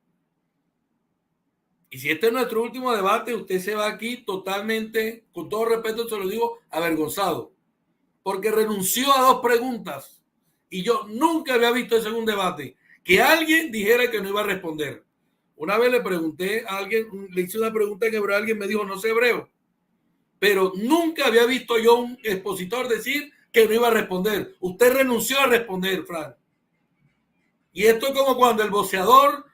Speaker 1: Y si este es nuestro último debate, usted se va aquí totalmente, con todo respeto se lo digo, avergonzado. Porque renunció a 2 preguntas. Y yo nunca había visto eso en un debate. Que alguien dijera que no iba a responder. Una vez le pregunté a alguien, le hice una pregunta en hebreo, alguien me dijo, no sé hebreo. Pero nunca había visto yo un expositor decir que no iba a responder. Usted renunció a responder, Frank. Y esto es como cuando el boxeador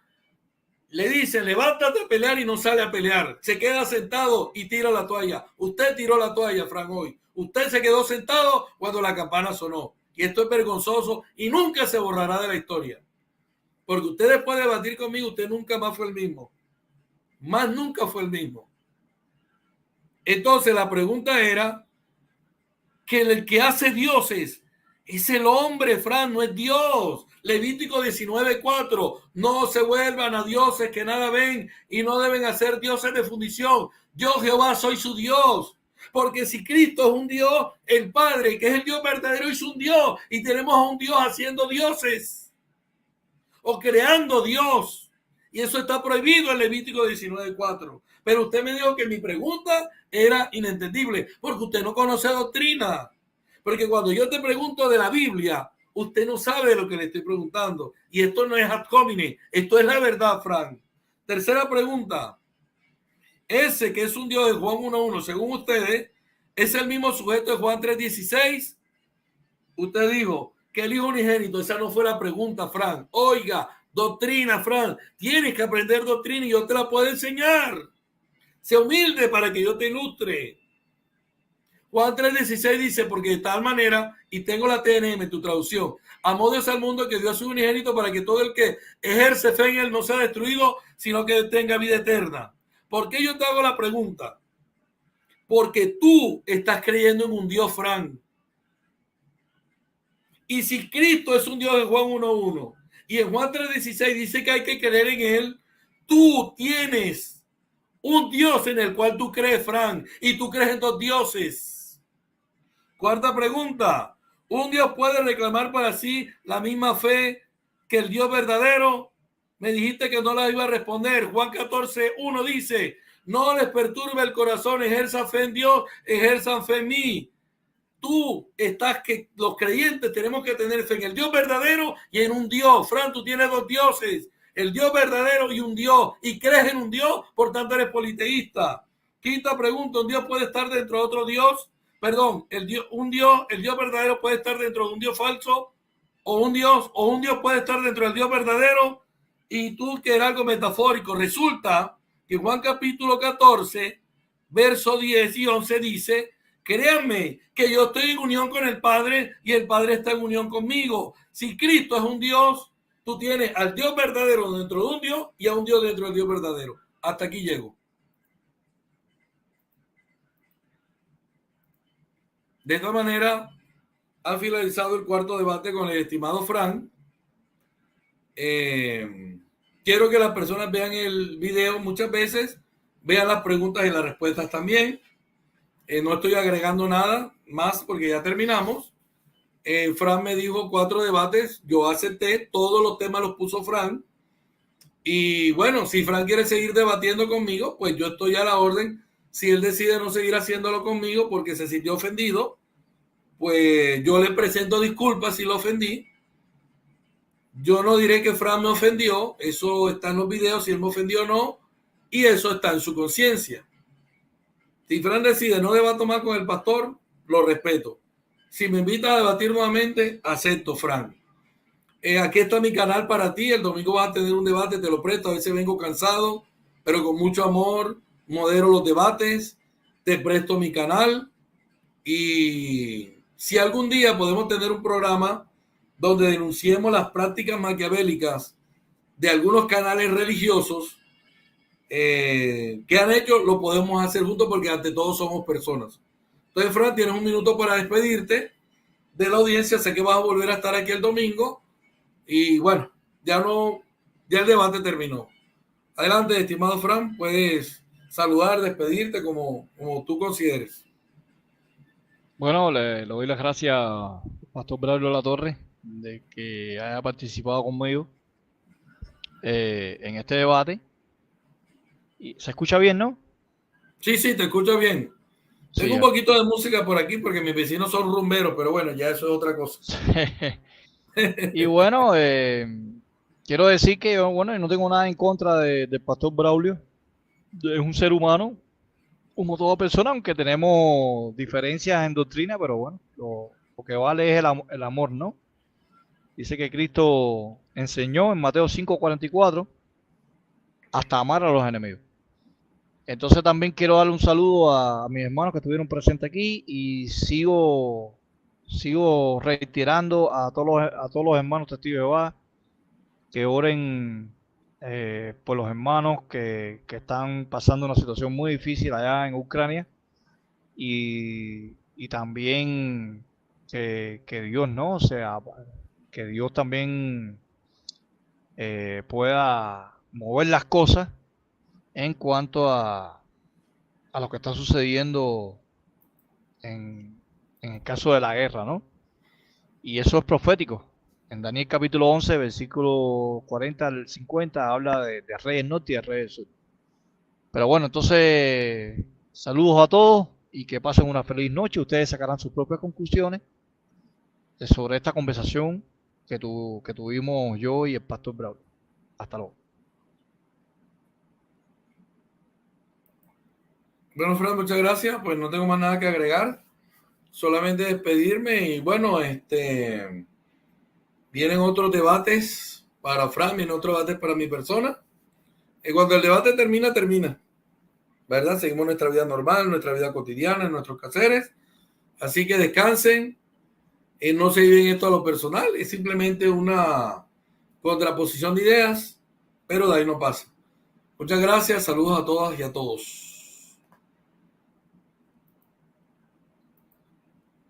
Speaker 1: le dice, levántate a pelear y no sale a pelear. Se queda sentado y tira la toalla. Usted tiró la toalla, Frank, hoy. Usted se quedó sentado cuando la campana sonó. Y esto es vergonzoso y nunca se borrará de la historia. Porque usted después de debatir conmigo, usted nunca más fue el mismo. Más nunca fue el mismo. Entonces la pregunta era que el que hace dioses es el hombre, Fran, no es Dios. Levítico 19:4. No se vuelvan a dioses que nada ven y no deben hacer dioses de fundición. Yo, Jehová, soy su Dios. Porque si Cristo es un Dios, el Padre, que es el Dios verdadero, es un Dios. Y tenemos a un Dios haciendo dioses. O creando Dios. Y eso está prohibido en Levítico 19:4. Pero usted me dijo que mi pregunta era inentendible. Porque usted no conoce doctrina. Porque cuando yo te pregunto de la Biblia, usted no sabe lo que le estoy preguntando. Y esto no es ad hominem. Esto es la verdad, Frank. Tercera pregunta. Ese que es un Dios de Juan 1.1, según ustedes, ¿es el mismo sujeto de Juan 3.16? Usted dijo que el Hijo unigénito, esa no fue la pregunta, Frank. Oiga, doctrina, Frank. Tienes que aprender doctrina y yo te la puedo enseñar. Sé humilde para que yo te ilustre. Juan 3.16 dice, porque de tal manera, y tengo la TNM, tu traducción, amó Dios al mundo que dio a su unigénito para que todo el que ejerce fe en él no sea destruido, sino que tenga vida eterna. ¿Por qué yo te hago la pregunta? Porque tú estás creyendo en un Dios, Frank. Y si Cristo es un Dios de Juan 1.1 y en Juan 3.16 dice que hay que creer en él, tú tienes un Dios en el cual tú crees, Frank, y tú crees en 2 dioses. Cuarta pregunta. ¿Un Dios puede reclamar para sí la misma fe que el Dios verdadero? Me dijiste que no la iba a responder. Juan 14:1 dice, no les perturbe el corazón, ejerzan fe en Dios, ejerzan fe en mí. Los creyentes tenemos que tener fe en el Dios verdadero y en un Dios. Fran, tú tienes dos dioses, el Dios verdadero y un Dios, y crees en un Dios, por tanto eres politeísta. Quinta pregunta, ¿un Dios puede estar dentro de otro Dios? Perdón, el Dios verdadero puede estar dentro de un Dios falso, o un Dios puede estar dentro del Dios verdadero, y tú que eres algo metafórico. Resulta que Juan capítulo 14, verso 10 y 11 dice, créanme que yo estoy en unión con el Padre y el Padre está en unión conmigo. Si Cristo es un Dios, tú tienes al Dios verdadero dentro de un Dios y a un Dios dentro del Dios verdadero. Hasta aquí llego. De esta manera, ha finalizado el cuarto debate con el estimado Frank. Quiero que las personas vean el video muchas veces, vean las preguntas y las respuestas también. No estoy agregando nada más porque ya terminamos. Fran me dijo 4 debates, yo acepté, todos los temas los puso Fran. Y bueno, si Fran quiere seguir debatiendo conmigo, pues yo estoy a la orden. Si él decide no seguir haciéndolo conmigo porque se sintió ofendido, pues yo le presento disculpas si lo ofendí. Yo no diré que Fran me ofendió, eso está en los videos, si él me ofendió o no, y eso está en su conciencia. Si Fran decide no debato más con el pastor, lo respeto. Si me invita a debatir nuevamente, acepto, Fran. Aquí está mi canal para ti. El domingo vas a tener un debate, te lo presto. A veces vengo cansado, pero con mucho amor modero los debates. Te presto mi canal. Y si algún día podemos tener un programa donde denunciemos las prácticas maquiavélicas de algunos canales religiosos que han hecho, lo podemos hacer juntos porque ante todo somos personas. Entonces, Fran, tienes un minuto para despedirte de la audiencia. Sé que vas a volver a estar aquí el domingo. Y bueno, ya el debate terminó. Adelante, estimado Fran, puedes saludar, despedirte como tú consideres.
Speaker 2: Bueno, le doy las gracias a Pastor Braulio Latorre de que haya participado conmigo en este debate. Y se escucha bien, ¿no?
Speaker 1: Sí, te escucho bien.
Speaker 2: Sí,
Speaker 1: Tengo un poquito de música por aquí porque mis vecinos son rumberos, pero bueno, ya eso es otra cosa.
Speaker 2: Y bueno, quiero decir que yo no tengo nada en contra del Pastor Braulio. Es un ser humano, como toda persona, aunque tenemos diferencias en doctrina, pero bueno, lo que vale es el amor, ¿no? Dice que Cristo enseñó en Mateo 5:44 hasta amar a los enemigos. Entonces también quiero darle un saludo a mis hermanos que estuvieron presentes aquí y sigo reiterando a todos los hermanos testigos de Jehová que oren por los hermanos que están pasando una situación muy difícil allá en Ucrania y también que Dios, ¿no? O sea, que Dios también pueda mover las cosas en cuanto a lo que está sucediendo en el caso de la guerra, ¿no? Y eso es profético. En Daniel capítulo 11, versículo 40 al 50, habla de rey del norte y de rey del sur. Pero bueno, entonces, saludos a todos y que pasen una feliz noche. Ustedes sacarán sus propias conclusiones sobre esta conversación que tuvimos yo y el pastor Braulio. Hasta luego.
Speaker 1: Bueno, Fran, muchas gracias. Pues no tengo más nada que agregar. Solamente despedirme y bueno, vienen otros debates para Fran, vienen otros debates para mi persona. Y cuando el debate termina, ¿verdad? Seguimos nuestra vida normal, nuestra vida cotidiana, nuestros quehaceres. Así que descansen. No se viven esto a lo personal, es simplemente una contraposición de ideas, pero de ahí no pasa. Muchas gracias, saludos a todas y a todos.